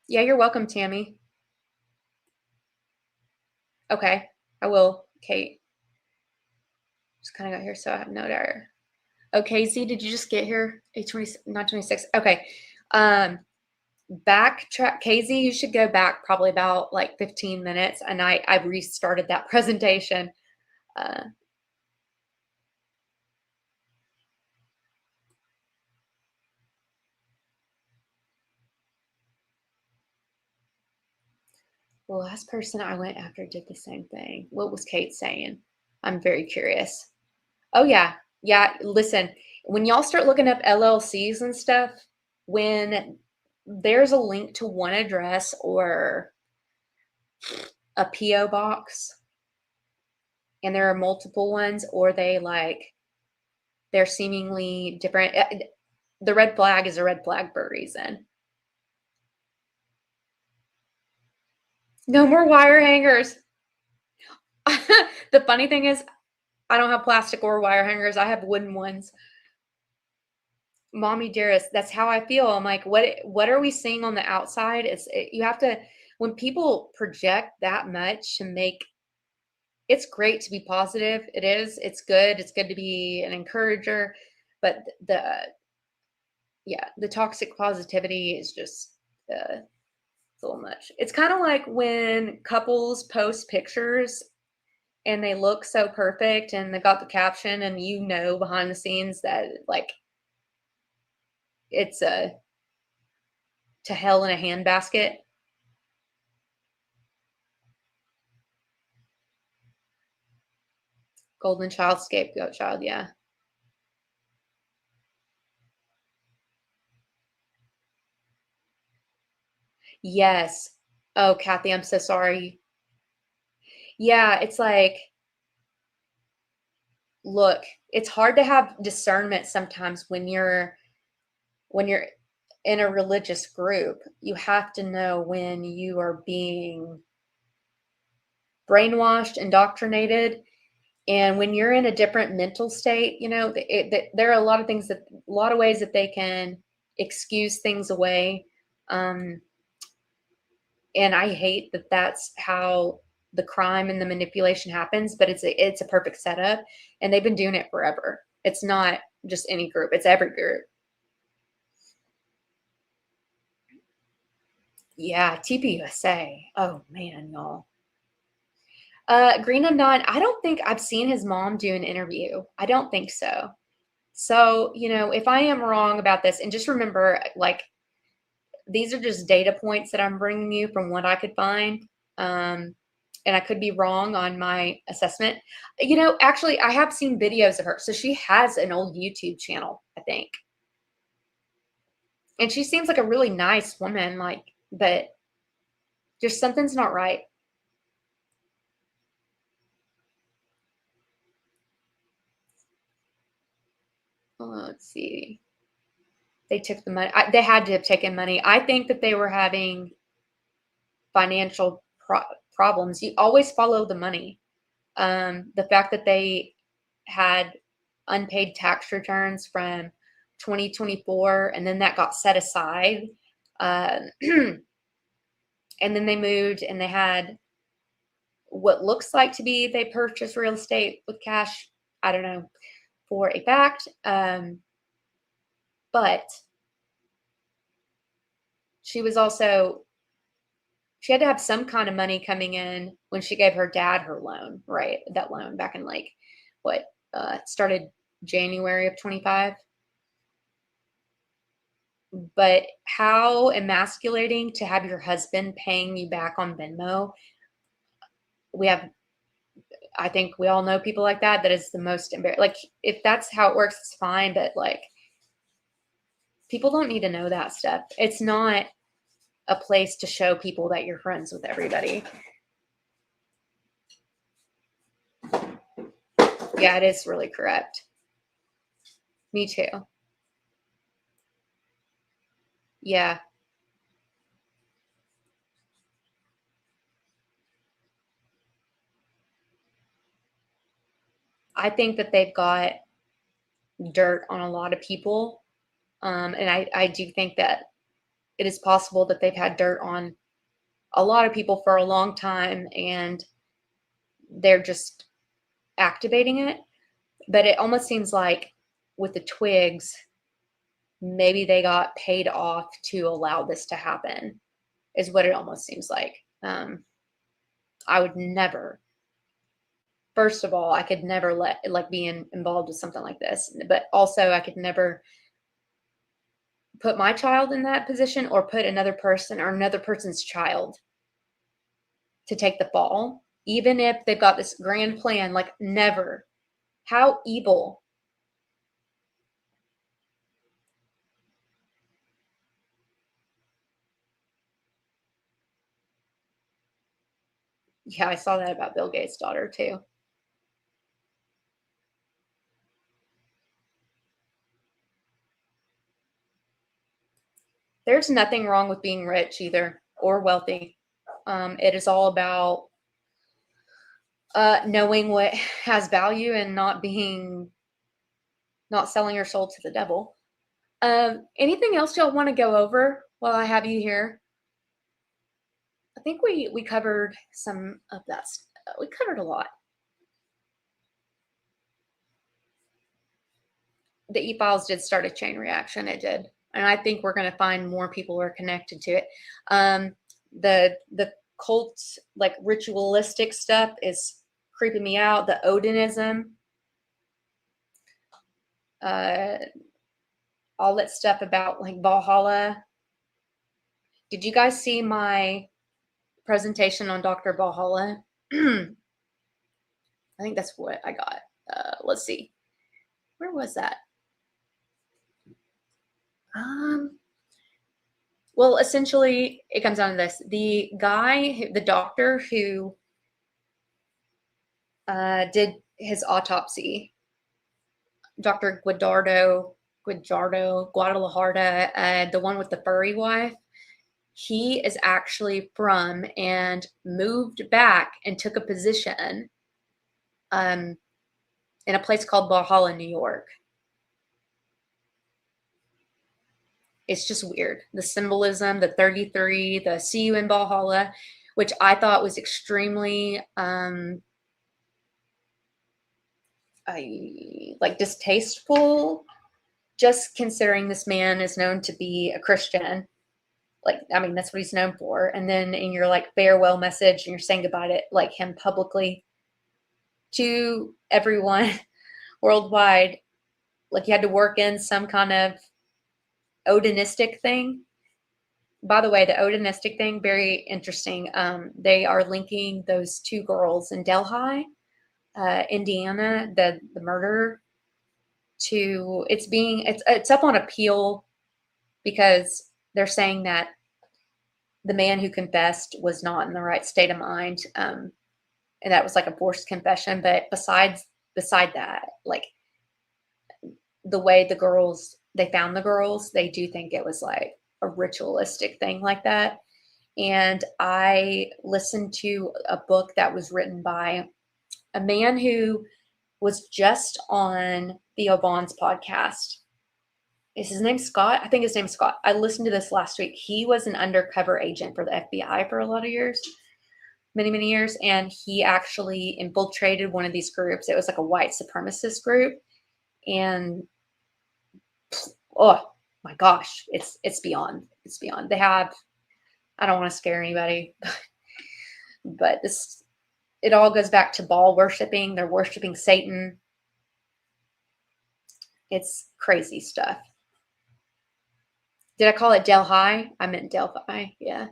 Yeah, you're welcome, Tammy. Okay, I will. Kate, just kind of got here, so I have no doubt. Okay, Z, did you just get here? 8:20, not 26. Okay. Backtrack, KZ, you should go back probably about like 15 minutes, and I restarted that presentation. Uh, the last person I went after did the same thing. What was Kate saying? I'm very curious. Oh yeah, yeah. Listen, when y'all start looking up LLCs and stuff, when there's a link to one address or a PO box, and there are multiple ones, or they're seemingly different. The red flag is a red flag for a reason. No more wire hangers. The funny thing is, I don't have plastic or wire hangers. I have wooden ones. Mommy dearest, that's how I feel. I'm like, what are we seeing on the outside? You have to, when people project that much to make, it's great to be positive. It is. It's good. It's good to be an encourager, but the toxic positivity is just it's a little much. It's kind of like when couples post pictures and they look so perfect and they got the caption, and behind the scenes that like it's a to hell in a handbasket. Golden child, scapegoat child, yeah. Yes. Oh, Kathy, I'm so sorry. Yeah, it's like, look, it's hard to have discernment sometimes when you're in a religious group. You have to know when you are being brainwashed, indoctrinated, and when you're in a different mental state. There are a lot of things a lot of ways that they can excuse things away. Um, and I hate that that's how the crime and the manipulation happens, but it's a perfect setup, and they've been doing it forever. It's not just any group; it's every group. Yeah, TPUSA. Oh man, y'all. Green and Don. I don't think I've seen his mom do an interview. I don't think so. So, if I am wrong about this, and just remember, like, these are just data points that I'm bringing you from what I could find. And I could be wrong on my assessment. Actually, I have seen videos of her. So she has an old YouTube channel, I think. And she seems like a really nice woman, but just something's not right. Let's see. They took the money. They had to have taken money. I think that they were having financial problems. You always follow the money. The fact that they had unpaid tax returns from 2024, and then that got set aside. And then they moved, and they had what looks like to be they purchased real estate with cash. I don't know for a fact. But she was also she had to have some kind of money coming in when she gave her dad her loan, right? That loan back in what started January of 25. But how emasculating to have your husband paying you back on Venmo. I think we all know people like that. That is the most embarrassing. Like, if that's how it works, it's fine. But like, people don't need to know that stuff. It's not a place to show people that you're friends with everybody. Yeah, it is really correct. Me too. Yeah. I think that they've got dirt on a lot of people. And I do think that it is possible that they've had dirt on a lot of people for a long time and they're just activating it. But it almost seems like with the Twigs, maybe they got paid off to allow this to happen, is what it almost seems like. I would never, first of all, I could never be involved with something like this. But also, I could never put my child in that position or put another person or another person's child to take the fall, even if they've got this grand plan. Like, never. How evil. Yeah, I saw that about Bill Gates' daughter too. There's nothing wrong with being rich either or wealthy. It is all about knowing what has value and not selling your soul to the devil. Anything else y'all want to go over while I have you here? I think we covered some of that. We covered a lot. The e-files did start a chain reaction. It did. And I think we're going to find more people who are connected to it. The cult, like ritualistic stuff is creeping me out. The Odinism, all that stuff about like Valhalla. Did you guys see my presentation on Dr. Valhalla? I think that's what I got. Let's see. Where was that? Well, essentially, it comes down to this. The guy, the doctor who did his autopsy, Dr. Guadardo, Guadalajara, the one with the furry wife, he is actually from and moved back and took a position in a place called Valhalla, New York. It's just weird. The symbolism, the 33, the see you in Valhalla, which I thought was extremely distasteful, just considering this man is known to be a Christian. Like, I mean, that's what he's known for. And then in your like farewell message, and you're saying goodbye to like him publicly to everyone worldwide, like you had to work in some kind of Odinistic thing. By the way, the Odinistic thing, very interesting. They are linking those two girls in Delhi, Indiana, the murder, to it's up on appeal because they're saying that the man who confessed was not in the right state of mind, and that was like a forced confession. But beside that, like the way they found the girls, they do think it was like a ritualistic thing like that. And I listened to a book that was written by a man who was just on Theo Vaughn's podcast. Is his name Scott? I think his name's Scott. I listened to this last week. He was an undercover agent for the FBI for a lot of years, many, many years. And he actually infiltrated one of these groups. It was like a white supremacist group. And oh my gosh, it's beyond. They have, I don't want to scare anybody, but it all goes back to Baal worshiping. They're worshiping Satan. It's crazy stuff. Did I call it Delhi? I meant Delphi. Yeah.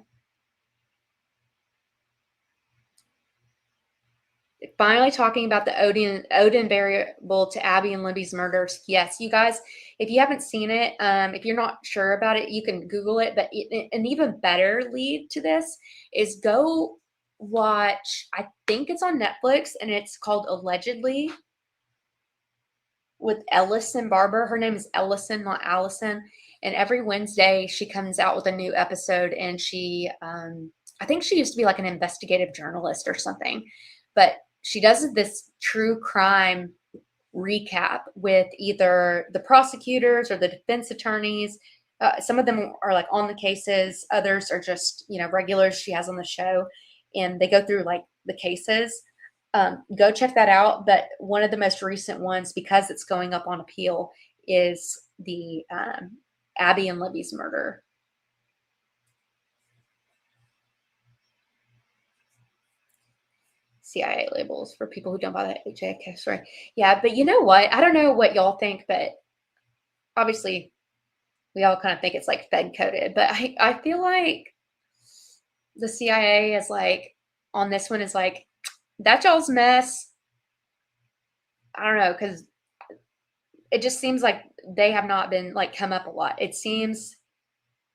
Finally talking about the Odin variable to Abby and Libby's murders. Yes, you guys, if you haven't seen it, if you're not sure about it, you can Google it. But an even better lead to this is go watch, I think it's on Netflix, and it's called Allegedly with Ellison Barber. Her name is Ellison, not Allison. And every Wednesday she comes out with a new episode, and she, I think she used to be like an investigative journalist or something, but she does this true crime recap with either the prosecutors or the defense attorneys. Some of them are like on the cases. Others are just, regulars she has on the show, and they go through like the cases. Go check that out. But one of the most recent ones, because it's going up on appeal, is the Abby and Libby's murder. CIA labels for people who don't buy the JFK story. Yeah, but you know what? I don't know what y'all think, but obviously we all kind of think it's like Fed coded. But I feel like the CIA is like, on this one, is like, that's y'all's mess. I don't know, because it just seems like they have not been like come up a lot. It seems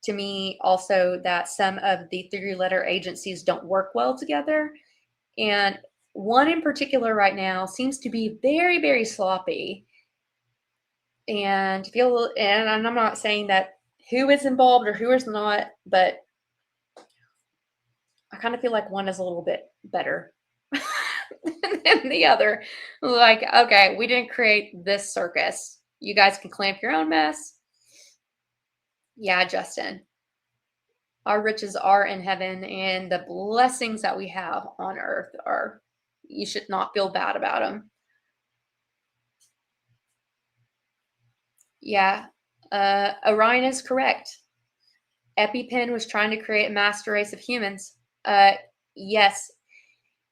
to me also that some of the three-letter agencies don't work well together. And one in particular right now seems to be very, very sloppy. And I'm not saying that who is involved or who is not, but I kind of feel like one is a little bit better than the other. Like, okay, we didn't create this circus. You guys can clamp your own mess. Yeah, Justin. Our riches are in heaven, and the blessings that we have on earth you should not feel bad about them. Yeah, Orion is correct. EpiPen was trying to create a master race of humans. Yes,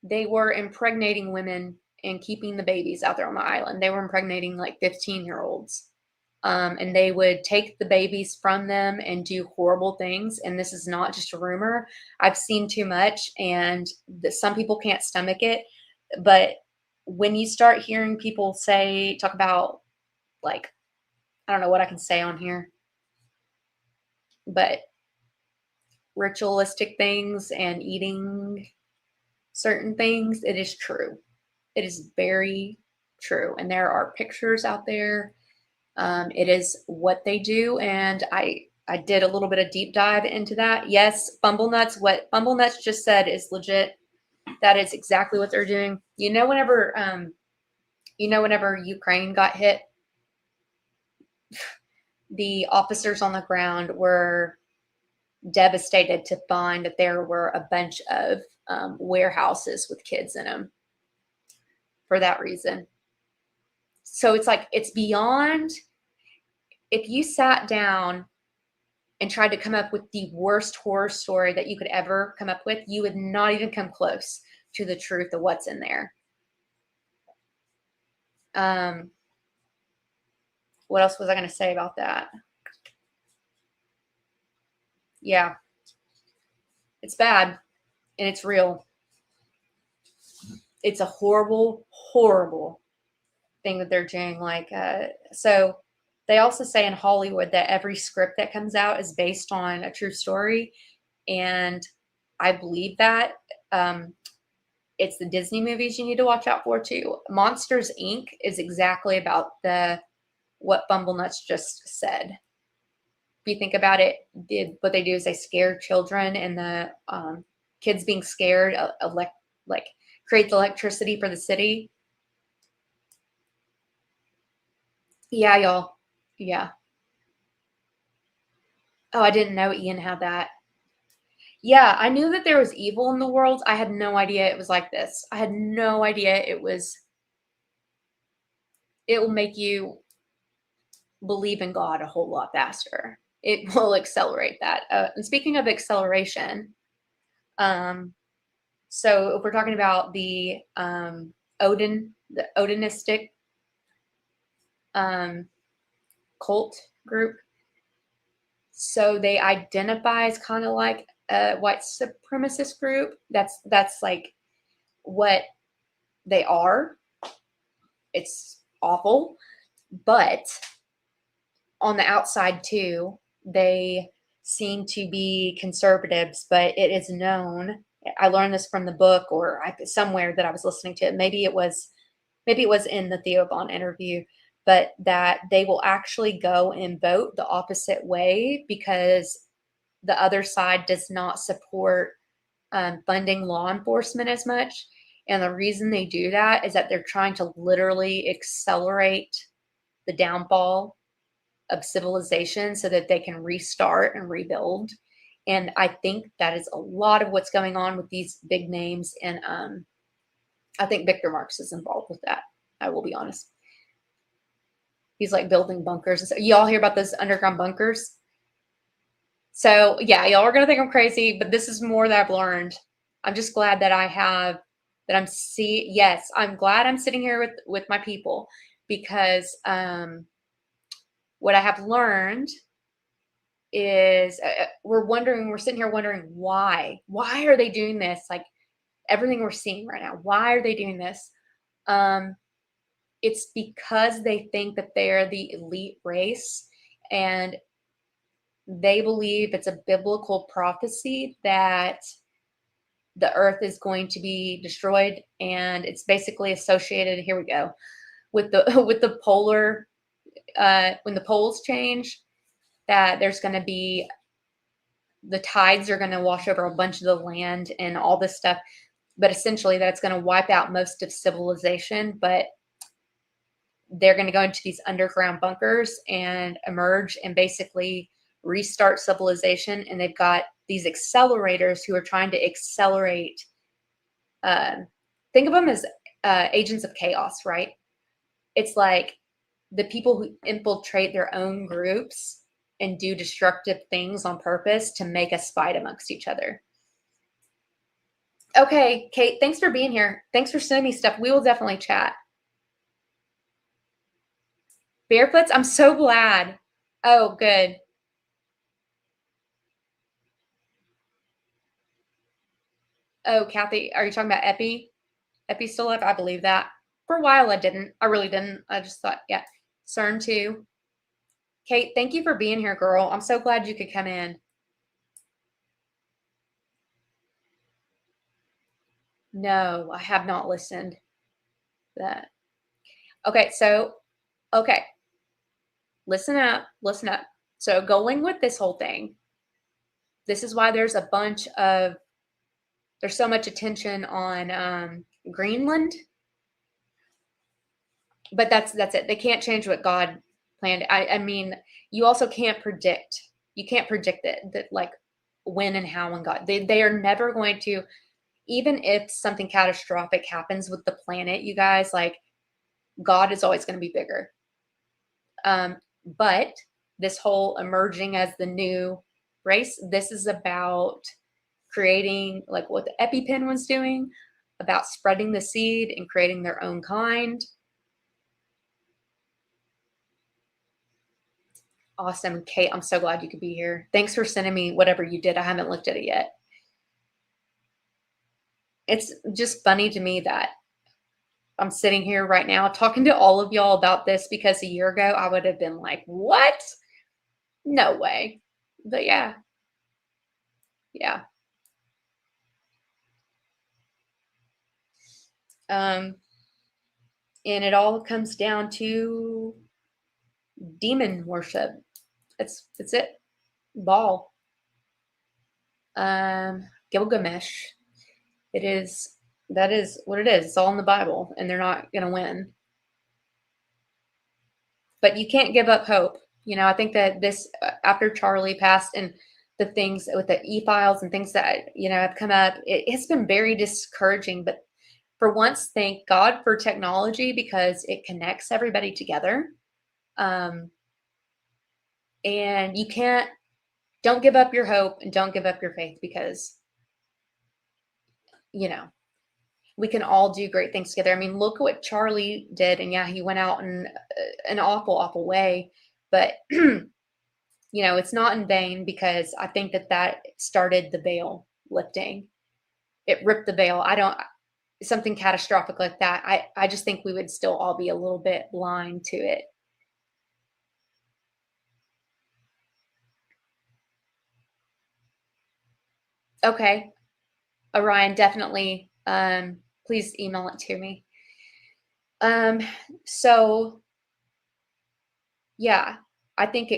they were impregnating women and keeping the babies out there on the island. They were impregnating like 15-year-olds. And they would take the babies from them and do horrible things. And this is not just a rumor. I've seen too much, and some people can't stomach it. But when you start hearing people talk about, like, I don't know what I can say on here, but ritualistic things and eating certain things, it is true. It is very true. And there are pictures out there. It is what they do, and I did a little bit of deep dive into that. Yes, Bumblenuts, what Bumblenuts just said is legit. That is exactly what they're doing. Whenever Ukraine got hit, the officers on the ground were devastated to find that there were a bunch of warehouses with kids in them for that reason. So it's like, it's beyond. If you sat down and tried to come up with the worst horror story that you could ever come up with, you would not even come close to the truth of what's in there. What else was I going to say about that? Yeah, it's bad, and it's real. It's a horrible, horrible thing that they're doing. So they also say in Hollywood that every script that comes out is based on a true story, and I believe that. It's the Disney movies you need to watch out for too. Monsters, Inc. is exactly about what Bumblenuts just said. If you think about it, what they do is they scare children, and the kids being scared create the electricity for the city. Yeah, y'all. Yeah. Oh, I didn't know Ian had that. Yeah, I knew that there was evil in the world. I had no idea it was like this. I had no idea it will make you believe in God a whole lot faster. It will accelerate that. And speaking of acceleration, so if we're talking about the Odinistic cult group, so they identify as kind of like a white supremacist group. That's like what they are. It's awful, but on the outside too, they seem to be conservatives, but it is known. I learned this from the book or somewhere that I was listening to it. Maybe it was in the Theo Vaughn interview, but that they will actually go and vote the opposite way because the other side does not support funding law enforcement as much. And the reason they do that is that they're trying to literally accelerate the downfall of civilization so that they can restart and rebuild. And I think that is a lot of what's going on with these big names. And I think Victor Marx is involved with that. I will be honest. He's like building bunkers. So y'all hear about those underground bunkers? So yeah, y'all are gonna think I'm crazy, but this is more that I've learned. I'm just glad that yes, I'm glad I'm sitting here with my people, because what I have learned is we're sitting here wondering why are they doing this? Like everything we're seeing right now, why are they doing this? It's because they think that they're the elite race, and they believe it's a biblical prophecy that the earth is going to be destroyed, and it's basically associated, here we go, with the with the polar when the poles change, that there's going to be, the tides are going to wash over a bunch of the land and all this stuff, but essentially that it's going to wipe out most of civilization. But they're going to go into these underground bunkers and emerge and basically restart civilization. And they've got these accelerators who are trying to accelerate. Think of them as agents of chaos, right? It's like the people who infiltrate their own groups and do destructive things on purpose to make us fight amongst each other. Okay, Kate, thanks for being here. Thanks for sending me stuff. We will definitely chat. Barefoots, I'm so glad. Oh, good. Oh, Kathy, are you talking about Epi? Epi's still up? I believe that. For a while, I didn't. I really didn't. I just thought, yeah. CERN too. Kate, thank you for being here, girl. I'm so glad you could come in. No, I have not listened to that. Okay, so, okay. Listen up. Listen up. So going with this whole thing, this is why there's so much attention on Greenland. But that's it. They can't change what God planned. I mean, you also can't predict. You can't predict it, that like when and how and God. They are never going to, even if something catastrophic happens with the planet, you guys, like God is always going to be bigger. But this whole emerging as the new race, this is about creating, like what the EpiPen was doing, about spreading the seed and creating their own kind. Awesome. Kate, I'm so glad you could be here. Thanks for sending me whatever you did. I haven't looked at it yet. It's just funny to me that I'm sitting here right now talking to all of y'all about this, because a year ago I would have been like, what? No way. But yeah. Yeah. And it all comes down to demon worship. It's it. Baal. Gilgamesh. That is what it is. It's all in the Bible, and they're not going to win. But you can't give up hope. You know, I think that this, after Charlie passed and the things with the e-files and things that, have come up, it's been very discouraging. But for once, thank God for technology, because it connects everybody together. And don't give up your hope and don't give up your faith, because, we can all do great things together. I mean, look at what Charlie did. And yeah, he went out in an awful, awful way. But, it's not in vain, because I think that started the veil lifting. It ripped the veil. Something catastrophic like that. I just think we would still all be a little bit blind to it. Okay. Orion, definitely. Please email it to me. So yeah, I think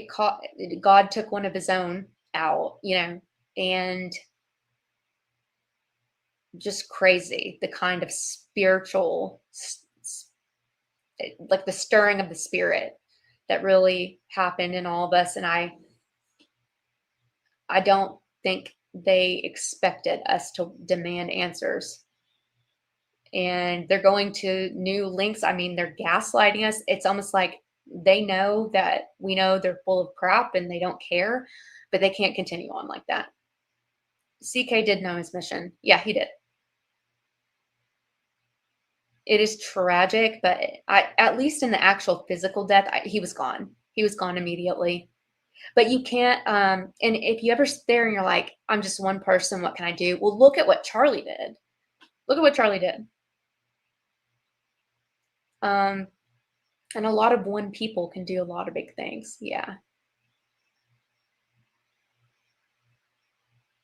God took one of his own out, and just crazy, the kind of spiritual, like the stirring of the spirit that really happened in all of us. And I don't think they expected us to demand answers. And they're going to new links. I mean, they're gaslighting us. It's almost like they know that we know they're full of crap and they don't care, but they can't continue on like that. CK did know his mission. Yeah, he did. It is tragic, but at least in the actual physical death, he was gone. He was gone immediately. But you can't, and if you ever sit there and you're like, I'm just one person, what can I do? Well, look at what Charlie did. Look at what Charlie did. And a lot of one people can do a lot of big things. Yeah.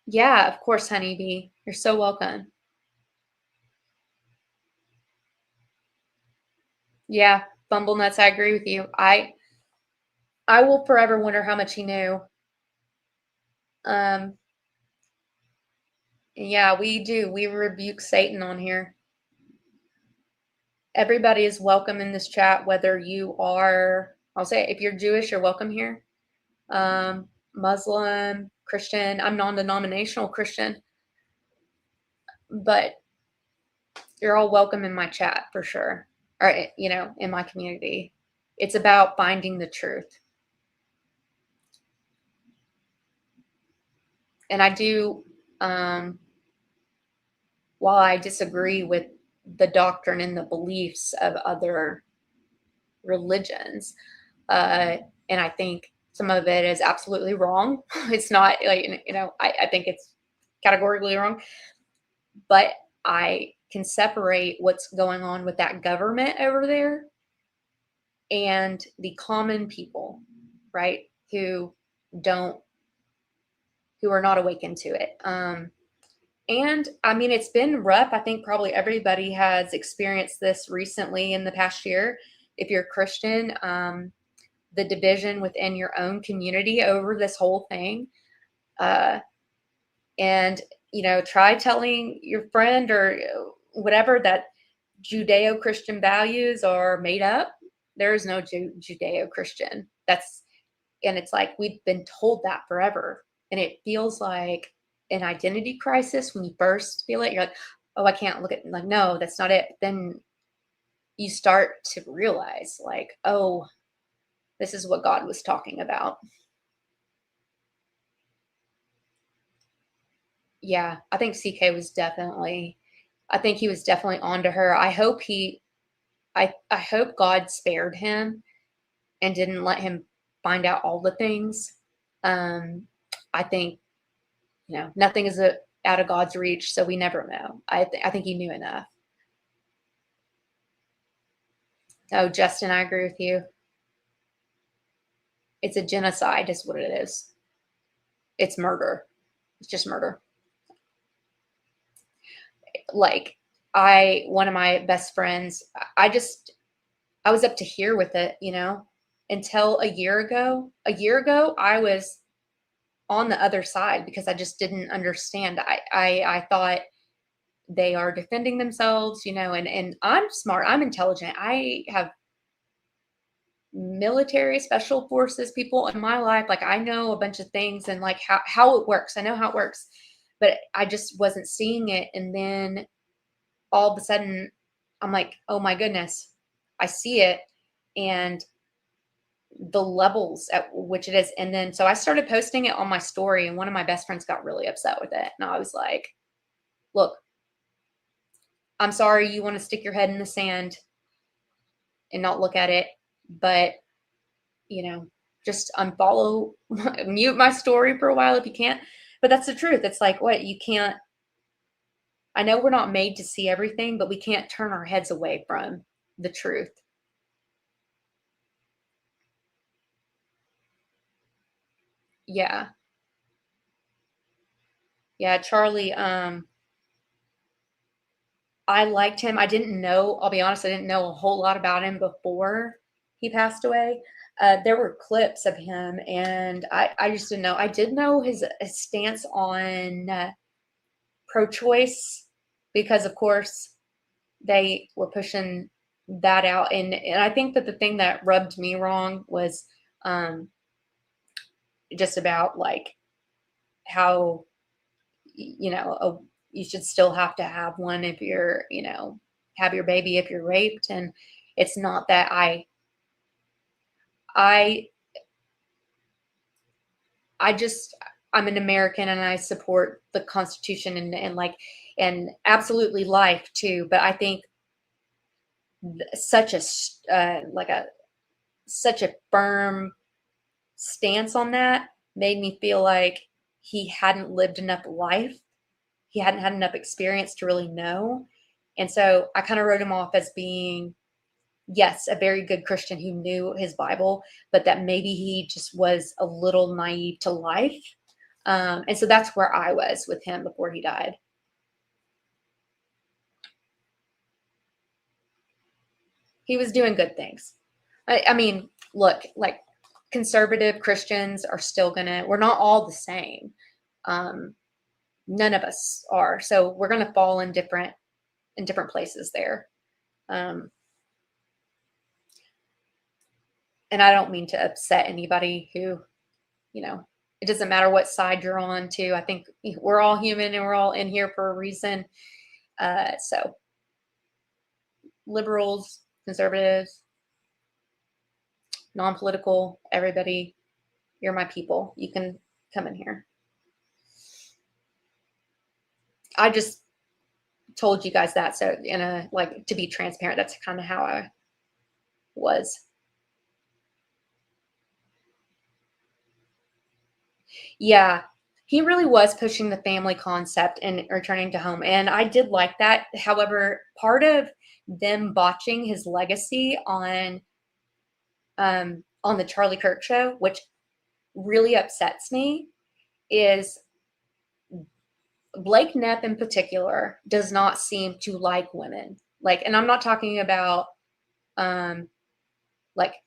Yeah, of course, honeybee. You're so welcome. Yeah, Bumble nuts, I agree with you. I will forever wonder how much he knew. Um, yeah, we do. We rebuke Satan on here. Everybody is welcome in this chat, whether you are, I'll say, if you're Jewish, you're welcome here. Muslim, Christian. I'm non-denominational Christian, but you're all welcome in my chat for sure. Or, in my community. It's about finding the truth. And I do, while I disagree with the doctrine and the beliefs of other religions, and I think some of it is absolutely wrong. It's not like, I think it's categorically wrong, but I can separate what's going on with that government over there and the common people, right? Who are not awakened to it. And I mean, it's been rough. I think probably everybody has experienced this recently in the past year. If you're Christian, the division within your own community over this whole thing. And, try telling your friend or whatever that Judeo-Christian values are made up. There is no Judeo-Christian. And it's like we've been told that forever. And it feels like an identity crisis when you first feel it. You're like, oh, I can't look at, like, no, that's not it. But then you start to realize, like, oh, this is what God was talking about. Yeah, I think CK was definitely, I think he was definitely onto her. I hope God spared him and didn't let him find out all the things. I think, nothing is out of God's reach, so we never know. I think he knew enough. Oh, Justin, I agree with you. It's a genocide, is what it is. It's murder. It's just murder. Like, one of my best friends, I was up to here with it, until a year ago. A year ago, I was on the other side because I just didn't understand. I thought they are defending themselves, and I'm smart, I'm intelligent. I have military special forces people in my life. Like, I know a bunch of things and like how it works. I know how it works, but I just wasn't seeing it. And then all of a sudden I'm like, oh my goodness, I see it. And the levels at which it is. And then so I started posting it on my story, and one of my best friends got really upset with it. And I was like, look, I'm sorry you want to stick your head in the sand and not look at it, but just unfollow, mute my story for a while if you can't. But that's the truth. It's like, what, you can't, I know we're not made to see everything, but we can't turn our heads away from the truth. Yeah. Yeah, Charlie, I liked him. I didn't know, I'll be honest, I didn't know a whole lot about him before he passed away. There were clips of him, and I just didn't know. I did know his stance on pro-choice, because of course they were pushing that out. And I think that the thing that rubbed me wrong was just about like how, you should still have to have one if you're, have your baby if you're raped. And it's not that I just, I'm an American and I support the Constitution and absolutely life too. But I think such a such a firm stance on that made me feel like he hadn't lived enough life. He hadn't had enough experience to really know. And so I kind of wrote him off as being, yes, a very good Christian who knew his Bible, but that maybe he just was a little naive to life. And so that's where I was with him before he died. He was doing good things. I mean, look, like conservative Christians are still we're not all the same. None of us are. So we're going to fall in different places there. And I don't mean to upset anybody who, it doesn't matter what side you're on too. I think we're all human and we're all in here for a reason. So liberals, conservatives, non-political, everybody, you're my people. You can come in here. I just told you guys that. So to be transparent, that's kind of how I was. Yeah, he really was pushing the family concept and returning to home. And I did like that. However, part of them botching his legacy on the Charlie Kirk show, which really upsets me, is Blake Knapp in particular does not seem to like women. And I'm not talking about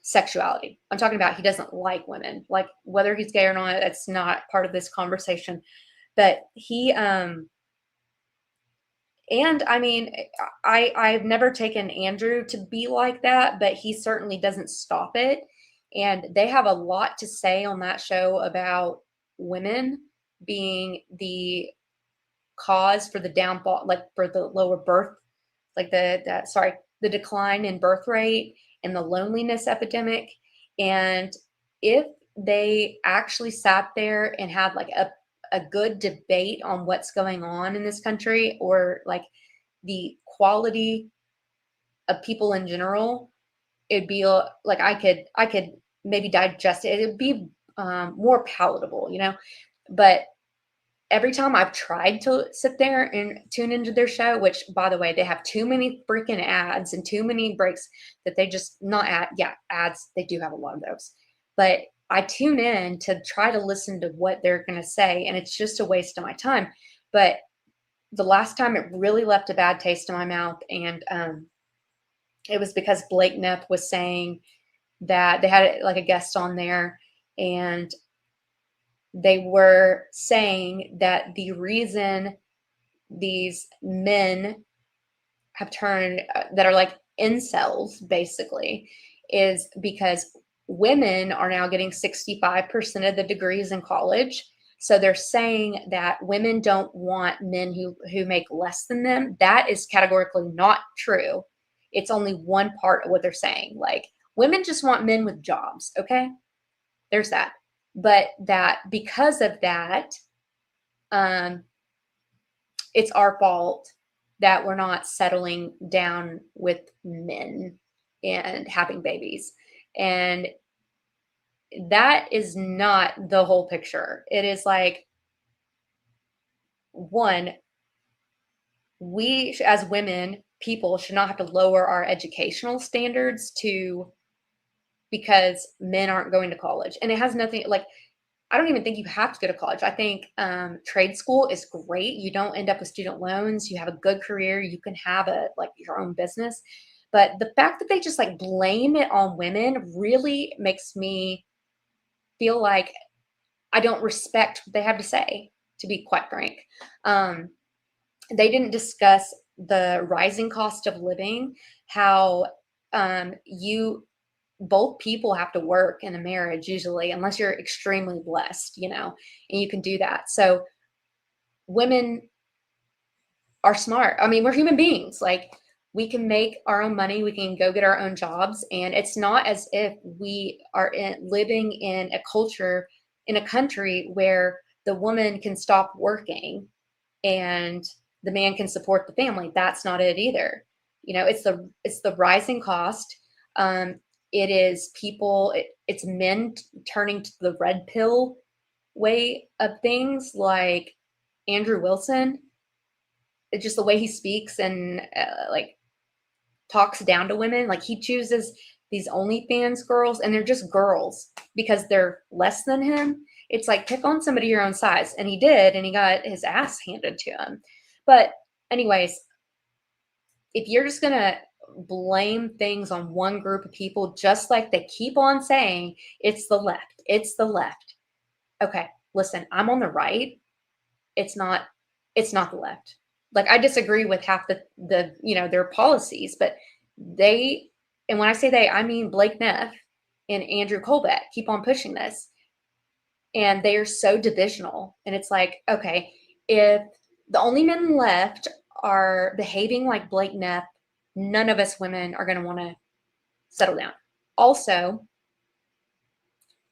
sexuality. I'm talking about he doesn't like women. Like whether he's gay or not, that's not part of this conversation. But he and I mean, I've never taken Andrew to be like that, but he certainly doesn't stop it. And they have a lot to say on that show about women being the cause for the downfall, for the lower birth, the decline in birth rate and the loneliness epidemic. And if they actually sat there and had a good debate on what's going on in this country, or the quality of people in general, it'd be I could maybe digest it. It'd be more palatable, but every time I've tried to sit there and tune into their show, which by the way, they have too many freaking ads and too many breaks that they just ads. They do have a lot of those, but I tune in to try to listen to what they're going to say. And it's just a waste of my time. But the last time it really left a bad taste in my mouth. And it was because Blake Knapp was saying that they had a guest on there, and they were saying that the reason these men have turned that are incels basically is because women are now getting 65% of the degrees in college. So they're saying that women don't want men who make less than them. That is categorically not true. It's only one part of what they're saying. Women just want men with jobs. Okay. There's that. But that because of that, it's our fault that we're not settling down with men and having babies. And that is not the whole picture. It is one, we as women, people should not have to lower our educational standards because men aren't going to college. And it has nothing I don't even think you have to go to college. I think trade school is great. You don't end up with student loans. You have a good career. You can have your own business. But the fact that they just blame it on women really makes me feel like I don't respect what they have to say, to be quite frank. they didn't discuss the rising cost of living, how you both people have to work in a marriage usually, unless you're extremely blessed, and you can do that. So women are smart. I mean, we're human beings. Like, we can make our own money, we can go get our own jobs, and it's not as if we are living in a culture, in a country where the woman can stop working and the man can support the family. That's not it either. It's the rising cost. It is it's men turning to the red pill way of things, like Andrew Wilson. It's just the way he speaks and like talks down to women. Like, he chooses these OnlyFans girls, and they're just girls because they're less than him. It's like, pick on somebody your own size. And he did, and he got his ass handed to him. But anyways, if you're just going to blame things on one group of people, just like they keep on saying, it's the left, it's the left. Okay, listen, I'm on the right. It's not the left. Like, I disagree with half the their policies, but and when I say they, I mean Blake Neff and Andrew Colbeck keep on pushing this, and they are so divisional. And it's like, okay, if the only men left are behaving like Blake Neff, none of us women are going to want to settle down. Also,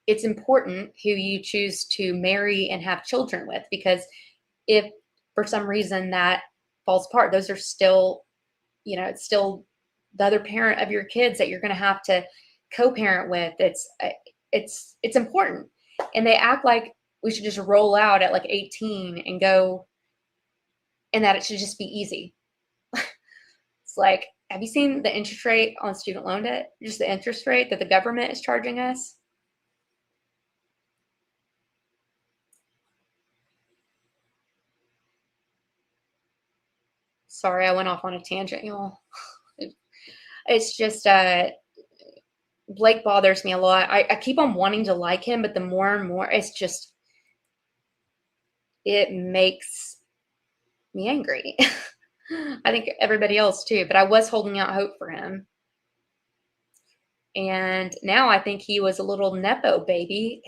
it's important who you choose to marry and have children with, because if for some reason that falls apart, those are still, it's still the other parent of your kids that you're going to have to co-parent with. It's important. And they act like we should just roll out at like 18 and go, and that it should just be easy. It's like, have you seen the interest rate on student loan debt? Just the interest rate that the government is charging us? Sorry, I went off on a tangent, y'all. It's just Blake bothers me a lot. I keep on wanting to like him, but the more and more, it makes me angry. I think everybody else too, but I was holding out hope for him. And now I think he was a little Nepo baby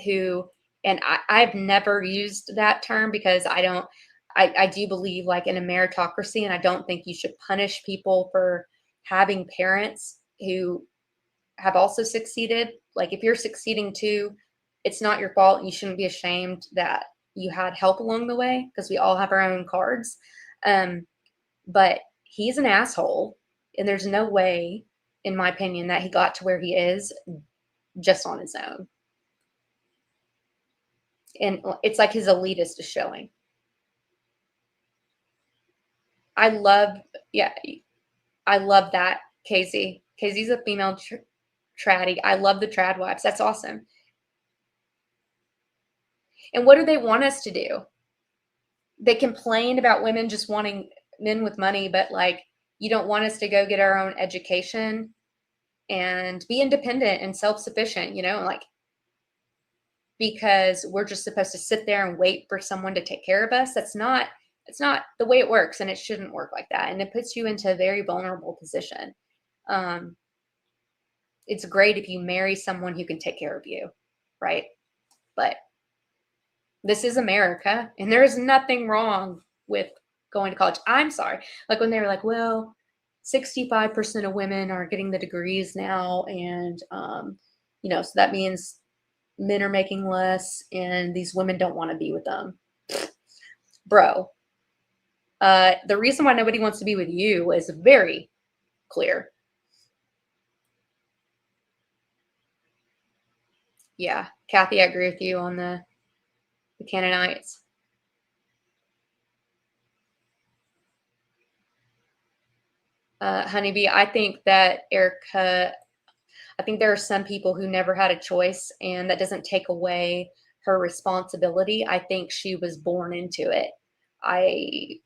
and I've never used that term because I do believe like in a meritocracy, and I don't think you should punish people for having parents who have also succeeded. Like, if you're succeeding too, it's not your fault. You shouldn't be ashamed that you had help along the way, because we all have our own cards. But he's an asshole, and there's no way, in my opinion, that he got to where he is just on his own. And it's like his elitist is showing. I love that, Casey. Casey's a female traddy. I love the trad wives. That's awesome. And what do they want us to do? They complain about women just wanting men with money, but like, you don't want us to go get our own education and be independent and self-sufficient, like, because we're just supposed to sit there and wait for someone to take care of us. It's not the way it works, and it shouldn't work like that. And it puts you into a very vulnerable position. It's great if you marry someone who can take care of you, right? But this is America, and there is nothing wrong with going to college. I'm sorry. Like, when they were like, well, 65% of women are getting the degrees now, and so that means men are making less, and these women don't want to be with them. Bro, the reason why nobody wants to be with you is very clear. Yeah, Kathy, I agree with you on the Canaanites. Honeybee, I think that Erica, I think there are some people who never had a choice, and that doesn't take away her responsibility. I think she was born into it. I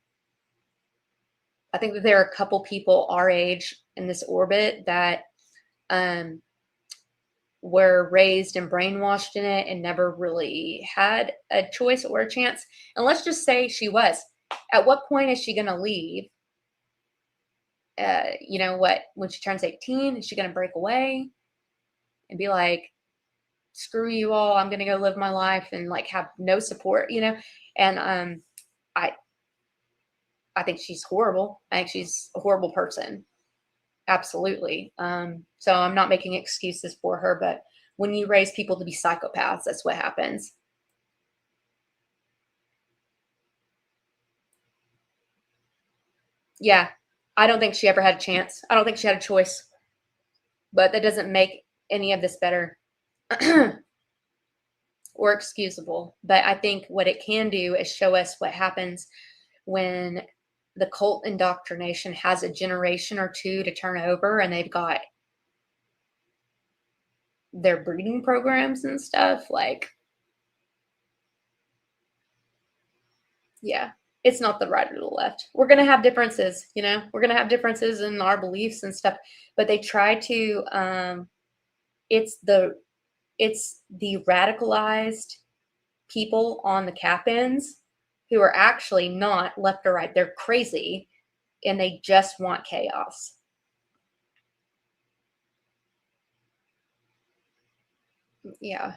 think that there are a couple people our age in this orbit that were raised and brainwashed in it and never really had a choice or a chance. And let's just say she was. At what point is she going to leave? You know what? When she turns 18, is she going to break away and be like, screw you all, I'm going to go live my life and like have no support, you know? And I I think she's horrible. I think she's a horrible person. Absolutely. So I'm not making excuses for her, but when you raise people to be psychopaths, that's what happens. Yeah. I don't think she ever had a chance. I don't think she had a choice, but that doesn't make any of this better or excusable. But I think what it can do is show us what happens when the cult indoctrination has a generation or two to turn over and they've got their breeding programs and stuff. Like, yeah, it's not the right or the left. We're going to have differences, you know, we're going to have differences in our beliefs and stuff, but they try to, it's the, it's the radicalized people on the cap ends who are actually not left or right. They're crazy and they just want chaos. Yeah.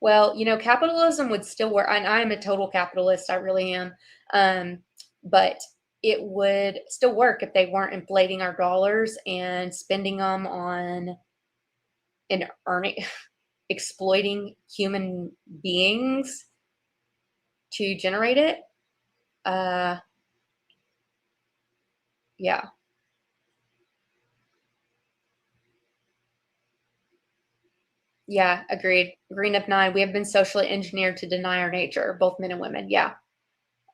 Well, you know, capitalism would still work. And I am a total capitalist. I really am. Um, but it would still work if they weren't inflating our dollars and spending them on and earning, exploiting human beings to generate it. Uh, yeah. Yeah, agreed. Green up nine. We have been socially engineered to deny our nature, both men and women. Yeah,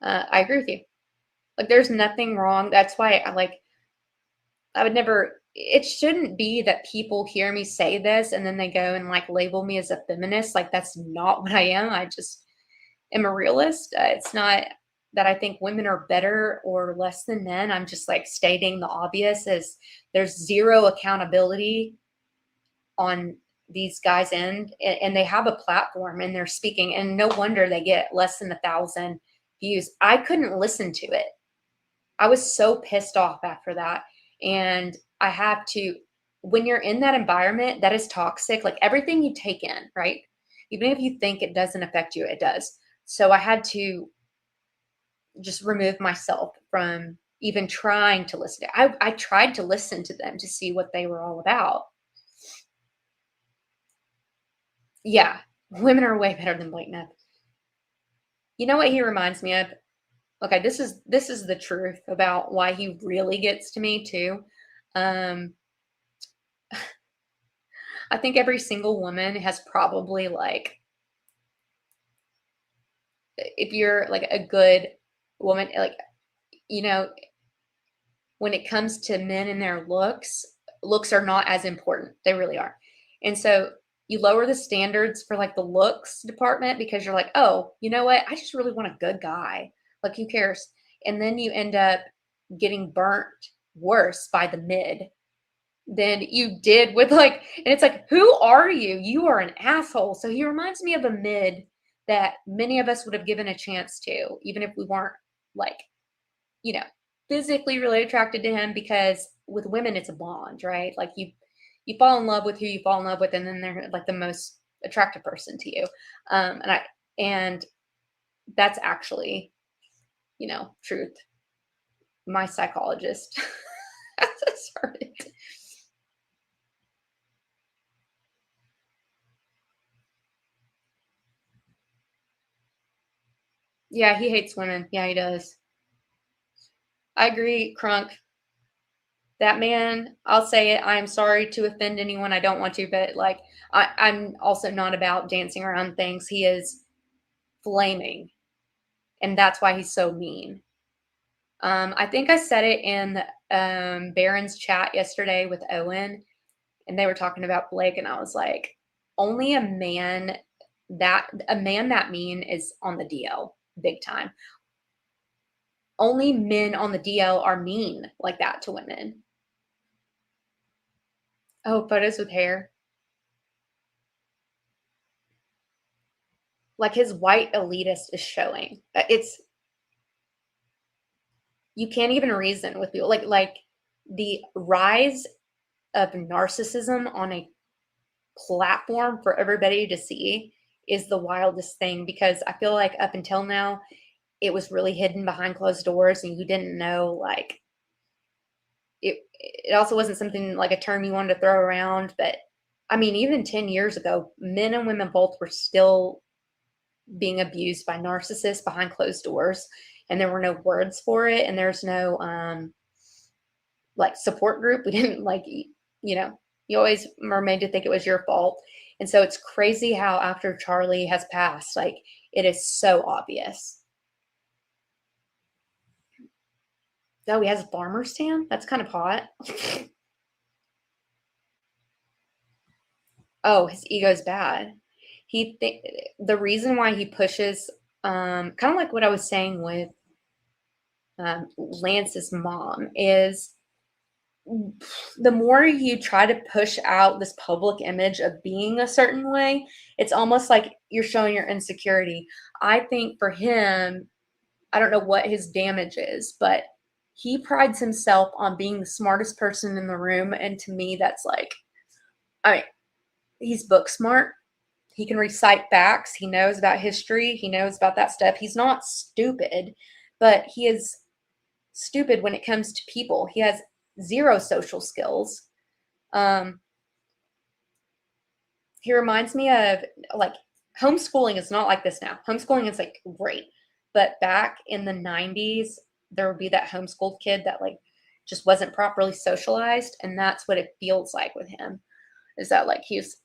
I agree with you. Like, there's nothing wrong. That's why I like. I would never. It shouldn't be that people hear me say this and then they go and like label me as a feminist. Like, that's not what I am. I just am a realist. It's not that I think women are better or less than men. I'm just like stating the obvious. Is there's zero accountability on these guys' end, and they have a platform and they're speaking, and no wonder they get less than 1,000 views. I couldn't listen to it. I was so pissed off after that. And I have to, when you're in that environment that is toxic, like everything you take in, right? Even if you think it doesn't affect you, it does. So I had to just remove myself from even trying to listen to. I tried to listen to them to see what they were all about. Yeah, women are way better than Blake Knapp. You know what he reminds me of? Okay, this is the truth about why he really gets to me too. Um, I think every single woman has probably like, if you're like a good woman, like, you know, when it comes to men and their looks, looks are not as important. They really are. And so you lower the standards for like the looks department because you're like, oh, you know what? I just really want a good guy. Like, who cares? And then you end up getting burnt worse by the mid than you did with like, and it's like, who are you? You are an asshole. So he reminds me of a mid that many of us would have given a chance to, even if we weren't like, you know, physically really attracted to him, because with women it's a bond, right? Like, you fall in love with who you fall in love with, and then they're like the most attractive person to you. And that's actually, you know, truth. My psychologist. Sorry. Yeah, he hates women. Yeah, he does. I agree, Crunk. That man, I'll say it. I'm sorry to offend anyone. I don't want to, but like, I'm also not about dancing around things. He is flaming, and that's why he's so mean. I think I said it in Baron's chat yesterday with Owen, and they were talking about Blake, and I was like, only a man that mean is on the DL big time. Only men on the DL are mean like that to women. Oh, photos with hair. Like, his white elitist is showing. It's you can't even reason with people. Like the rise of narcissism on a platform for everybody to see is the wildest thing, because I feel like up until now it was really hidden behind closed doors and you didn't know, like it also wasn't something like a term you wanted to throw around. But I mean, even 10 years ago, men and women both were still being abused by narcissists behind closed doors, and there were no words for it, and there's no like support group. We didn't, like, you always were made to think it was your fault. And so it's crazy how after Charlie has passed, like, it is so obvious. Oh, he has a farmer stand? That's kind of hot. Oh, his ego's bad. The reason why he pushes, kind of like what I was saying with Lance's mom, is the more you try to push out this public image of being a certain way, it's almost like you're showing your insecurity. I think for him, I don't know what his damage is, but he prides himself on being the smartest person in the room. And to me, that's like, I mean, he's book smart. He can recite facts. He knows about history. He knows about that stuff. He's not stupid, but he is stupid when it comes to people. He has zero social skills. He reminds me of, like, homeschooling is not like this now. Homeschooling is like great. But back in the 90s, there would be that homeschooled kid that, like, just wasn't properly socialized. And that's what it feels like with him, is that, like, he was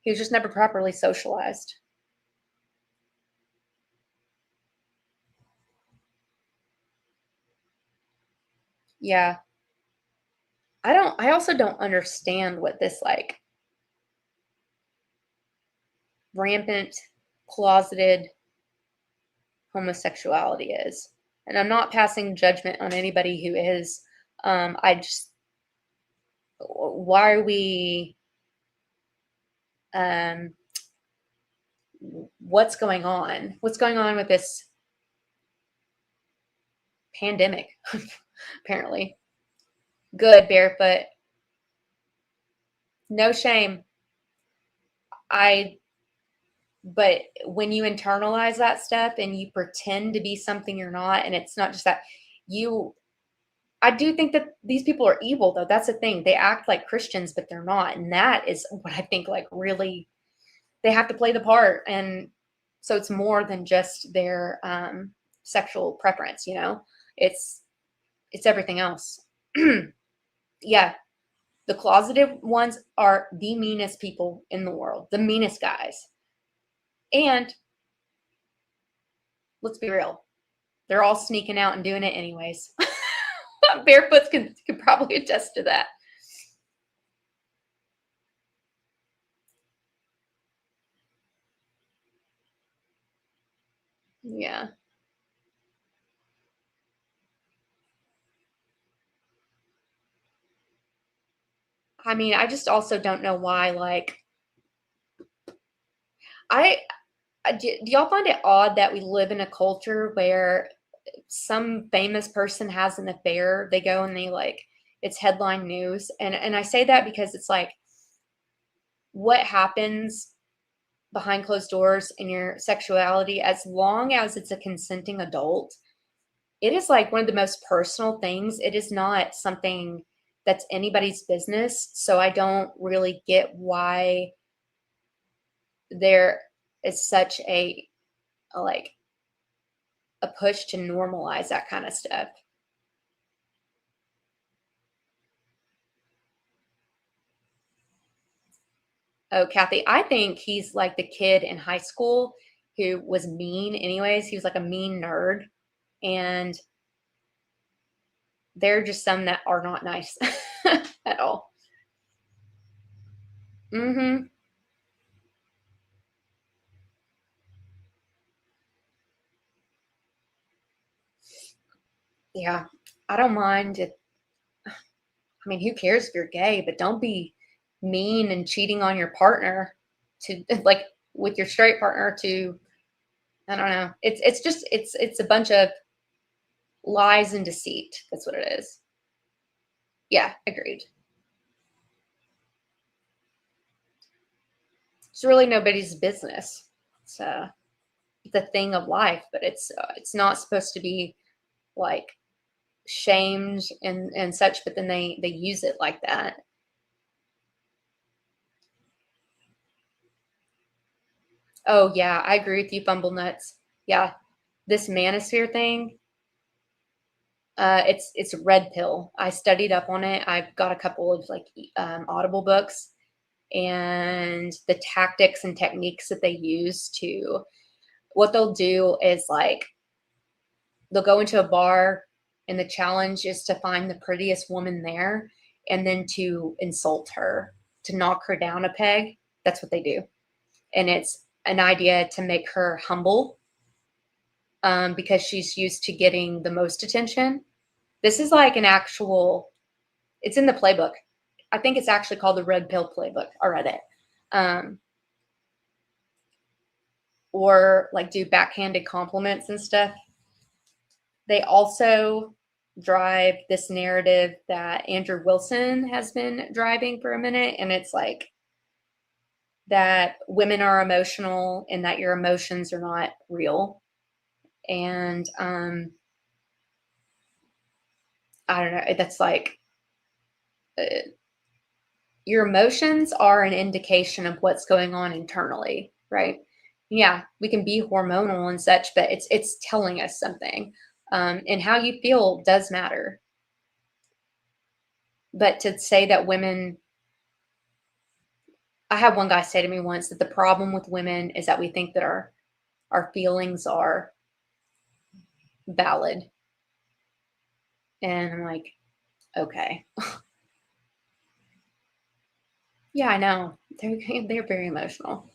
just never properly socialized. Yeah. I also don't understand what this, like, rampant, closeted homosexuality is. And I'm not passing judgment on anybody who is. I just, why are we, um, what's going on? What's going on with this pandemic? Apparently. Good, Barefoot. No shame. But when you internalize that stuff and you pretend to be something you're not, and it's not just that, I do think that these people are evil, though. That's the thing. They act like Christians, but they're not. And that is what I think, like, really, they have to play the part. And so it's more than just their sexual preference, it's everything else. Yeah. The closeted ones are the meanest people in the world, the meanest guys. And let's be real, they're all sneaking out and doing it anyways. Barefoots could probably attest to that. Yeah. I mean, I just also don't know why, like, I do y'all find it odd that we live in a culture where some famous person has an affair, they go and they, like, it's headline news. And I say that because it's like, what happens behind closed doors in your sexuality, as long as it's a consenting adult, it is like one of the most personal things. It is not something that's anybody's business. So I don't really get why there is such like a push to normalize that kind of stuff. Oh, Kathy, I think he's like the kid in high school who was mean anyways. He was like a mean nerd. And there are just some that are not nice at all. Mm-hmm. Yeah. I don't mind if, I mean, who cares if you're gay, but don't be mean and cheating on your partner to, like, with your straight partner to, I don't know. It's just it's a bunch of Lies and deceit. That's what it is. Yeah, agreed. It's really nobody's business. It's a thing of life, but it's not supposed to be like shamed and such. But then they use it like that. Oh yeah, I agree with you, Bumble Nuts. Yeah, this manosphere thing. It's a red pill. I studied up on it. I've got a couple of like Audible books and the tactics and techniques that they use to. What they'll do is like they'll go into a bar and the challenge is to find the prettiest woman there and then to insult her, to knock her down a peg. That's what they do. And it's an idea to make her humble because she's used to getting the most attention. This is like an actual, it's in the playbook. I think it's actually called the Red Pill Playbook. I read it. Or like do backhanded compliments and stuff. They also drive this narrative that Andrew Wilson has been driving for a minute. And it's like that women are emotional and that your emotions are not real. And I don't know. That's like your emotions are an indication of what's going on internally, right? Yeah, we can be hormonal and such, but it's telling us something. And how you feel does matter. But to say that women, I had one guy say to me once that the problem with women is that we think that our feelings are valid. And I'm like, okay. Yeah, I know. They're very emotional.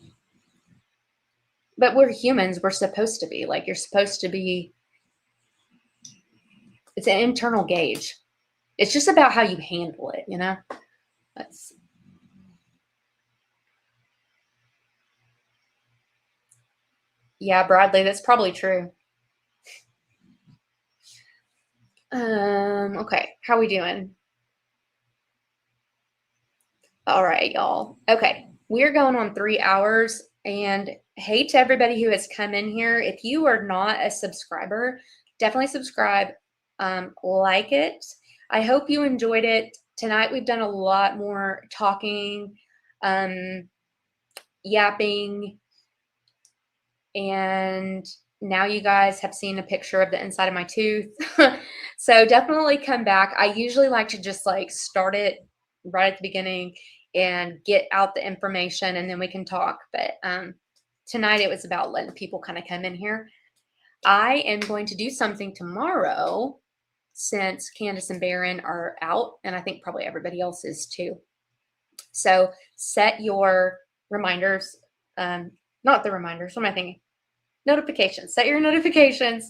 But we're humans, we're supposed to be. Like you're supposed to be, it's an internal gauge. It's just about how you handle it, you know? That's Yeah, Bradley, that's probably true. Okay, how we doing? All right, y'all. Okay, we're going on 3 hours, and hey to everybody who has come in here. If you are not a subscriber, definitely subscribe. Like it. I hope you enjoyed it. Tonight we've done a lot more talking, um, yapping, and now you guys have seen a picture of the inside of my tooth. So definitely come back. I usually like to just like start it right at the beginning and get out the information and then we can talk. But tonight it was about letting people kind of come in here. I am going to do something tomorrow since Candace and Baron are out, and I think probably everybody else is too. So set your reminders, not the reminders, what am I thinking? Notifications. Set your notifications.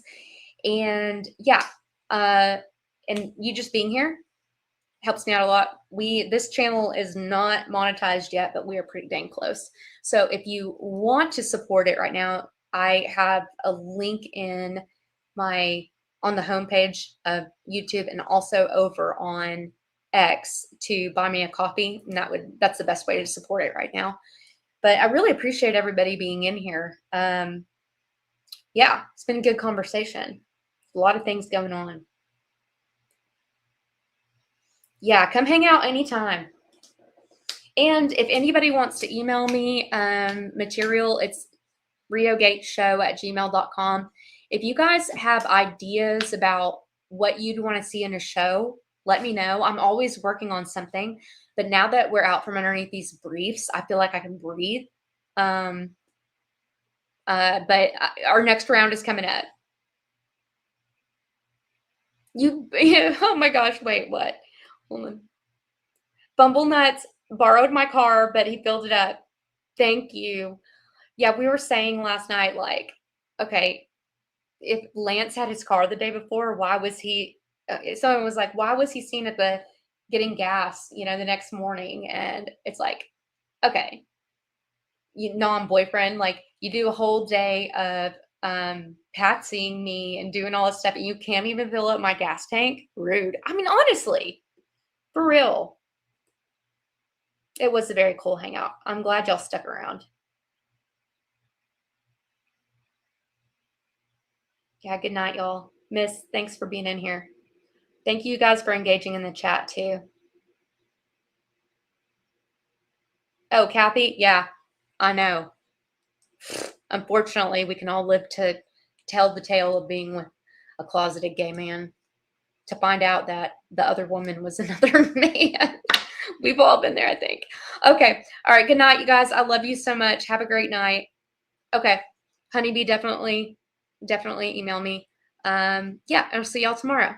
And yeah, and you just being here helps me out a lot. This channel is not monetized yet, but we are pretty dang close. So if you want to support it right now, I have a link in on the homepage of YouTube and also over on X to buy me a coffee. And that's the best way to support it right now. But I really appreciate everybody being in here. Yeah, it's been a good conversation. A lot of things going on. Yeah, come hang out anytime. And if anybody wants to email me material, it's riogateshow@gmail.com. If you guys have ideas about what you'd want to see in a show, let me know. I'm always working on something. But now that we're out from underneath these briefs, I feel like I can breathe. But our next round is coming up. Oh my gosh, wait, what? Hold on. Bumble Nuts borrowed my car, but he filled it up. Thank you. Yeah, we were saying last night, like, okay, if Lance had his car the day before, why was he? Someone was like, why was he seen at the getting gas, the next morning? And it's like, okay, non-boyfriend, like you do a whole day of patsying me and doing all this stuff, and you can't even fill up my gas tank? Rude. I mean, honestly, for real. It was a very cool hangout. I'm glad y'all stuck around. Yeah, good night, y'all. Miss, thanks for being in here. Thank you guys for engaging in the chat, too. Oh, Kathy? Yeah, I know. Unfortunately, we can all live to tell the tale of being with a closeted gay man, to find out that the other woman was another man. We've all been there, I think. Okay. All right. Good night, you guys. I love you so much. Have a great night. Okay. Honeybee, definitely email me. Yeah, I'll see y'all tomorrow.